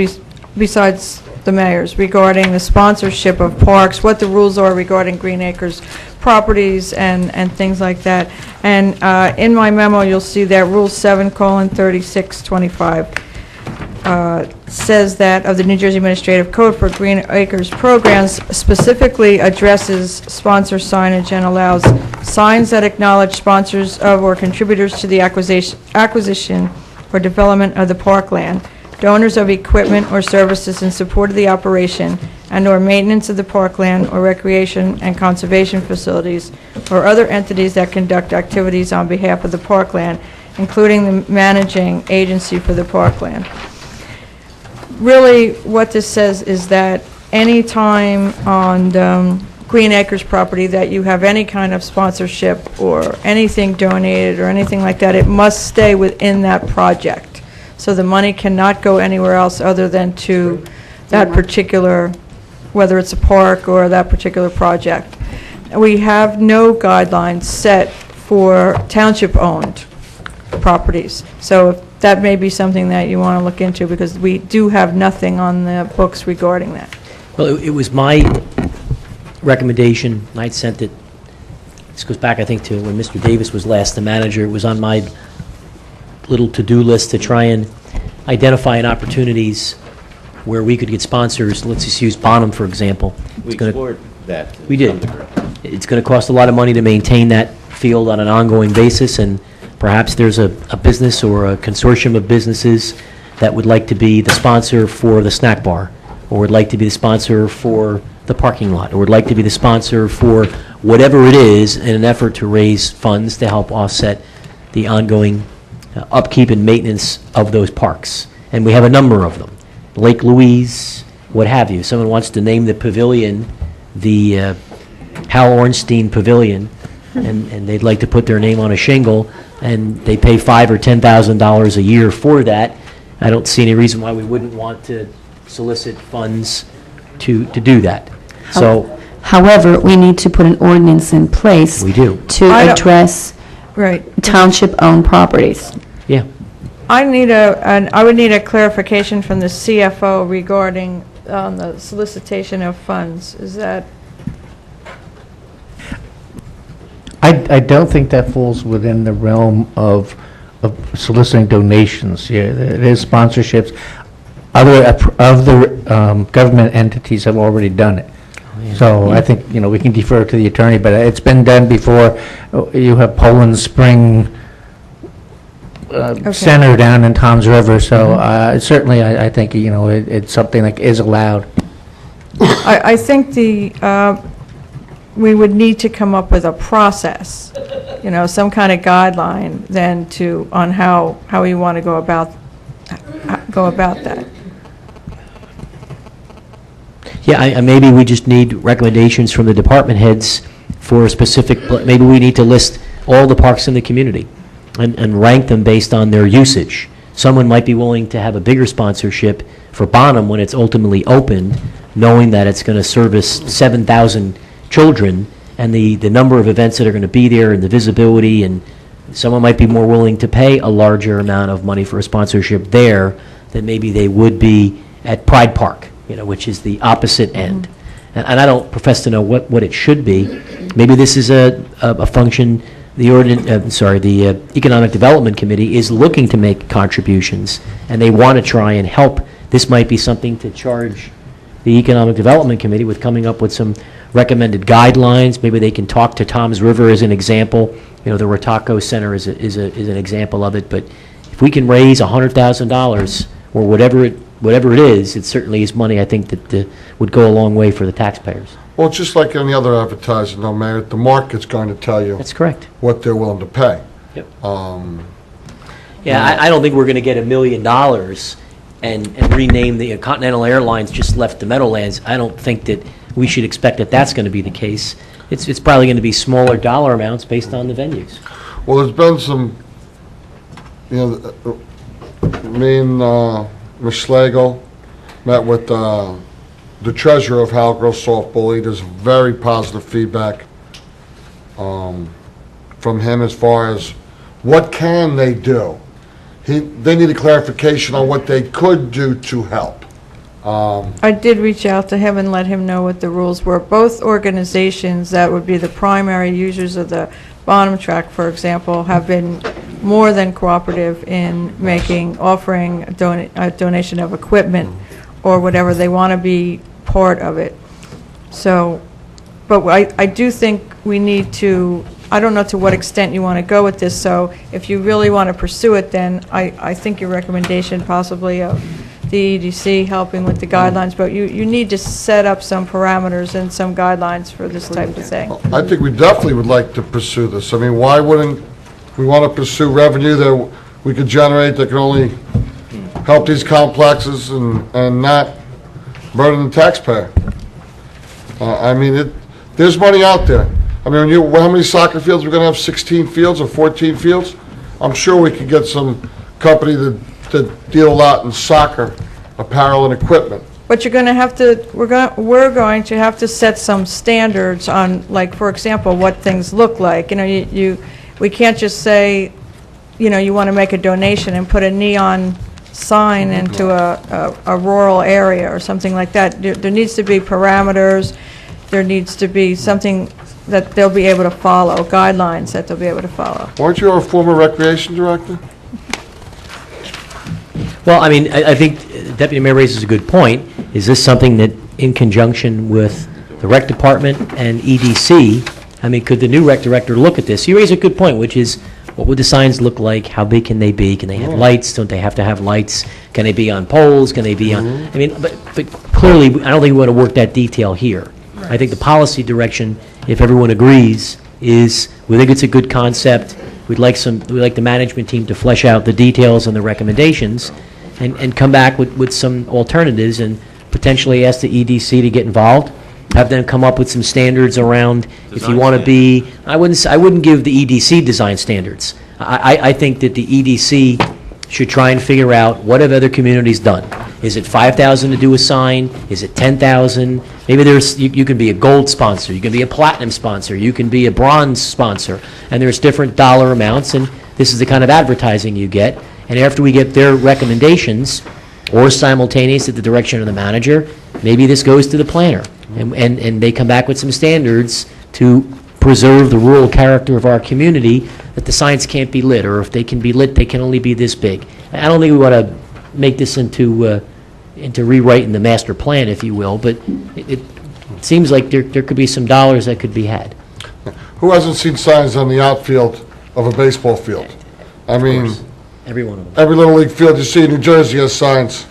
besides the mayor's regarding the sponsorship of parks, what the rules are regarding Green Acres properties and things like that. And in my memo, you'll see that Rule 7:3625 says that of the New Jersey Administrative Code for Green Acres programs specifically addresses sponsor signage and allows signs that acknowledge sponsors of or contributors to the acquisition or development of the parkland, donors of equipment or services in support of the operation and/or maintenance of the parkland or recreation and conservation facilities, or other entities that conduct activities on behalf of the parkland, including the managing agency for the parkland. Really, what this says is that any time on Green Acres property that you have any kind of sponsorship or anything donated or anything like that, it must stay within that project. So the money cannot go anywhere else other than to that particular, whether it's a park or that particular project. We have no guidelines set for township-owned properties. So that may be something that you want to look into, because we do have nothing on the books regarding that. Well, it was my recommendation, and I sent it, this goes back, I think, to when Mr. Davis was last the manager. It was on my little to-do list to try and identify opportunities where we could get sponsors. Let's just use Bonham, for example. We explored that. We did. It's going to cost a lot of money to maintain that field on an ongoing basis, and perhaps there's a business or a consortium of businesses that would like to be the sponsor for the snack bar, or would like to be the sponsor for the parking lot, or would like to be the sponsor for whatever it is in an effort to raise funds to help offset the ongoing upkeep and maintenance of those parks. And we have a number of them. Lake Louise, what have you. Someone wants to name the pavilion the Howell Ornstein Pavilion, and they'd like to put their name on a shingle, and they pay $5,000 or $10,000 a year for that. I don't see any reason why we wouldn't want to solicit funds to do that. So, However, we need to put an ordinance in place. We do. To I don't- address Right. township-owned properties. yeah. I would need a clarification from the CFO regarding the solicitation of funds. Is that? I don't think that falls within the realm of soliciting donations. Yeah, it is sponsorships. Other government entities have already done it. So I think, we can defer to the attorney, but it's been done before. You have Poland Spring Center down in Toms River, so certainly I think, it's something that is allowed. I think we would need to come up with a process, some kind of guideline then on how we want to go about that. Yeah, maybe we just need recommendations from the department heads for a specific, maybe we need to list all the parks in the community and rank them based on their usage. Someone might be willing to have a bigger sponsorship for Bonham when it's ultimately opened, knowing that it's going to service 7,000 children, and the number of events that are going to be there and the visibility, and someone might be more willing to pay a larger amount of money for a sponsorship there than maybe they would be at Pride Park, which is the opposite end. And I don't profess to know what it should be. Maybe this is a function, the Economic Development Committee is looking to make contributions, and they want to try and help. This might be something to charge the Economic Development Committee with coming up with some recommended guidelines. Maybe they can talk to Toms River as an example. The Rotaco Center is an example of it. But if we can raise $100,000 or whatever it whatever it is, it certainly is money, I think, that would go a long way for the taxpayers. Well, it's just like any other advertising, though, Mayor, the market's going to tell you That's correct. what they're willing to pay. Yep. Yeah, I don't think we're going to get $1 million and rename the Continental Airlines just left the Meadowlands. I don't think that we should expect that that's going to be the case. It's probably going to be smaller dollar amounts based on the venues. Well, there's been some, me and Ms. Schlegel met with the treasurer of Howell Girls Softball League. There's very positive feedback from him as far as what can they do. They need a clarification on what they could do to help. I did reach out to him and let him know what the rules were. Both organizations that would be the primary users of the bottom track, for example, have been more than cooperative in offering a donation of equipment or whatever. They want to be part of it. So, but I do think we need to, I don't know to what extent you want to go with this, so if you really want to pursue it, then I think your recommendation possibly of the EDC helping with the guidelines, but you need to set up some parameters and some guidelines for this type of thing. I think we definitely would like to pursue this. I mean, why wouldn't we want to pursue revenue that we could generate that can only help these complexes and not burden the taxpayer? I mean, there's money out there. I mean, how many soccer fields? We're going to have 16 fields or 14 fields? I'm sure we could get some company to deal a lot in soccer, apparel, and equipment. But you're going to have to, we're going to have to set some standards on, like, for example, what things look like. You know, we can't just say, you know, you want to make a donation and put a neon sign into a rural area or something like that. There needs to be parameters. There needs to be something that they'll be able to follow, guidelines that they'll be able to follow. Weren't you our former recreation director? Well, I mean, I think Deputy Mayor raises a good point. Is this something that, in conjunction with the rec department and EDC, I mean, could the new rec director look at this? You raise a good point, which is, what would the signs look like? How big can they be? Can they have lights? Don't they have to have lights? Can they be on poles? Can they be on, I mean, but clearly, I don't think we want to work that detail here. I think the policy direction, if everyone agrees, is we think it's a good concept. We'd like the management team to flesh out the details and the recommendations and come back with some alternatives and potentially ask the EDC to get involved, have them come up with some standards around if you want to be, I wouldn't give the EDC design standards. I think that the EDC should try and figure out what have other communities done. Is it $5,000 to do a sign? Is it $10,000? Maybe you can be a gold sponsor, you can be a platinum sponsor, you can be a bronze sponsor, and there's different dollar amounts, and this is the kind of advertising you get. And after we get their recommendations, or simultaneous at the direction of the manager, maybe this goes to the planner, and they come back with some standards to preserve the rural character of our community, that the signs can't be lit, or if they can be lit, they can only be this big. I don't think we want to make this into rewriting the master plan, if you will, but it seems like there could be some dollars that could be had. Who hasn't seen signs on the outfield of a baseball field? I mean, every one of them. Every Little League field you see in New Jersey has signs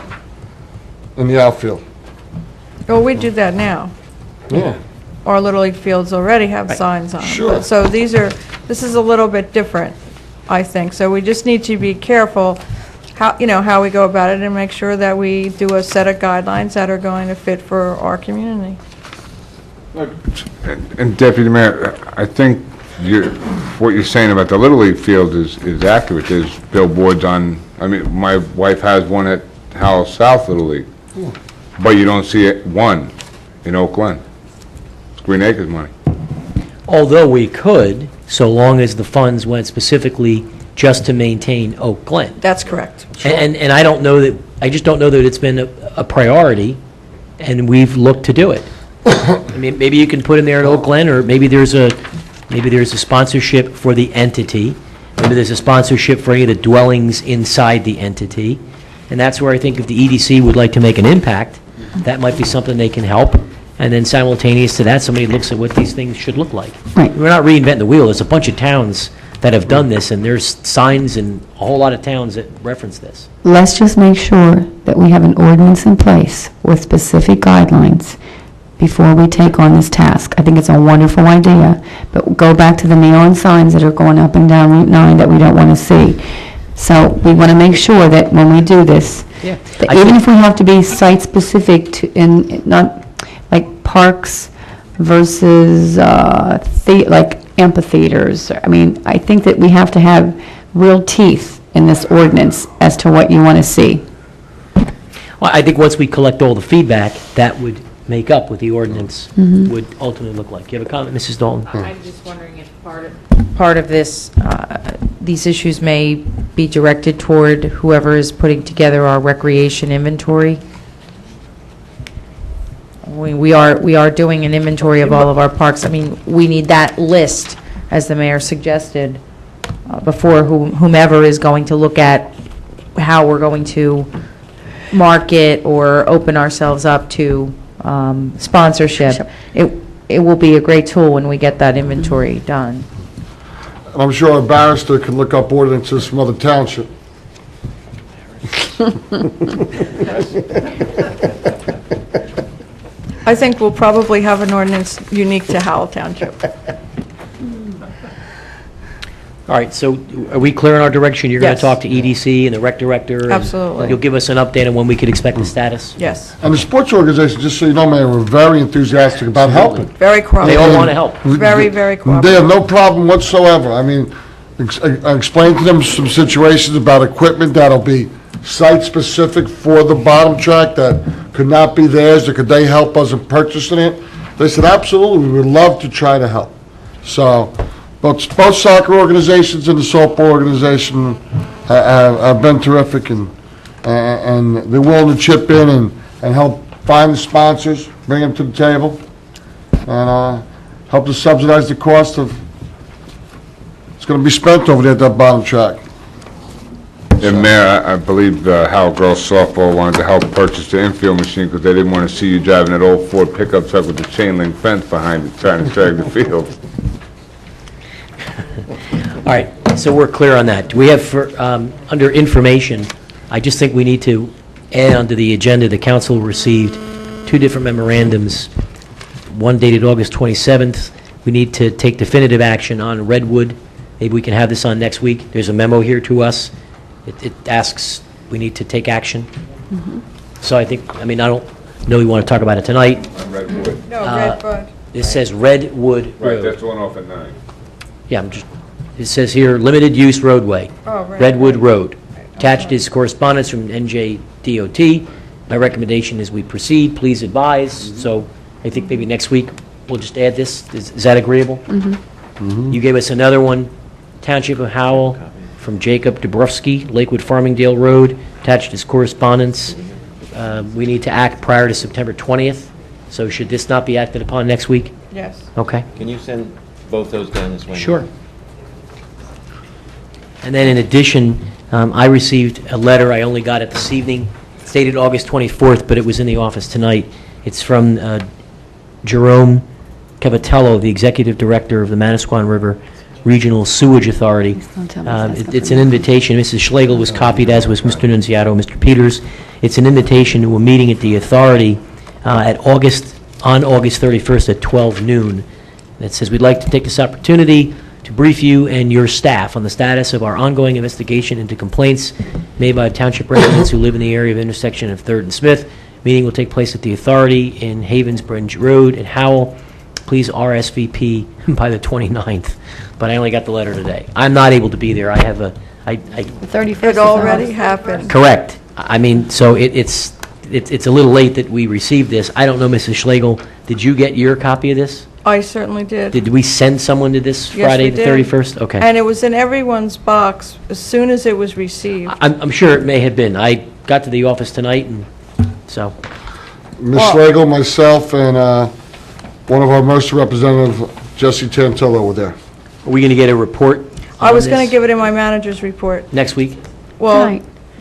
in the outfield. Well, we do that now. Yeah. Our Little League fields already have signs on them. Sure. So this is a little bit different, I think. So we just need to be careful how we go about it and make sure that we do a set of guidelines that are going to fit for our community. And Deputy Mayor, I think what you're saying about the Little League field is accurate. There's billboards on, I mean, my wife has one at Howell South Little League, but you don't see one in Oak Glen. It's Green Acres money. Although we could, so long as the funds went specifically just to maintain Oak Glen. That's correct. And I don't know that, I just don't know that it's been a priority, and we've looked to do it. I mean, maybe you can put in there at Oak Glen, or maybe there's a sponsorship for the entity. Maybe there's a sponsorship for any of the dwellings inside the entity. And that's where I think if the EDC would like to make an impact, that might be something they can help. And then simultaneous to that, somebody looks at what these things should look like. Right. We're not reinventing the wheel. There's a bunch of towns that have done this, and there's signs in a whole lot of towns that reference this. Let's just make sure that we have an ordinance in place with specific guidelines before we take on this task. I think it's a wonderful idea, but go back to the neon signs that are going up and down Route 9 that we don't want to see. So we want to make sure that when we do this, Yeah. that even if we have to be site-specific to, in, not, like parks versus, like amphitheaters, I mean, I think that we have to have real teeth in this ordinance as to what you want to see. Well, I think once we collect all the feedback, that would make up what the ordinance would ultimately look like. You have a comment, Mrs. Dalton? I'm just wondering if part of this, these issues may be directed toward whoever is putting together our recreation inventory. We are doing an inventory of all of our parks. I mean, we need that list, as the mayor suggested, before whomever is going to look at how we're going to market or open ourselves up to sponsorship. It will be a great tool when we get that inventory done. And I'm sure a barrister can look up ordinances from other township. I think we'll probably have an ordinance unique to Howell Township. All right, so are we clear in our direction? You're going to Yes. talk to EDC and the rec director? and Absolutely. You'll give us an update on when we could expect the status? Yes, And the sports organization, just so you know, Mayor, were very enthusiastic about helping. very cooperative. They all want to help. Very, very They cooperative. have no problem whatsoever. I mean, I explained to them some situations about equipment that'll be site-specific for the bottom track that could not be theirs, or could they help us in purchasing it? They said, absolutely, we would love to try to help. So, both soccer organizations and the softball organization have been terrific, and they're willing to chip in and help find the sponsors, bring them to the table, and help to subsidize the cost of, it's going to be spent over there at that bottom track. And Mayor, I believe Howell Girls Softball wanted to help purchase the infield machine because they didn't want to see you driving that old Ford pickup truck with the chain link fence behind it, trying to drag the field. All right, so we're clear on that. Do we have, under information, I just think we need to add onto the agenda, the council received two different memorandums, one dated August 27th. We need to take definitive action on Redwood. Maybe we can have this on next week. There's a memo here to us. It asks, we need to take action. So I think, I mean, I don't know we want to talk about it tonight. On Redwood. No, Redbud. It says Redwood Right, Road. that's the one off at 9. Yeah, it says here, limited use roadway. Oh, right. Redwood Road. Attached is correspondence from NJDOT. My recommendation is we proceed, please advise. So I think maybe next week, we'll just add this. Is that agreeable? You gave us another one, Township of Howell, from Jacob Dabrowski, Lakewood Farmingdale Road. Attached is correspondence. We need to act prior to September 20th. So should this not be acted upon next week? Yes. Okay. Can you send both those down this way? Sure. And then in addition, I received a letter, I only got it this evening, it's dated August 24th, but it was in the office tonight. It's from Jerome Cavatello, the Executive Director of the Manasquan River Regional Sewage Authority. don't tell me that's stuff It's in an there. invitation, Mrs. Schlegel was copied, as was Mr. Nunziato, Mr. Peters. It's an invitation to a meeting at the authority on August 31st at 12 noon. It says, we'd like to take this opportunity to brief you and your staff on the status of our ongoing investigation into complaints made by township residents who live in the area of intersection of 3rd and Smith. Meeting will take place at the authority in Havensbridge Road in Howell. Please RSVP by the 29th. But I only got the letter today. I'm not able to be there. I have The 31st It already happened. correct. I mean, so it's a little late that we received this. I don't know, Mrs. Schlegel, did you get your copy of this? I certainly did. Did we send someone to this Yes, Friday, we the did. 31st? Okay. And it was in everyone's box as soon as it was received. I'm sure it may have been. I got to the office tonight, and so, Ms. Well- Schlegel, myself, and one of our Mercer representative, Jesse Tantillo, were there. are we going to get a report I on was going this to give it in my manager's report. next week? Well,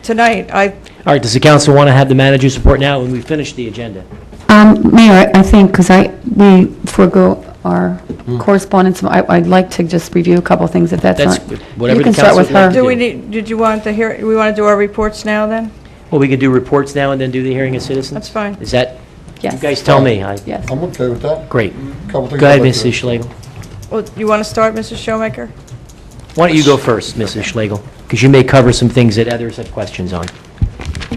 Tonight. tonight, All right, does the council want to have the manager's report now when we finish the agenda? Mayor, I think, because we forego our correspondence, I'd like to just review a couple of things, if that's That's not... whatever You can the start council with would like her. to did we want to do our reports now then? Well, we could do reports now and then do the hearing of citizens? That's fine. Is that, you Yes. guys tell me. Yes. I'm okay with that. Great. Couple things Go ahead, I'd like to- Mrs. Schlegel. Well, you want to start, Mrs. Showmaker? Why don't you go first, Mrs. Schlegel? Because you may cover some things that others have questions on.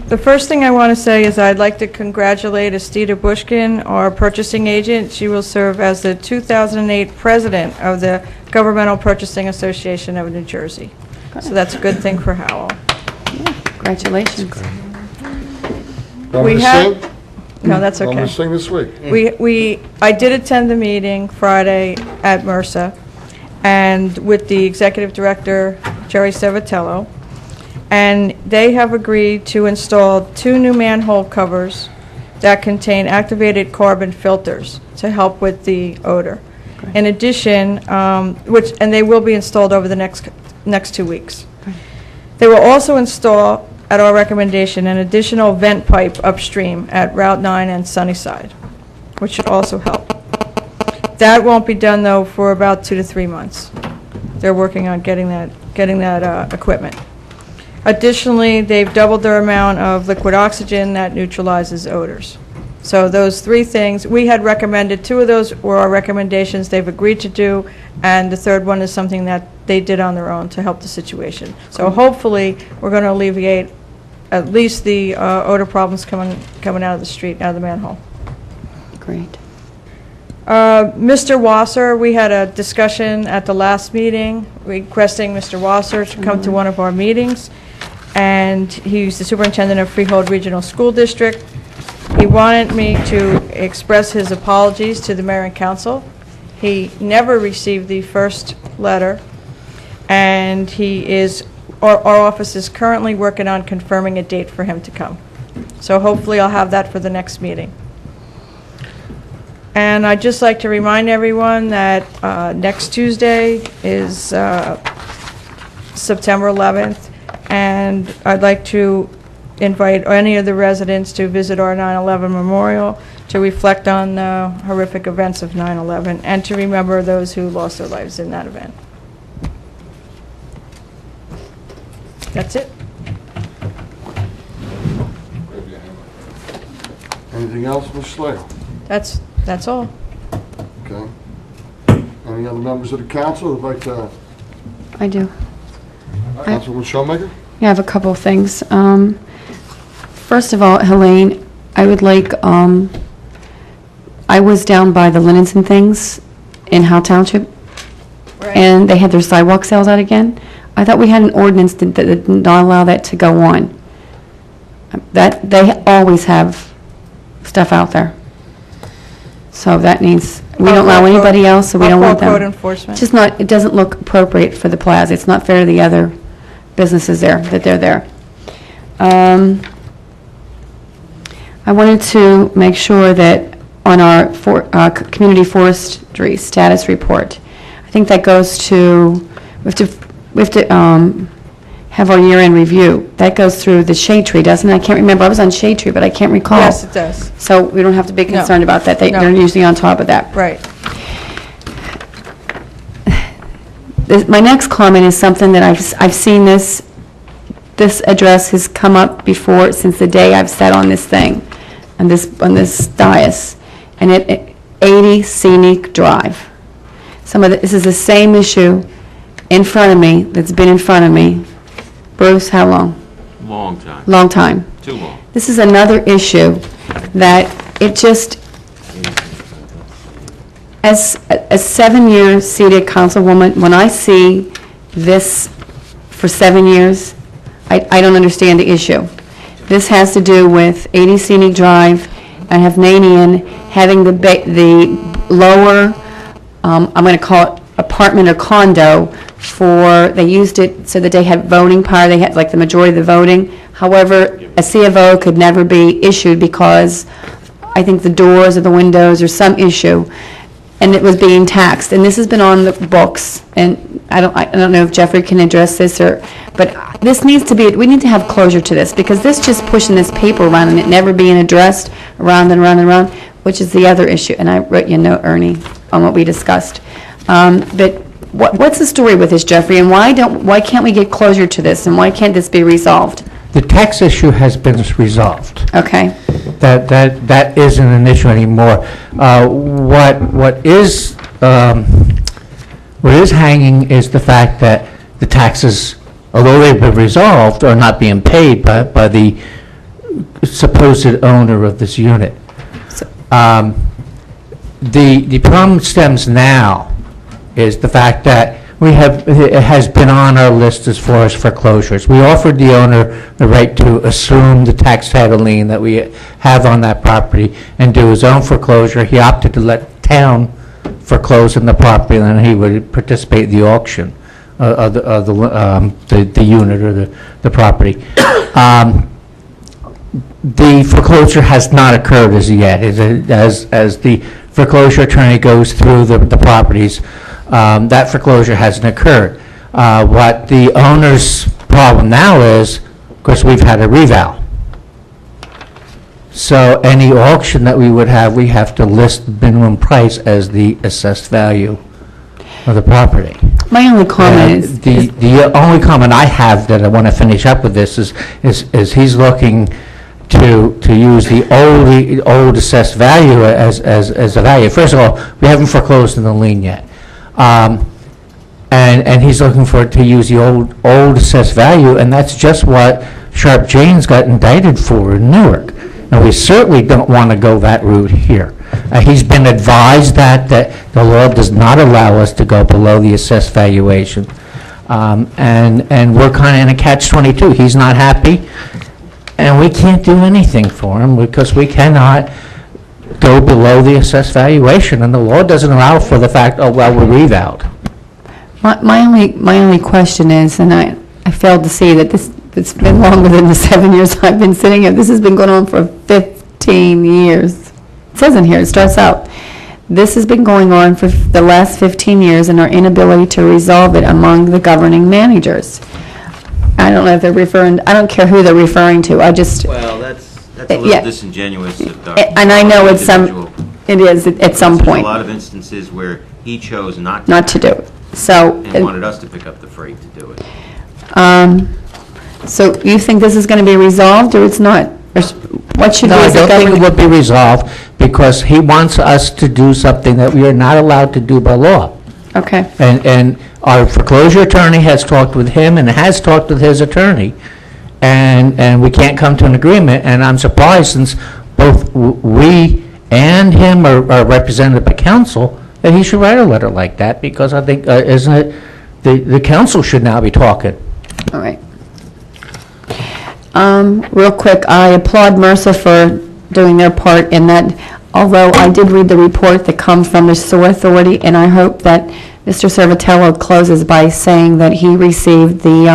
The first thing I want to say is I'd like to congratulate Estita Bushkin, our purchasing agent. She will serve as the 2008 president of the Governmental Purchasing Association of New Jersey. So that's a good thing for Howell. Congratulations. Want We me to have- sing? No, that's Want me okay. to sing this week? I did attend the meeting Friday at MRSA, and with the executive director, Jerry Savatello, and they have agreed to install 2 new manhole covers that contain activated carbon filters to help with the odor. In addition, and they will be installed over the next 2 weeks. They will also install, at our recommendation, an additional vent pipe upstream at Route 9 and Sunnyside, which should also help. That won't be done, though, for about 2 to 3 months. They're working on getting that equipment. Additionally, they've doubled their amount of liquid oxygen that neutralizes odors. So those 3 things, we had recommended 2 of those were our recommendations they've agreed to do, and the third one is something that they did on their own to help the situation. So hopefully, we're going to alleviate at least the odor problems coming out of the street, out of the manhole. Great. Mr. Wasser, we had a discussion at the last meeting requesting Mr. Wasser to come to one of our meetings, and he's the superintendent of Freehold Regional School District. He wanted me to express his apologies to the mayor and council. He never received the first letter, and our office is currently working on confirming a date for him to come. So hopefully I'll have that for the next meeting. And I'd just like to remind everyone that next Tuesday is September 11th, and I'd like to invite any of the residents to visit our 9/11 memorial to reflect on the horrific events of 9/11 and to remember those who lost their lives in that event. That's it. Anything else, Ms. Schlegel? That's all. Okay. Any other members of the council who'd like to? I do. Councilwoman Showmaker? Yeah, I have a couple of things. First of all, Helene, I would like, I was down by the Linens and Things in Howell Township, and they had their sidewalk sales out again. I thought we had an ordinance that did not allow that to go on. That, they always have stuff out there. So that means, we don't allow anybody else, so we don't want them. Code enforcement. It's just not, it doesn't look appropriate for the plaza. It's not fair to the other businesses there, that they're there. I wanted to make sure that on our community forestry status report, I think that goes to, we have to have our year-end review. That goes through the shade tree, doesn't it? I can't remember. I was on shade tree, but I can't recall. Yes, it does. So we don't have to be No. concerned about that. No. They're usually on top of that. Right. My next comment is something that I've seen this address has come up before since the day I've sat on this thing, on this dais, and 80 Scenic Drive. This is the same issue in front of me, that's been in front of me. Bruce, how long? Long time. Long time. Too long. This is another issue that it just, as a 7-year seated councilwoman, when I see this for 7 years, I don't understand the issue. This has to do with 80 Scenic Drive and Hovnanian having the lower, I'm going to call it apartment or condo, they used it so that they had voting power, they had like the majority of the voting. However, a C of O could never be issued because I think the doors or the windows or some issue, and it was being taxed. And this has been on the books, and I don't know if Jeffrey can address this, but this needs to be, we need to have closure to this, because this just pushing this paper around and it never being addressed around and around and around, which is the other issue. And I wrote you a note, Ernie, on what we discussed. But what's the story with this, Jeffrey, and why can't we get closure to this, and why can't this be resolved? The tax issue has been resolved. Okay. That isn't an issue anymore. What is hanging is the fact that the taxes, although they've been resolved, are not being paid by the supposed owner of this unit. The problem stems now is the fact that it has been on our list as far as foreclosures. We offered the owner the right to assume the tax title lien that we have on that property and do his own foreclosure. He opted to let town foreclose on the property, and then he would participate in the auction of the unit or the property. The foreclosure has not occurred as yet. As the foreclosure attorney goes through the properties, that foreclosure hasn't occurred. What the owner's problem now is, of course, we've had a reval. So any auction that we would have, we have to list the minimum price as the assessed value of the property. My only comment is... The only comment I have that I want to finish up with this is he's looking to use the old assessed value as a value. First of all, we haven't foreclosed in the lien yet. And he's looking to use the old assessed value, and that's just what Sharp Janes got indicted for in Newark. And we certainly don't want to go that route here. He's been advised that the law does not allow us to go below the assessed valuation. And we're kind of in a catch-22. He's not happy, and we can't do anything for him because we cannot go below the assessed valuation, and the law doesn't allow for the fact, oh, well, we're revaled. My only question is, and I failed to see that it's been longer than the 7 years I've been sitting here. This has been going on for 15 years. It says in here, it starts out, this has been going on for the last 15 years and our inability to resolve it among the governing managers. I don't know if they're referring, I don't care who they're referring to, I just... Well, that's a little yeah. disingenuous. And I know it is at some point. There's a lot of instances where he chose not to do it. So... And wanted us to pick up the freight to do it. So you think this is going to be resolved, or it's not? Or what should No, be I as a don't think it government? would be resolved because he wants us to do something that we are not allowed to do by law. Okay. And our foreclosure attorney has talked with him and has talked with his attorney, and we can't come to an agreement, and I'm surprised since both we and him are represented by counsel, that he should write a letter like that, because I think, isn't it, the council should now be talking. All right. Real quick, I applaud MRSA for doing their part in that, although I did read the report that comes from the Sewer Authority, and I hope that Mr. Servitello closes by saying that he received the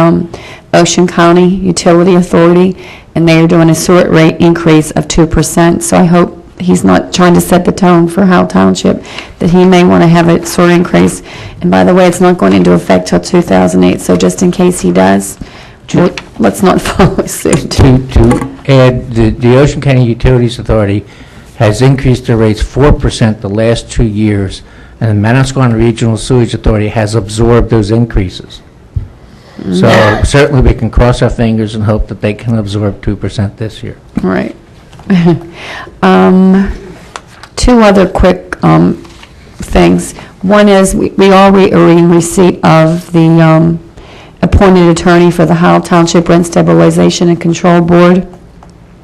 Ocean County Utility Authority, and they are doing a sewer rate increase of 2%. So I hope he's not trying to set the tone for Howell Township, that he may want to have a sewer increase. And by the way, it's not going into effect till 2008, so just in case he does, let's not follow suit. To add, the Ocean County Utilities Authority has increased their rates 4% the last 2 years, and the Manasquan Regional Sewage Authority has absorbed those increases. So certainly we can cross our fingers and hope that they can absorb 2% this year. Right. Two other quick things. One is we are in receipt of the appointed attorney for the Howell Township Rent Stabilization and Control Board.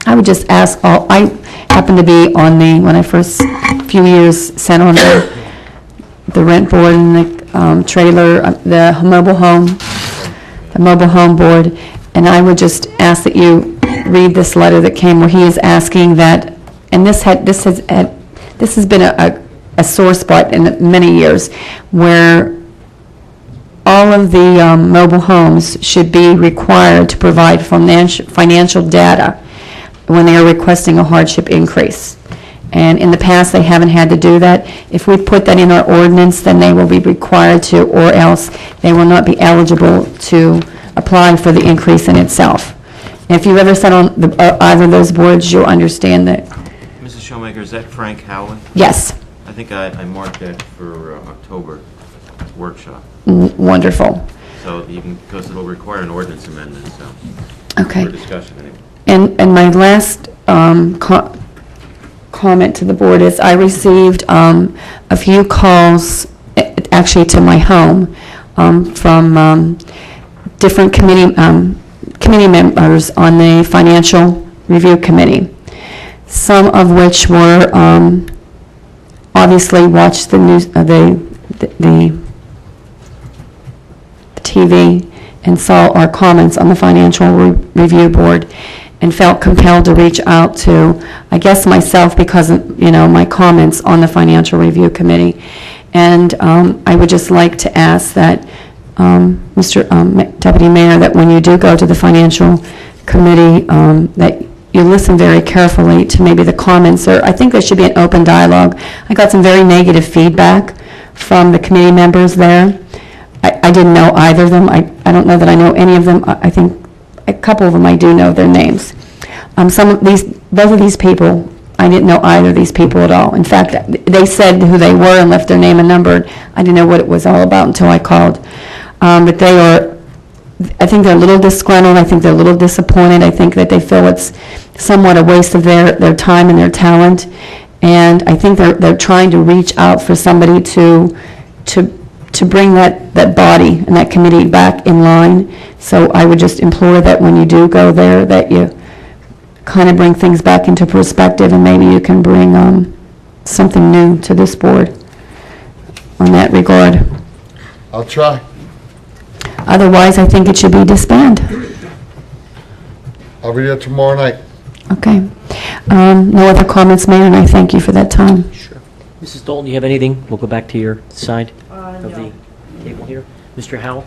I would just ask I happened to be on when I first few years sat on the rent board and the trailer, the mobile home board, and I would just ask that you read this letter that came where he is asking that, and this has been a sore spot in many years, where all of the mobile homes should be required to provide financial data when they are requesting a hardship increase. And in the past, they haven't had to do that. If we put that in our ordinance, then they will be required to, or else they will not be eligible to apply for the increase in itself. And if you've ever sat on either of those boards, you'll understand that. Mrs. Showmaker, is that Frank Howell? Yes. I think I marked that for October workshop. Wonderful. So you can, because it'll require an ordinance amendment, so. Okay. For discussion, anyway. And my last comment to the board is I received a few calls, actually to my home, from different committee members on the Financial Review Committee, some of which were obviously watched the news, the TV and saw our comments on the Financial Review Board and felt compelled to reach out to, I guess, myself because of, my comments on the Financial Review Committee. And I would just like to ask that, Mr. Deputy Mayor, that when you do go to the Financial Committee, that you listen very carefully to maybe the comments, or I think there should be an open dialogue. I got some very negative feedback from the committee members there. I didn't know either of them. I don't know that I know any of them. I think a couple of them I do know their names. Both of these people, I didn't know either of these people at all. In fact, they said who they were and left their name and number. I didn't know what it was all about until I called. But I think they're a little disgruntled. I think they're a little disappointed. I think that they feel it's somewhat a waste of their time and their talent. And I think they're trying to reach out for somebody to bring that body and that committee back in line. So I would just implore that when you do go there, that you kind of bring things back into perspective, and maybe you can bring something new to this board on that regard. I'll try. Otherwise, I think it should be disbanded. I'll be there tomorrow night. Okay. No other comments, Mayor, and I thank you for that time. Sure. Mrs. Dalton, you have anything? We'll go back to your side of the table here. Mr. Howell?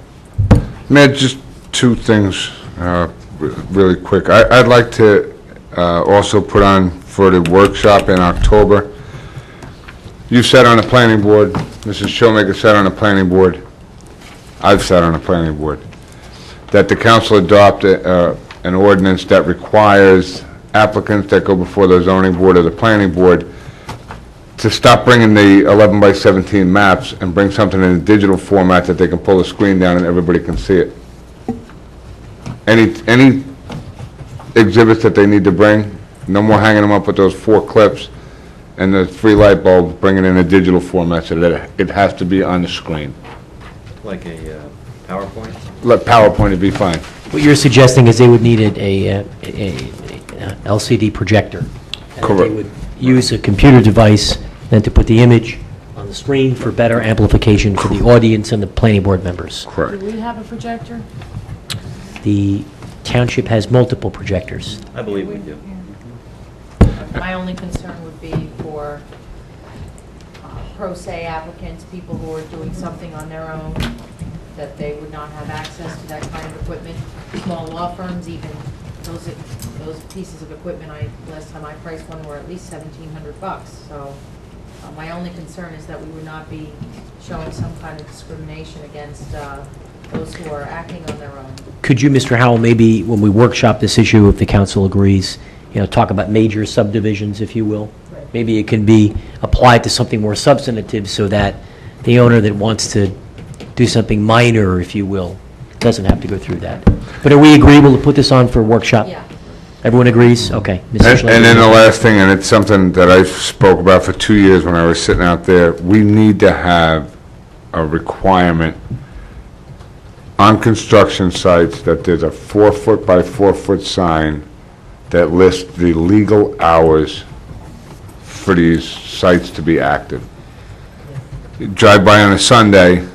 Mayor, just two things, really quick. I'd like to also put on for the workshop in October. You sat on the planning board, Mrs. Showmaker sat on the planning board, I've sat on the planning board, that the council adopt an ordinance that requires applicants that go before the zoning board or the planning board to stop bringing the 11 by 17 maps and bring something in a digital format that they can pull the screen down and everybody can see it. Any exhibits that they need to bring, no more hanging them up with those 4 clips and the 3 light bulbs, bring it in a digital format so that it has to be on the screen. Like a PowerPoint? Let PowerPoint would be fine. What you're suggesting is they would need a LCD projector. And Correct. they would use a computer device then to put the image on the screen for better amplification for the audience and the planning board members. Correct. Do we have a projector? The township has multiple projectors. I believe we do. My only concern would be for pro se applicants, people who are doing something on their own, that they would not have access to that kind of equipment. Small law firms, even those pieces of equipment, last time I priced one were at least $1,700. So my only concern is that we would not be showing some kind of discrimination against those who are acting on their own. Could you, Mr. Howell, maybe when we workshop this issue, if the council agrees, talk about major subdivisions, if you will? Right. Maybe it can be applied to something more substantive so that the owner that wants to do something minor, if you will, doesn't have to go through that. But are we agreeable to put this on for a workshop? Yeah. Everyone agrees? Okay. And then the last thing, and it's something that I spoke about for 2 years when I was sitting out there, we need to have a requirement on construction sites that there's a 4-foot by 4-foot sign that lists the legal hours for these sites to be active. You drive by on a Sunday,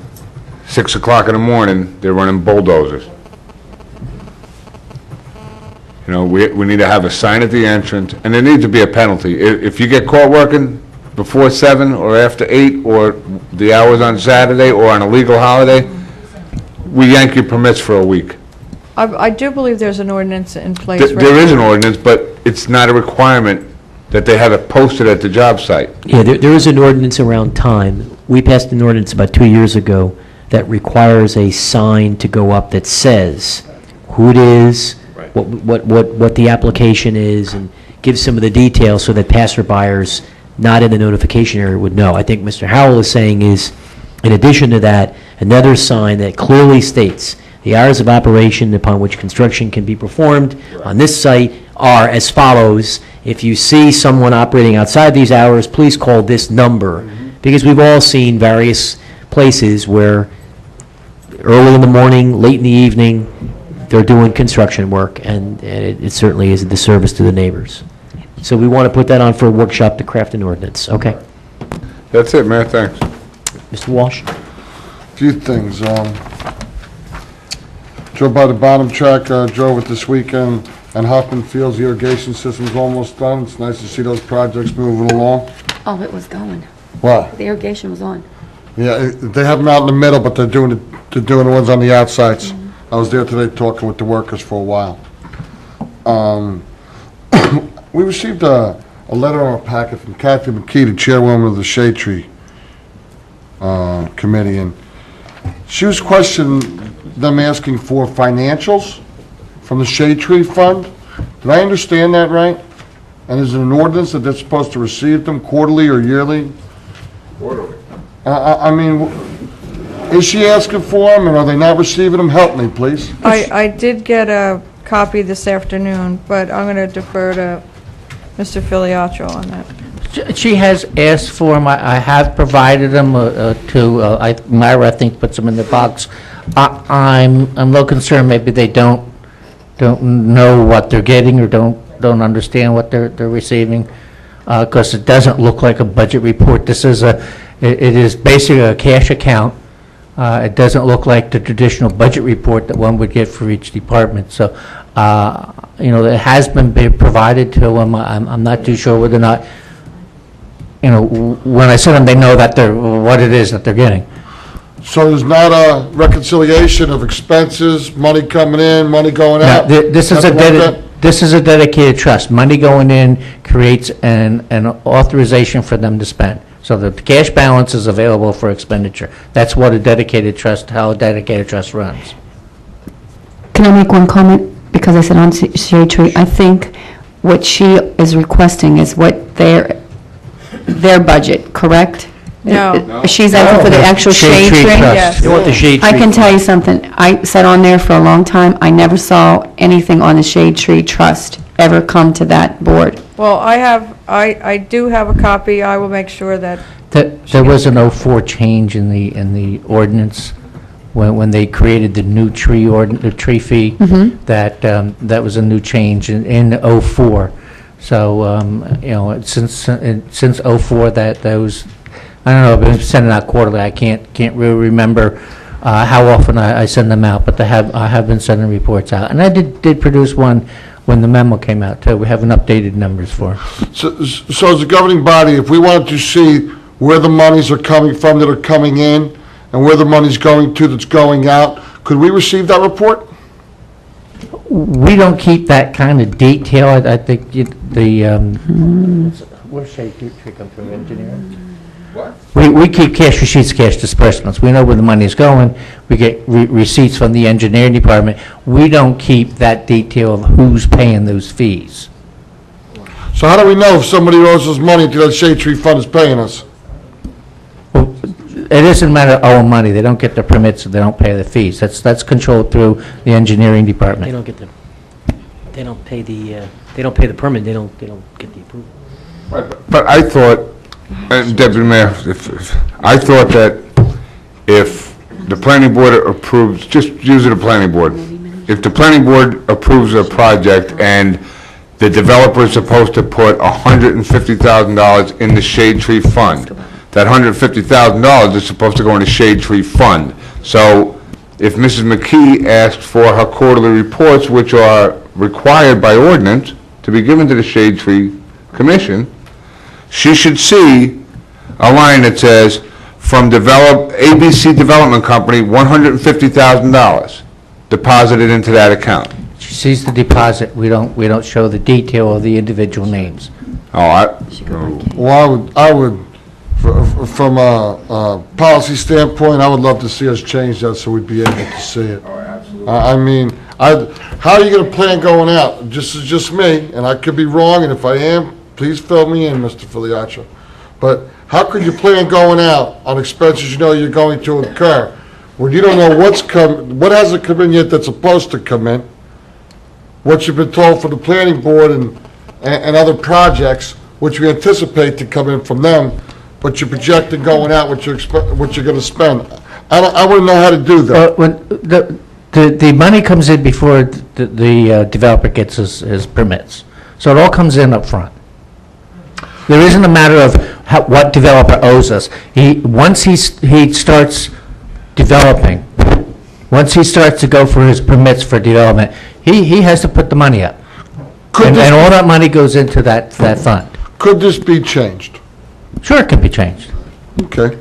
6 o'clock in the morning, they're running bulldozers. We need to have a sign at the entrance, and there needs to be a penalty. If you get caught working before 7 or after 8, or the hours on Saturday or on a legal holiday, we yank your permits for a week. I do believe there's an ordinance in place right There is an now. ordinance, but it's not a requirement that they have it posted at the job site. Yeah, there is an ordinance around time. We passed an ordinance about 2 years ago that requires a sign to go up that says who it is, Right. what the application is, and gives some of the details so that passerbyers not in the notification area would know. I think Mr. Howell is saying is, in addition to that, another sign that clearly states The hours of operation upon which construction can be performed on this site are as follows. If you see someone operating outside these hours, please call this number. Because we've all seen various places where early in the morning, late in the evening, they're doing construction work, and it certainly is a disservice to the neighbors. So we want to put that on for a workshop to craft an ordinance, okay? That's it, Mayor, thanks. Mr. Walsh? Few things. Drove by the bottom track, drove it this weekend, and Hoffman Fields irrigation system's almost done. It's nice to see those projects moving along. Oh, it was going. What? The irrigation was on. Yeah, they have them out in the middle, but they're doing the ones on the outsides. I was there today talking with the workers for a while. We received a letter in our packet from Kathy McKee, the chairwoman of the Shade Tree Committee, and she was questioning them asking for financials from the Shade Tree Fund. Did I understand that right? And is it an ordinance that they're supposed to receive them quarterly or yearly? Quarterly. I mean, is she asking for them, and are they not receiving them? Help me, please. I did get a copy this afternoon, but I'm going to defer to Mr. Filiaccio on that. She has asked for them. I have provided them to, Myra, I think, puts them in the box. I'm a little concerned maybe they don't know what they're getting or don't understand what they're receiving, because it doesn't look like a budget report. This is it is basically a cash account. It doesn't look like the traditional budget report that one would get for each department. So, it has been provided to them. I'm not too sure whether or not, when I send them, they know that what it is that they're getting. So there's not a reconciliation of expenses, money coming in, money going out? No, this is Nothing like that? this is a dedicated trust. Money going in creates an authorization for them to spend. So the cash balance is available for expenditure. That's what a dedicated trust, how a dedicated trust runs. Can I make one comment? Because I said on Shade Tree, I think what she is requesting is what their budget, correct? No. She's asking for the actual Shade Tree? Yes. They want the Shade Tree. I can tell you something. I sat on there for a long time. I never saw anything on the Shade Tree Trust ever come to that board. Well, I do have a copy. I will make sure that. There was an 04 change in the ordinance when they created the new tree fee. That was a new change in 04. So, since 04, those, I don't know, I've been sending out quarterly. I can't really remember how often I send them out, but I have been sending reports out. And I did produce one when the memo came out, too. We haven't updated numbers for. So as a governing body, if we wanted to see where the monies are coming from that are coming in and where the money's going to that's going out, could we receive that report? We don't keep that kind of detail. I think where's Shade Tree come through, engineering? What? We keep cash receipts, cash disbursements. We know where the money's going. We get receipts from the engineering department. We don't keep that detail of who's paying those fees. So how do we know if somebody owes us money to that Shade Tree Fund is paying us? Well, it isn't a matter of owing money. They don't get the permits, so they don't pay the fees. That's controlled through the engineering They department. don't get they don't pay the permit, they don't get the approval. But I thought, Deputy Mayor, I thought that if the planning board approves, just use the planning board. If the planning board approves a project and the developer is supposed to put $150,000 in the Shade Tree Fund, that $150,000 is supposed to go in the Shade Tree Fund. So if Mrs. McKee asked for her quarterly reports, which are required by ordinance to be given to the Shade Tree Commission, she should see a line that says, from ABC Development Company, $150,000 deposited into that account. She sees the deposit. We don't show the detail of the individual names. Well, I would, from a policy standpoint, I would love to see us change that so we'd be able to see it. Oh, absolutely. I mean, how are you going to plan going out? This is just me, and I could be wrong, and if I am, please fill me in, Mr. Filiaccio. But how could you plan going out on expenses you know you're going to incur where you don't know what hasn't come in yet that's supposed to come in, what you've been told from the planning board and other projects, which we anticipate to come in from them, but you're projecting going out what you're going to spend. I wouldn't know how to do that. When the money comes in before the developer gets his permits, so it all comes in up front. There isn't a matter of what developer owes us. Once he starts developing, once he starts to go for his permits for development, he has to put the money up. And all that money goes into that fund. Could this be changed? Sure, it can be changed. Okay.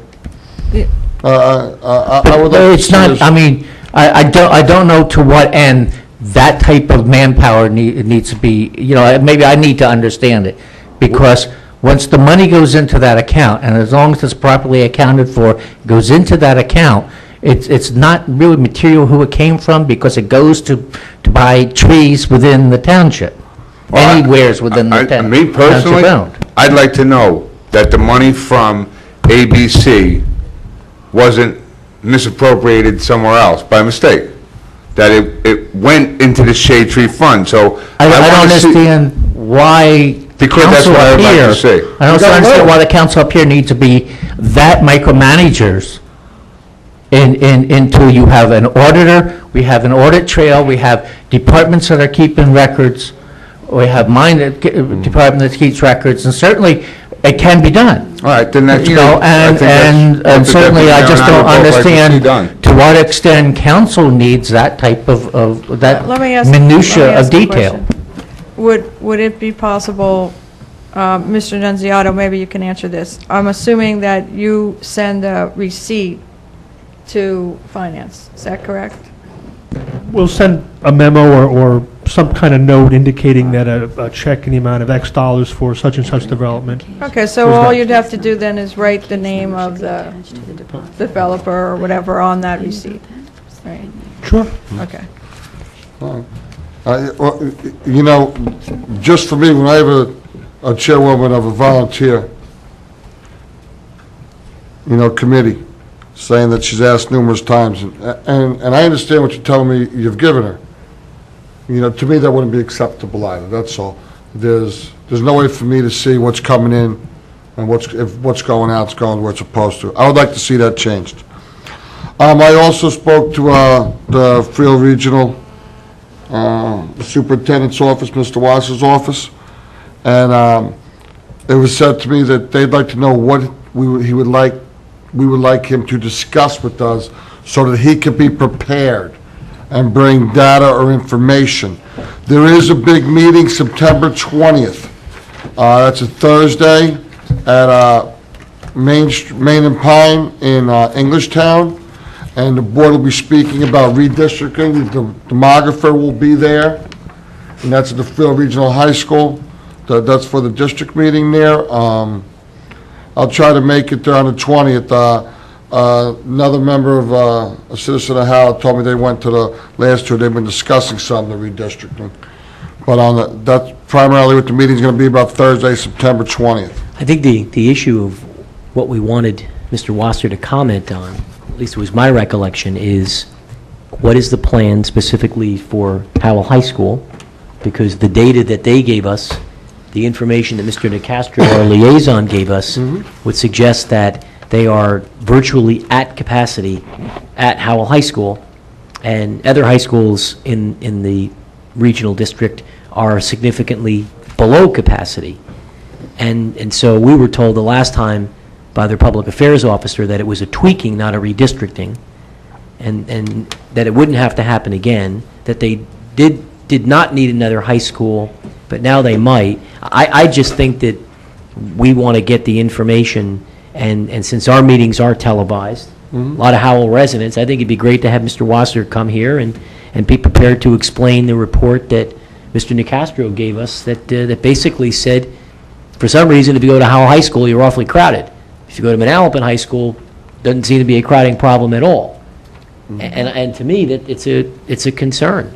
I would like to It's see not, this- I mean, I don't know to what end that type of manpower needs to be, maybe I need to understand it. Because once the money goes into that account, and as long as it's properly accounted for, goes into that account, it's not really material who it came from, because it goes to buy trees within the township. Anywheres within the township. Me personally, owned. I'd like to know that the money from ABC wasn't misappropriated somewhere else by mistake, that it went into the shade tree fund, so. I don't wanna see- understand why the Because that's council what up I'd like here, to see. I don't gotta understand know. why the council up here needs to be that micromanagers until you have an auditor, we have an audit trail, we have departments that are keeping records, we have department that keeps records, and certainly it can be done. All right, then that's You good. know, I think that's and what the certainly I deputy just mayor don't and I would both like to see understand done. to what extent council needs that type of that Let me ask- let me minutia of ask a detail. question. Would it be possible, Mr. Nunziato, maybe you can answer this. I'm assuming that you send a receipt to finance, is that correct? We'll send a memo or some kind of note indicating that a check in the amount of X dollars for such and such development. Okay, so all you'd have to do then is write the name of the developer or whatever on that receipt, right? Sure. Okay. Well, you know, just for me, when I have a chairwoman of a volunteer, committee, saying that she's asked numerous times, and I understand what you're telling me you've given her. To me, that wouldn't be acceptable either, that's all. There's no way for me to see what's coming in and if what's going out is going where it's supposed to. I would like to see that changed. I also spoke to the Freehold Regional Superintendent's office, Mr. Wasser's office, and it was said to me that they'd like to know what we would like him to discuss with us so that he could be prepared and bring data or information. There is a big meeting September 20th. That's a Thursday at Main and Pine in Englishtown, and the board will be speaking about redistricting. The demographer will be there, and that's at the Freehold Regional High School. That's for the district meeting there. I'll try to make it there on the 20th. Another member of, a citizen of Howell told me they went to the last two, they've been discussing some of the redistricting. But that's primarily what the meeting's gonna be about Thursday, September 20th. I think the issue of what we wanted Mr. Wasser to comment on, at least it was my recollection, is what is the plan specifically for Howell High School? Because the data that they gave us, the information that Mr. DeCastro, our liaison, gave us, would suggest that they are virtually at capacity at Howell High School, and other high schools in the regional district are significantly below capacity. And so we were told the last time by their public affairs officer that it was a tweaking, not a redistricting, and that it wouldn't have to happen again, that they did not need another high school, but now they might. I just think that we want to get the information, and since our meetings are televised, a lot of Howell residents, I think it'd be great to have Mr. Wasser come here and be prepared to explain the report that Mr. Nicastro gave us that basically said, for some reason, if you go to Howell High School, you're awfully crowded. If you go to Manalapan High School, doesn't seem to be a crowding problem at all. And to me, that it's a concern.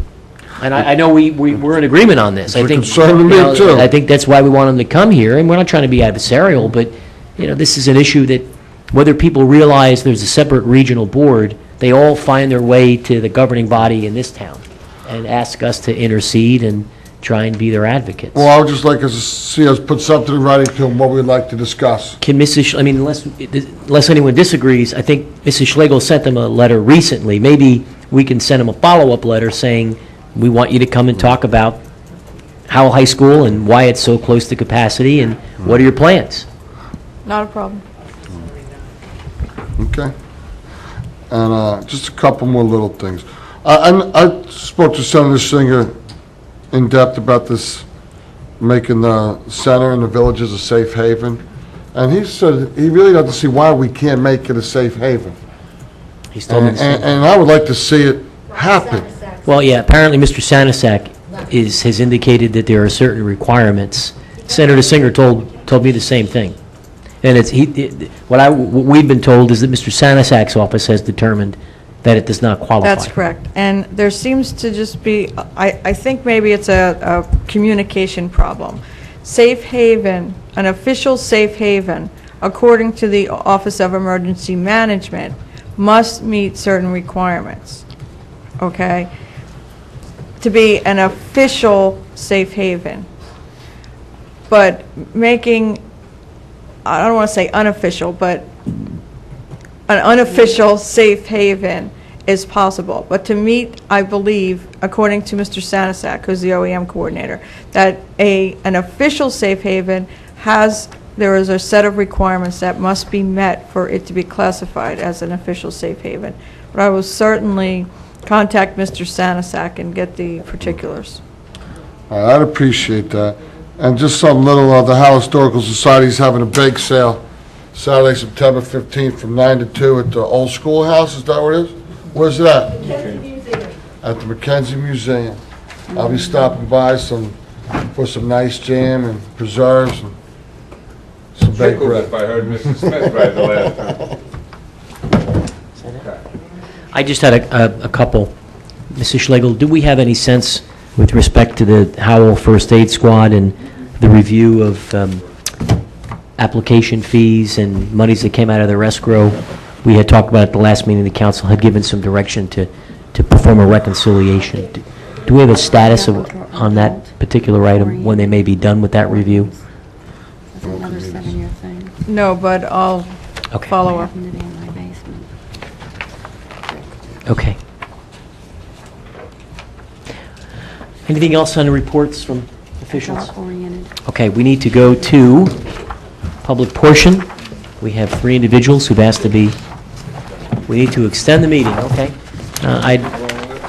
And I know we're in agreement on this. It's a concern to me, too. I think that's why we want them to come here, and we're not trying to be adversarial, but, this is an issue that, whether people realize there's a separate regional board they all find their way to the governing body in this town and ask us to intercede and try and be their advocates. Well, I would just like us to see us put something in writing to them, what we'd like to discuss. Can Mrs., I mean, unless anyone disagrees, I think Mrs. Schlegel sent them a letter recently. Maybe we can send them a follow-up letter saying, we want you to come and talk about Howell High School and why it's so close to capacity, and what are your plans? Not a problem. Okay. And just a couple more little things. I spoke to Senator Singer in depth about this, making the center and the villages a safe haven. And he said he really doesn't see why we can't make it a safe haven. He's told me the same. And I would like to see it happen. Well, yeah, apparently Mr. Sanasak has indicated that there are certain requirements. Senator Singer told me the same thing. And what we've been told is that Mr. Sanasak's office has determined that it does not qualify. That's correct. And there seems to just be, I think maybe it's a communication problem. Safe haven, an official safe haven, according to the Office of Emergency Management, must meet certain requirements, okay, to be an official safe haven. But making, I don't want to say unofficial, but an unofficial safe haven is possible. But to meet, I believe, according to Mr. Sanasak, who's the OEM coordinator, that an official safe haven there is a set of requirements that must be met for it to be classified as an official safe haven. But I will certainly contact Mr. Sanasak and get the particulars. I'd appreciate that. And just some little, the Howell Historical Society's having a bake sale Saturday, September 15th from 9 to 2 at the Old Schoolhouse. Is that where it is? Where's it at? At the Mackenzie Museum. I'll be stopping by for some nice jam and preserves and some baked bread. If I heard Mrs. Smith right the last time. I just had a couple. Mrs. Schlegel, do we have any sense with respect to the Howell First Aid Squad and the review of application fees and monies that came out of their escrow? We had talked about at the last meeting, the council had given some direction to perform a reconciliation. Do we have a status on that particular item, when they may be done with that review? It's another 7-year thing. No, but I'll follow up. Okay. Anything else on the reports from officials? Okay, we need to go to public portion. We have 3 individuals who've asked to be, we need to extend the meeting, okay?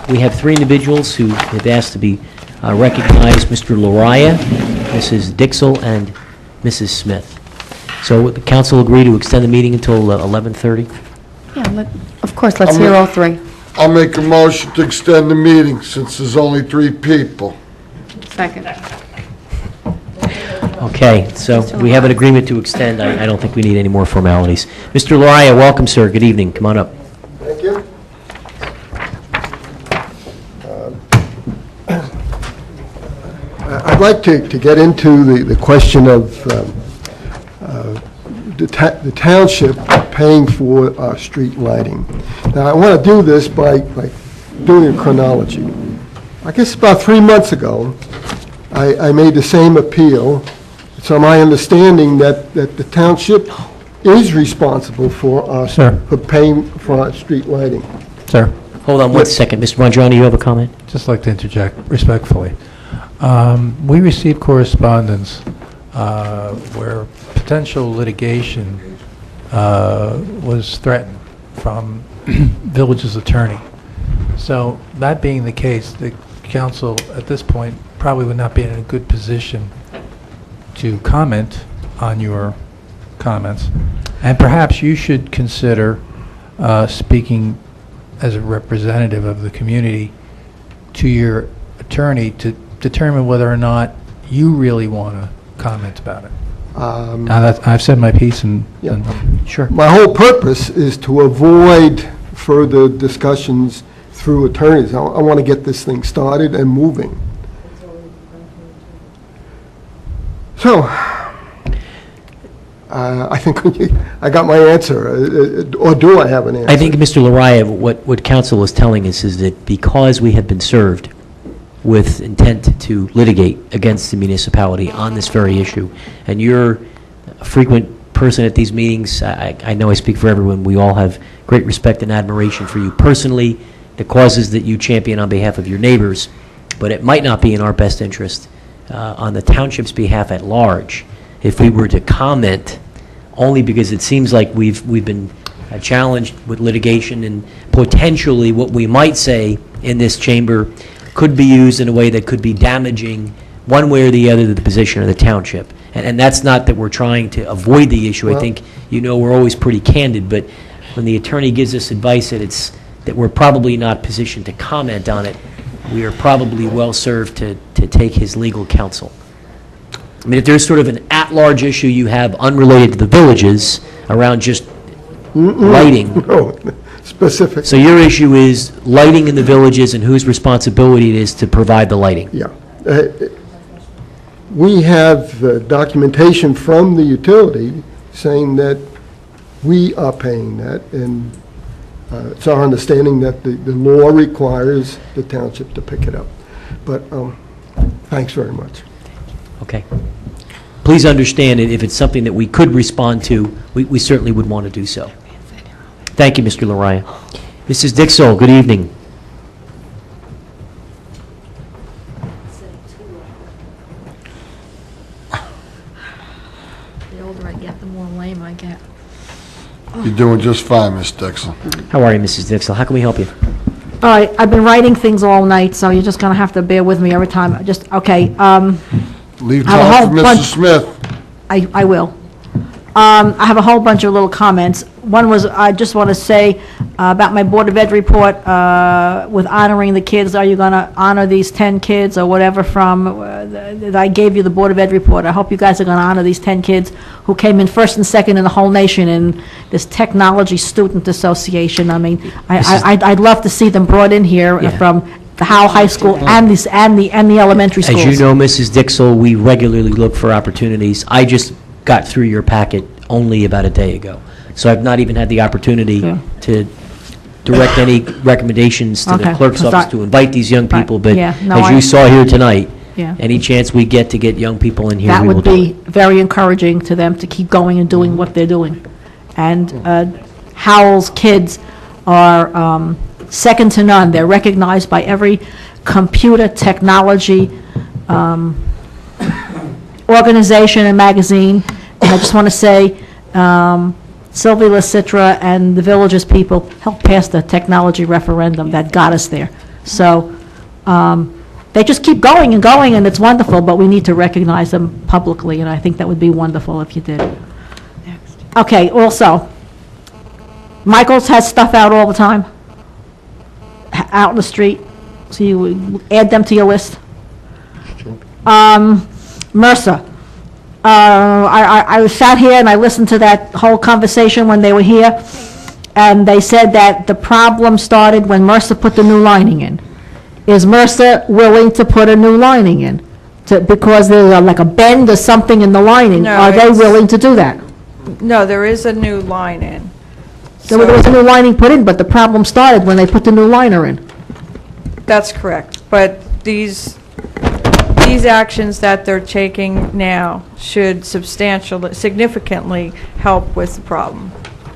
We have 3 individuals who have asked to be recognized, Mr. Lariah, Mrs. Dixell, and Mrs. Smith. So the council agree to extend the meeting until 11:30? Yeah, of course, let's hear all 3. I'll make a motion to extend the meeting since there's only 3 people. Second. Okay, so we have an agreement to extend. I don't think we need any more formalities. Mr. Lariah, welcome, sir. Good evening. Come on up. Thank you. I'd like to get into the question of the township paying for street lighting. Now, I want to do this by doing a chronology. I guess about 3 months ago, I made the same appeal. So my understanding that the township is responsible for paying for our street lighting. Sir. Hold on one second. Mr. Mondriani, you have a comment? Just like to interject respectfully. We received correspondence where potential litigation was threatened from village's attorney. So that being the case, the council at this point probably would not be in a good position to comment on your comments. And perhaps you should consider speaking as a representative of the community to your attorney to determine whether or not you really want to comment about it. I've said my piece, and sure. My whole purpose is to avoid further discussions through attorneys. I want to get this thing started and moving. So, I think I got my answer, or do I have an answer? I think, Mr. Lariah, what council is telling us is that because we have been served with intent to litigate against the municipality on this very issue, and you're a frequent person at these meetings, I know I speak for everyone, we all have great respect and admiration for you personally, the causes that you champion on behalf of your neighbors, but it might not be in our best interest on the township's behalf at large if we were to comment, only because it seems like we've been challenged with litigation, and potentially what we might say in this chamber could be used in a way that could be damaging one way or the other to the position of the township. And that's not that we're trying to avoid the issue. I think, we're always pretty candid, but when the attorney gives us advice that we're probably not positioned to comment on it, we are probably well-served to take his legal counsel. I mean, if there's sort of an at-large issue you have unrelated to the villages around just lighting. No, specific. So your issue is lighting in the villages and whose responsibility it is to provide the lighting. Yeah. We have documentation from the utility saying that we are paying that, and it's our understanding that the law requires the township to pick it up. But thanks very much. Okay. Please understand that if it's something that we could respond to, we certainly would want to do so. Thank you, Mr. Lariah. Mrs. Dixell, good evening. The older I get, the more lame I get. You're doing just fine, Miss Dixon. How are you, Mrs. Dixell? How can we help you? All right, I've been writing things all night, so you're just going to have to bear with me every time. Leave I have a time for whole bunch- Mrs. Smith. I will. I have a whole bunch of little comments. One was, I just want to say about my Board of Ed report with honoring the kids. Are you going to honor these 10 kids or whatever from, that I gave you the Board of Ed report? I hope you guys are going to honor these 10 kids who came in first and second in the whole nation in this Technology Student Association. I mean, I'd love to see them brought in here from the Howell High School and the elementary schools. As you know, Mrs. Dixell, we regularly look for opportunities. I just got through your packet only about a day ago, so I've not even had the opportunity to direct any recommendations to the clerk's office to invite these young people, but as you saw here tonight, any chance we get to get young people in here, we will do it. That would be very encouraging to them to keep going and doing what they're doing. And Howell's kids are second to none. They're recognized by every computer technology organization and magazine. And I just want to say, Sylvia LaCitra and the Villages people helped pass the technology referendum that got us there. So they just keep going, and it's wonderful, but we need to recognize them publicly, and I think that would be wonderful if you did. Okay, also, Michael's has stuff out all the time, out in the street, so you add them to your list. Mercer. I sat here and I listened to that whole conversation when they were here, and they said that the problem started when Mercer put the new lining in. Is Mercer willing to put a new lining in? Because there's like a bend or something in the lining. No, Are they it's- willing to do that? No, there is a new line in. There was a new lining put in, but the problem started when they put the new liner in. That's correct, but these actions that they're taking now should significantly help with the problem.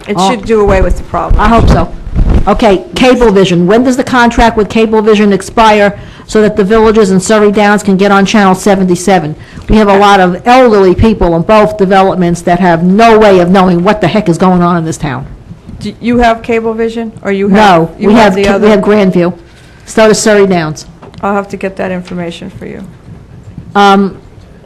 It should do away with the problem. I hope so. Okay, Cablevision. When does the contract with Cablevision expire so that the villages in Surrey Downs can get on Channel 77? We have a lot of elderly people in both developments that have no way of knowing what the heck is going on in this town. Do you have Cablevision, or you No, have? we have Grandview. So does Surrey Downs. I'll have to get that information for you.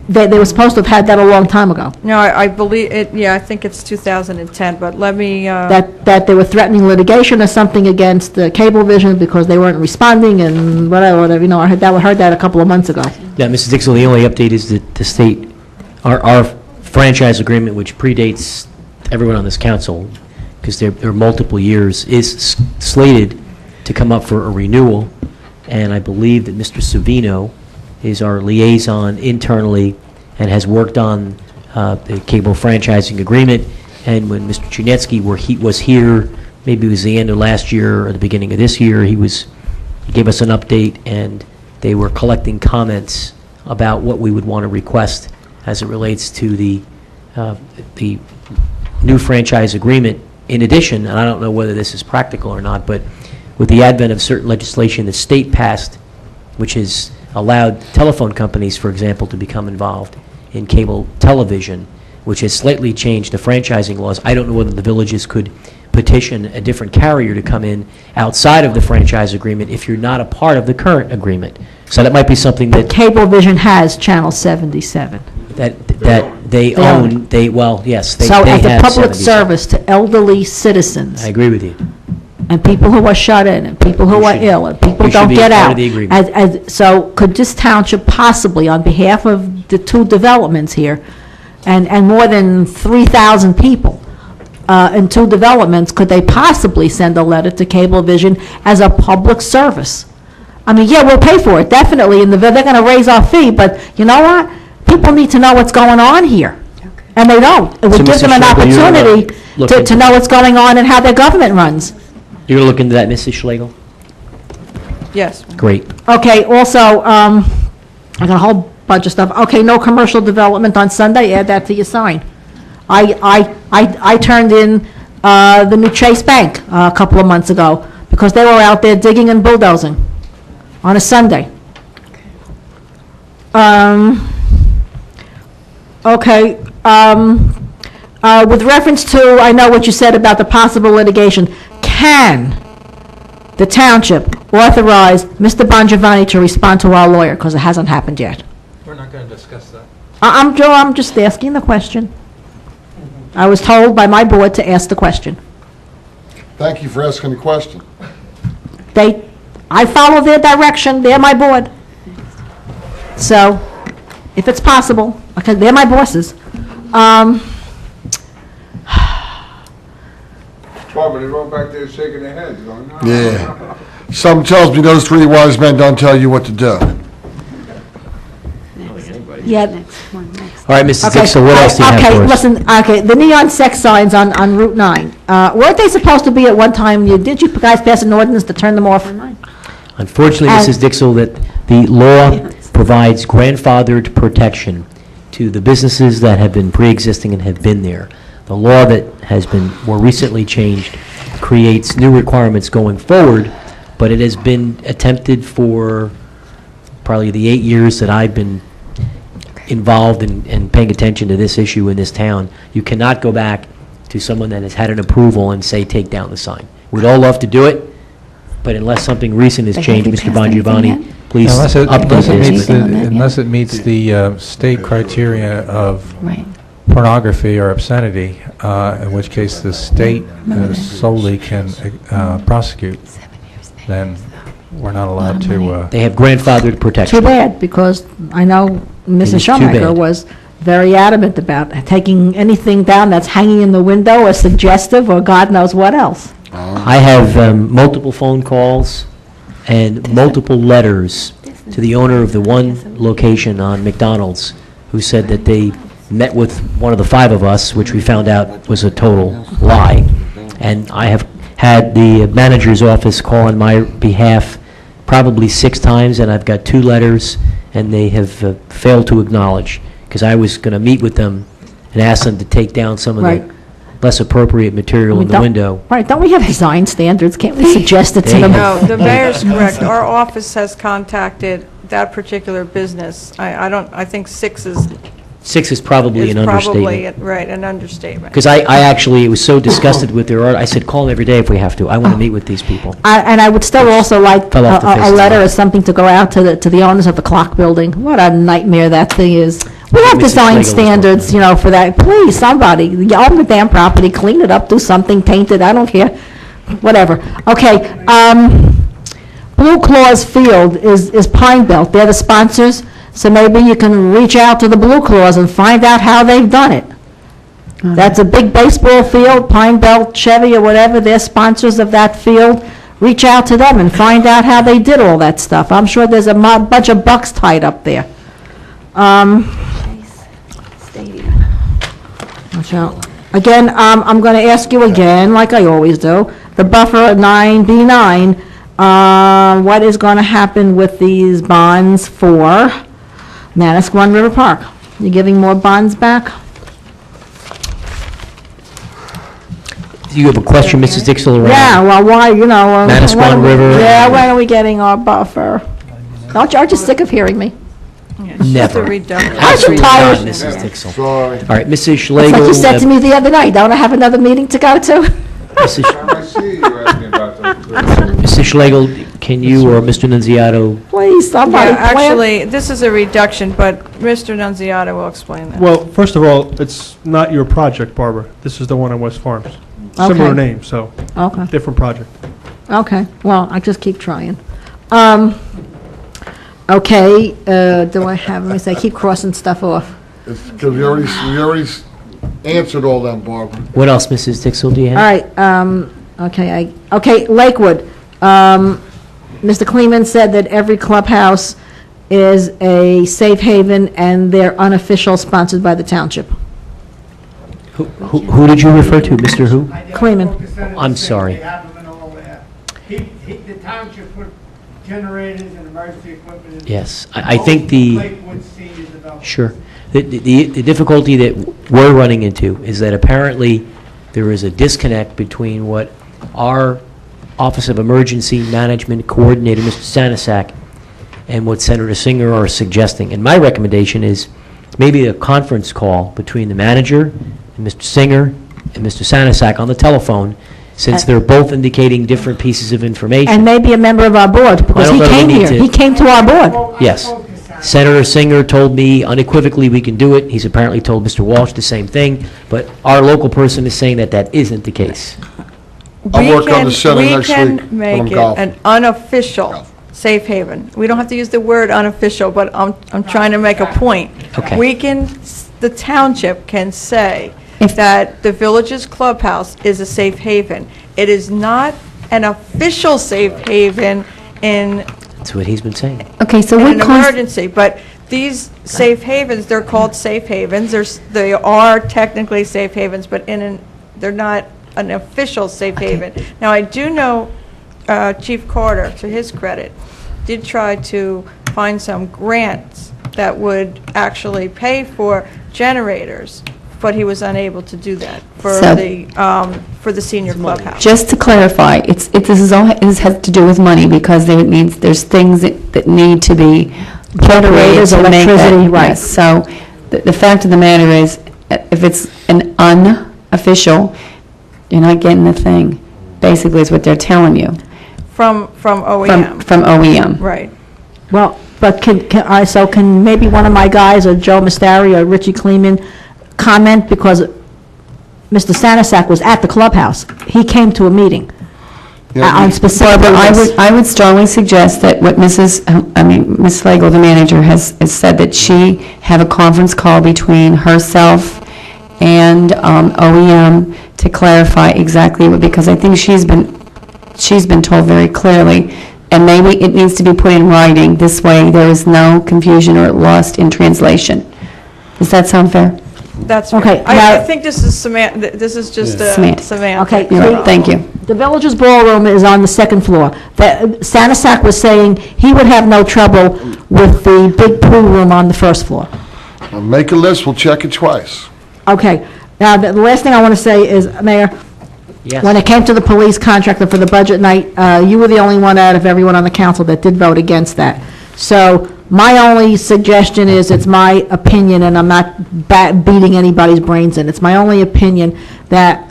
They were supposed to have had that a long time ago. No, I believe it, I think it's 2010, but let me, That they were threatening litigation or something against Cablevision because they weren't responding and whatever, you know, I heard that a couple of months ago. Yeah, Mrs. Dixell, the only update is that the state, our franchise agreement, which predates everyone on this council, because there are multiple years, is slated to come up for a renewal, and I believe that Mr. Savino is our liaison internally and has worked on the cable franchising agreement, and when Mr. Chudetsky was here, maybe it was the end of last year or the beginning of this year, he gave us an update, and they were collecting comments about what we would want to request as it relates to the new franchise agreement. In addition, and I don't know whether this is practical or not, but with the advent of certain legislation the state passed, which has allowed telephone companies, for example, to become involved in cable television, which has slightly changed the franchising laws. I don't know whether the villages could petition a different carrier to come in outside of the franchise agreement if you're not a part of the current agreement. So that might be something that Cablevision has Channel 77. that they own. Well, yes, they So have as a public 77. service to elderly citizens, I agree with you. and people who are shut in, and people who are ill, and people we should don't be get part out. of the agreement. So could this township possibly, on behalf of the two developments here, and more than 3,000 people in two developments, could they possibly send a letter to Cablevision as a public service? I mean, yeah, we'll pay for it, definitely, and they're going to raise our fee, but you know what? People need to know what's going on here, and they don't. It would So, give Mr. them an Schlegel, you're gonna opportunity look to into know what's going on and how their government runs. You're going to look into that, Mrs. Schlegel? Yes. Great. Okay, also, I got a whole bunch of stuff. Okay, no commercial development on Sunday, add that to your sign. I turned in the new Chase Bank a couple of months ago because they were out there digging and bulldozing on a Sunday. Okay, with reference to, I know what you said about the possible litigation, can the township authorize Mr. Bongiovanni to respond to our lawyer, because it hasn't happened yet? We're not going to discuss that. I'm just asking the question. I was told by my board to ask the question. Thank you for asking the question. I follow their direction, they're my board. So, if it's possible, okay, they're my bosses. Barbara, they're all back there shaking their heads, going, no. Yeah. Something tells me those three wise men don't tell you what to do. Yeah. All right, Mrs. Okay, Dixon, what else do you have okay, for us? listen, okay, the neon sex signs on Route 9, weren't they supposed to be at one time, did you guys pass an ordinance to turn them off? Unfortunately, And- Mrs. Dixell, that the law provides grandfathered protection to the businesses that have been pre-existing and have been there. The law that has been more recently changed creates new requirements going forward, but it has been attempted for probably the 8 years that I've been involved in paying attention to this issue in this town. You cannot go back to someone that has had an approval and say, take down the sign. We'd all love to do it, but unless something recent has But changed, have you Mr. passed anything Bongiovanni, yet? please update this. Unless it meets the state criteria of Right. pornography or obscenity, in which case the state solely can prosecute, then we're not allowed to... They have grandfathered protection. Too bad, because I know Mrs. is too Schumacher bad. was very adamant about taking anything down that's hanging in the window or suggestive or God knows what else. I have multiple phone calls and multiple letters to the owner of the one location on McDonald's who said that they met with one of the five of us, which we found out was a total lie. And I have had the manager's office call on my behalf probably 6 times, and I've got 2 letters, and they have failed to acknowledge, because I was going to meet with them and ask them to take down some of Right. the less appropriate material in the Don't- window. Right, don't we have design standards? Can't we suggest it to They them? have- No, the mayor's correct. Our office has contacted that particular business. I think 6 is 6 is probably an probably, understatement. right, an understatement. Because I actually was so disgusted with their art, I said, call them every day if we have to. I want to meet with these people. And I would still also like Fell off the face a of the letter earth. or something to go out to the owners of the clock building. What a nightmare that thing is. We have Mrs. design Schlegel was standards, you know, for that. Please, somebody, you own the damn property, clean it up, do something, paint it, I don't care, whatever. Okay, Blue Claws Field is Pine Belt. They're the sponsors, so maybe you can reach out to the Blue Claws and find out how they've done it. That's a big baseball field, Pine Belt, Chevy, or whatever, they're sponsors of that field. Reach out to them and find out how they did all that stuff. I'm sure there's a bunch of bucks tied up there. So, again, I'm going to ask you again, like I always do, the buffer at 9B9, what is going to happen with these bonds for Manasquan River Park? You giving more bonds back? Do you have a question, Mrs. Dixell, around? Yeah, well, why, Manasquan when are we- River. Yeah, when are we getting our buffer? Aren't you sick of hearing me? Never. redundant. Absolutely tired. not, Mrs. Dixell. Sorry. All right, Mrs. It's Schlegel. like you said to me the other night, don't I have another meeting to go to? Mrs. Schlegel, can you or Mr. Nunziato? Please, somebody. Yeah, actually, this is a reduction, but Mr. Nunziata will explain that. Well, first of all, it's not your project, Barbara. This is the one on West Farms. Similar Okay. name, so, Okay. different project. Okay, well, I just keep trying. Okay, do I have, let me see, I keep crossing stuff off. It's because we already answered all that, Barbara. What else, Mrs. Dixell, do you All have? right, okay, Lakewood. Mr. Kleeman said that every clubhouse is a safe haven, and they're unofficial, sponsored by the township. Who did you refer to, Mr. Who? Kleeman. I'm sorry. The township put generators and emergency equipment in. Yes, I think the, Lakewood Senior Development. sure. The difficulty that we're running into is that apparently there is a disconnect between what our Office of Emergency Management Coordinator, Mr. Stanisak, and what Senator Singer are suggesting. And my recommendation is maybe a conference call between the manager and Mr. Singer and Mr. Stanisak on the telephone, since they're both indicating different pieces of information. And maybe a member of our board, because he don't know came we need here. to- He came to our board. Yes. Senator Singer told me unequivocally we can do it. He's apparently told Mr. Walsh the same thing, but our local person is saying that that isn't the case. I'll work on the center next week We when can I'm make it golfing. an unofficial safe haven. We don't have to use the word unofficial, but I'm trying to make a point. Okay. The township can say that the village's clubhouse is a safe haven. It is not an official safe haven in That's what he's been saying. Okay, so in what an emergency, but these safe havens, they're called safe havens. They are technically safe havens, but they're not an official safe haven. Now, I do know Chief Carter, to his credit, did try to find some grants that would actually pay for generators, but he was unable to do that for So- the senior clubhouse. Just to clarify, this has to do with money, because there's things that need to be Generators, appropriated to make that. electricity, right. Yes, so the fact of the matter is, if it's an unofficial, you're not getting the thing, basically is what they're telling you. From OEM. From OEM. Right. Well, but can maybe one of my guys, or Joe Mastari or Richie Kleeman, comment, because Mr. Stanisak was at the clubhouse. He came to a meeting on specific. Barbara, I would strongly suggest that what Ms. Slagle, the manager, has said, that she have a conference call between herself and OEM to clarify exactly, because I think she's been told very clearly, and maybe it needs to be put in writing. This way, there is no confusion or lost in translation. Does that sound fair? That's Okay, right. I now- think this is this is just a Semantic. semantic. Okay, You're right. Thank you. The village's ballroom is on the second floor. Stanisak was saying he would have no trouble with the big pool room on the first floor. I'll make a list, we'll check it twice. Okay, now, the last thing I want to say is, Mayor, Yes. when it came to the police contractor for the budget night, you were the only one out of everyone on the council that did vote against that. So my only suggestion is, it's my opinion, and I'm not beating anybody's brains in, it's my only opinion that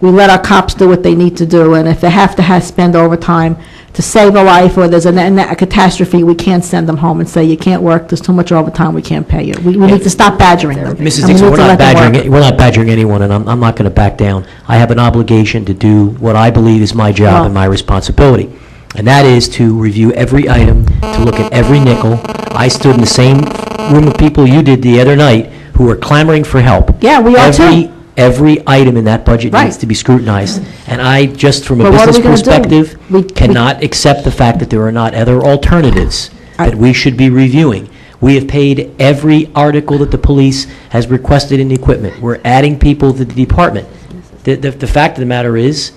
we let our cops do what they need to do, and if they have to spend overtime to save a life, or there's a catastrophe, we can't send them home and say, you can't work, there's too much overtime, we can't pay you. We need to stop badgering them. Mrs. And we Dixon, need to let them work. we're not badgering anyone, and I'm not going to back down. I have an obligation to do what I believe is my job Well- and my responsibility, and that is to review every item, to look at every nickel. I stood in the same room of people you did the other night who were clamoring for help. Yeah, we are too. Every item in that budget Right. needs to be scrutinized, and I, just from a But what are business we gonna do? perspective, cannot accept the fact that there are not other alternatives that we should be reviewing. We have paid every article that the police has requested in the equipment. We're adding people to the department. The fact of the matter is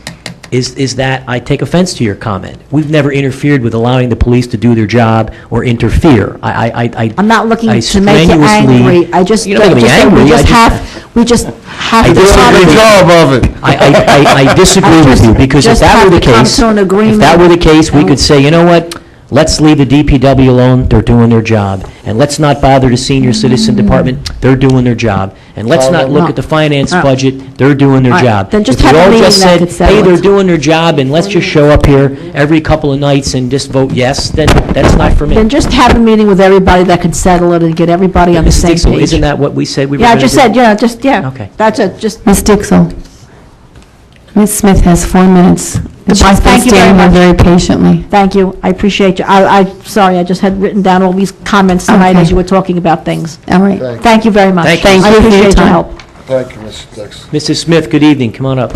that I take offense to your comment. We've never interfered with allowing the police to do their job or interfere. I'm not looking I to make you strenuously- angry. I just, You don't make me angry. we just have to. disagree. Job of it. I disagree with you, because if just that were have the to come case, to an if agreement. that were the case, we could say, you know what? Let's leave the DPW alone, they're doing their job. And let's not bother the senior citizen department, they're doing their job. And let's not look at the finance budget, they're doing their All right, job. then just If we have a all meeting just that said, could settle hey, they're it." doing their job, and let's just show up here every couple of nights and just vote yes, then that's not for me. Then just have a meeting with everybody that can settle it and get everybody on the Mrs. same Dixell, page. isn't that what we said we were Yeah, I going to do? just said, yeah. Okay. That's it, just. Ms. Dixell, Ms. Smith has 4 minutes. She's been Thank you very standing there much. very patiently. Thank you, I appreciate you. Sorry, I just had written down all these comments tonight Okay. as you were talking about things. All right. Thank you very much. Thank you. Thank I you for your appreciate your time. help. Thank you, Mrs. Dixon. Mrs. Smith, good evening, come on up.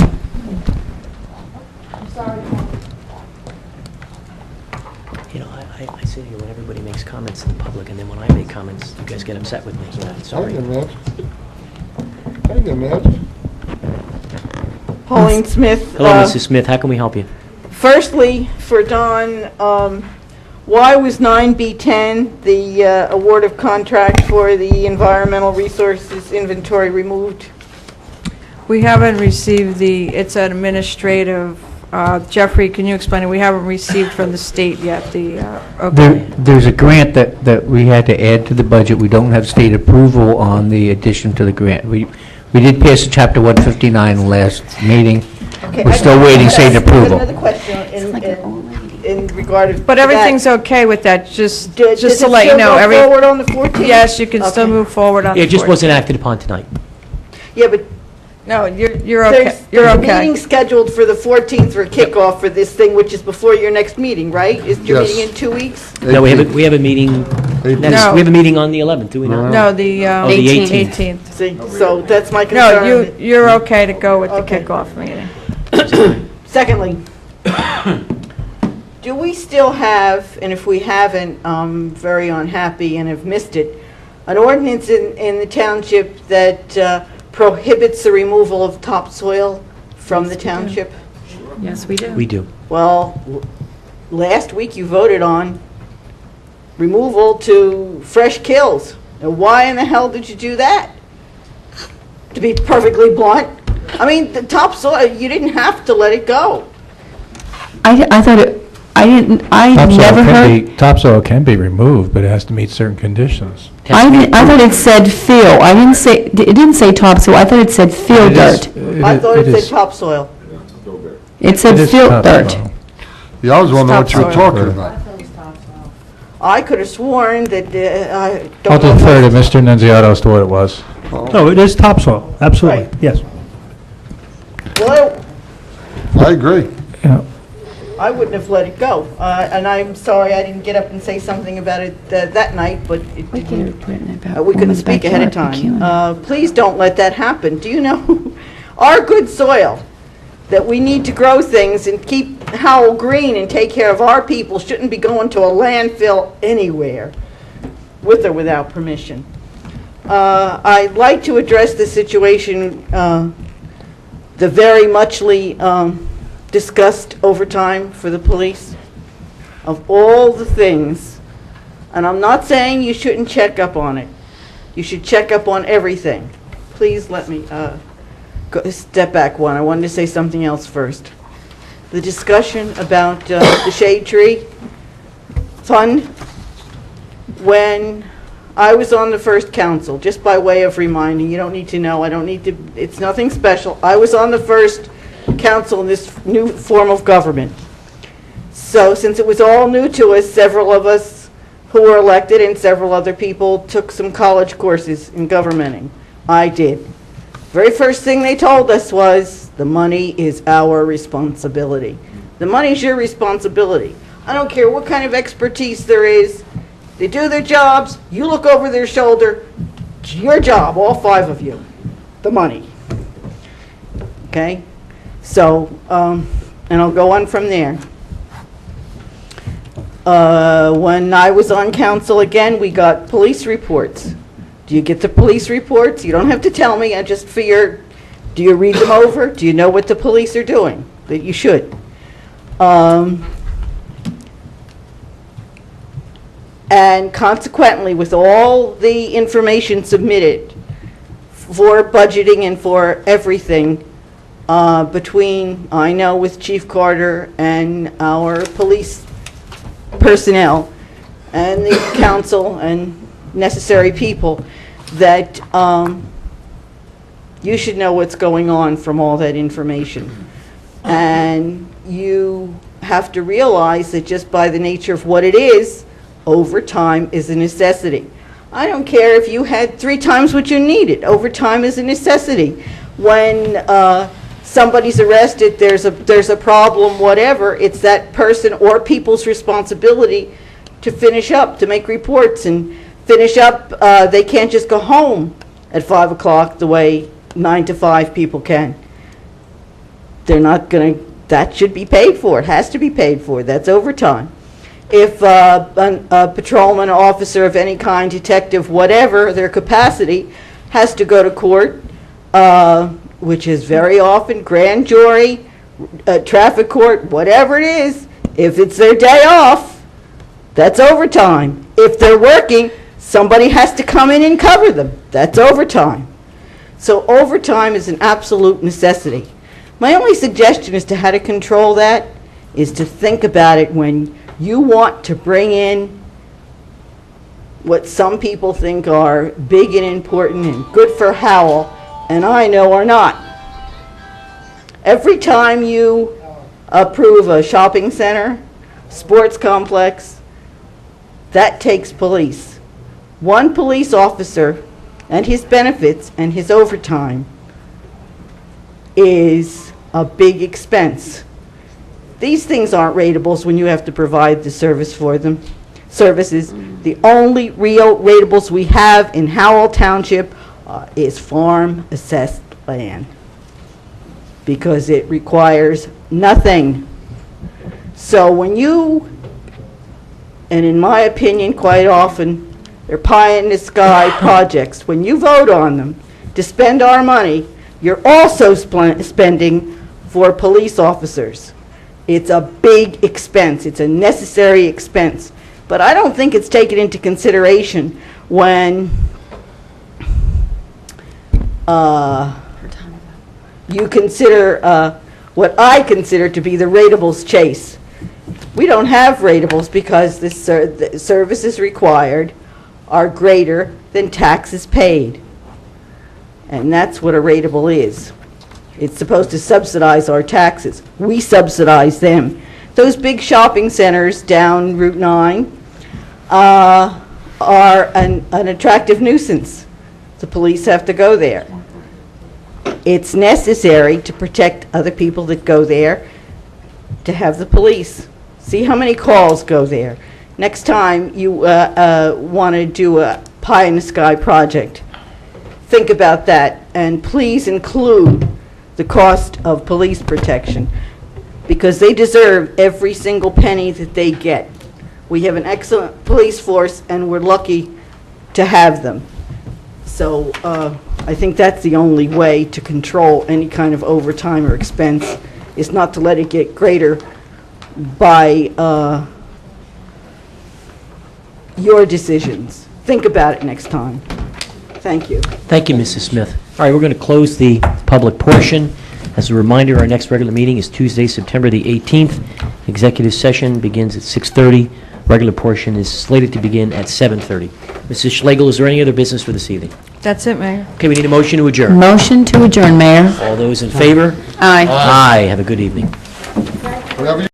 You know, I sit here when everybody makes comments in public, and then when I make comments, you guys get upset with me. Sorry. I can imagine. Pauline Smith. Hello, Mrs. Smith, how can we help you? Firstly, for Don, why was 9B10, the award of contract for the environmental resources inventory, removed? We haven't received it's administrative, Jeffrey, can you explain it? We haven't received from the state yet, okay. There's a grant that we had to add to the budget. We don't have state approval on the addition to the grant. We did pass the Chapter 159 last meeting. Okay, We're still waiting state approval. Another question in regard to But that. everything's okay with that, just Does to it let you still know. go forward on the 14th? Yes, you can still Okay. move forward on the Yeah, it just 14th. wasn't acted upon tonight. Yeah, but No, you're okay, there's a okay. meeting scheduled for the 14th for kickoff for this thing, which is before your next meeting, right? Is your Yes. meeting in 2 weeks? No, we have a meeting, No. we have a meeting on the 11th, do we not? No, the Oh, the 18th. 18th. See, so that's my No, concern. you're okay to go with the Okay. kickoff meeting. Secondly, do we still have, and if we haven't, I'm very unhappy and have missed it, an ordinance in the township that prohibits the removal of topsoil from the township? Yes, we do. We do. Well, last week you voted on removal to fresh kills. Now, why in the hell did you do that? To be perfectly blunt, I mean, the topsoil, you didn't have to let it go. I thought I never heard, Topsoil can be removed, but it has to meet certain conditions. I thought it said fill. It didn't say topsoil, I thought it said fill dirt. I thought it said topsoil. It said fill dirt. Yeah, I was wondering what you were Topsoil. talking about. I could have sworn that, I I'll don't know. defer to Mr. Nunziato as to what it was. No, it is topsoil, absolutely, Right. yes. Well, I agree. I wouldn't have let it go. And I'm sorry I didn't get up and say something about it that night, but it didn't. We couldn't speak ahead of time. Please don't let that happen. Do you know, our good soil, that we need to grow things and keep Howell green and take care of our people, shouldn't be going to a landfill anywhere, with or without permission. I'd like to address the situation, the very muchly discussed overtime for the police. Of all the things, and I'm not saying you shouldn't check up on it. You should check up on everything. Please let me step back one. I wanted to say something else first. The discussion about the shade tree fund, when I was on the first council, just by way of reminding, you don't need to know, I don't need to, it's nothing special. I was on the first council in this new form of government. So since it was all new to us, several of us who were elected and several other people took some college courses in governmenting. I did. Very first thing they told us was, the money is our responsibility. The money's your responsibility. I don't care what kind of expertise there is. They do their jobs, you look over their shoulder, it's your job, all 5 of you, the money. Okay? So, and I'll go on from there. When I was on council again, we got police reports. Do you get the police reports? You don't have to tell me, I just figure, do you read them over? Do you know what the police are doing? That you should. And consequently, with all the information submitted for budgeting and for everything, between, I know with Chief Carter and our police personnel and the council and necessary people, that you should know what's going on from all that information. And you have to realize that just by the nature of what it is, overtime is a necessity. I don't care if you had 3 times what you needed. Overtime is a necessity. When somebody's arrested, there's a problem, whatever, it's that person or people's responsibility to finish up, to make reports and finish up. They can't just go home at 5 o'clock the way 9 to 5 people can. They're not going to, that should be paid for. It has to be paid for. That's overtime. If a patrolman, officer of any kind, detective, whatever their capacity, has to go to court, which is very often grand jury, traffic court, whatever it is, if it's their day off, that's overtime. If they're working, somebody has to come in and cover them. That's overtime. So overtime is an absolute necessity. My only suggestion as to how to control that is to think about it when you want to bring in what some people think are big and important and good for Howell, and I know are not. Every time you approve a shopping center, sports complex, that takes police. One police officer and his benefits and his overtime is a big expense. These things aren't ratables when you have to provide the service for them. Services. The only real ratables we have in Howell Township is farm assessed land, because it requires nothing. So when you, and in my opinion quite often, they're pie in the sky projects. When you vote on them to spend our money, you're also spending for police officers. It's a big expense. It's a necessary expense. But I don't think it's taken into consideration when you consider what I consider to be the ratables chase. We don't have ratables because the services required are greater than taxes paid. And that's what a rateable is. It's supposed to subsidize our taxes. We subsidize them. Those big shopping centers down Route 9 are an attractive nuisance. The police have to go there. It's necessary to protect other people that go there, to have the police. See how many calls go there. Next time you want to do a pie in the sky project, think about that, and please include the cost of police protection, because they deserve every single penny that they get. We have an excellent police force, and we're lucky to have them. So I think that's the only way to control any kind of overtime or expense, is not to let it get greater by your decisions. Think about it next time. Thank you. Thank you, Mrs. Smith. All right, we're going to close the public portion. As a reminder, our next regular meeting is Tuesday, September the 18th. Executive session begins at 6:30. Regular portion is slated to begin at 7:30. Mrs. Schlegel, is there any other business for this evening? That's it, Mayor. Okay, we need a motion to adjourn. Motion to adjourn, Mayor. All those in favor? Aye. Aye. Have a good evening. Whatever you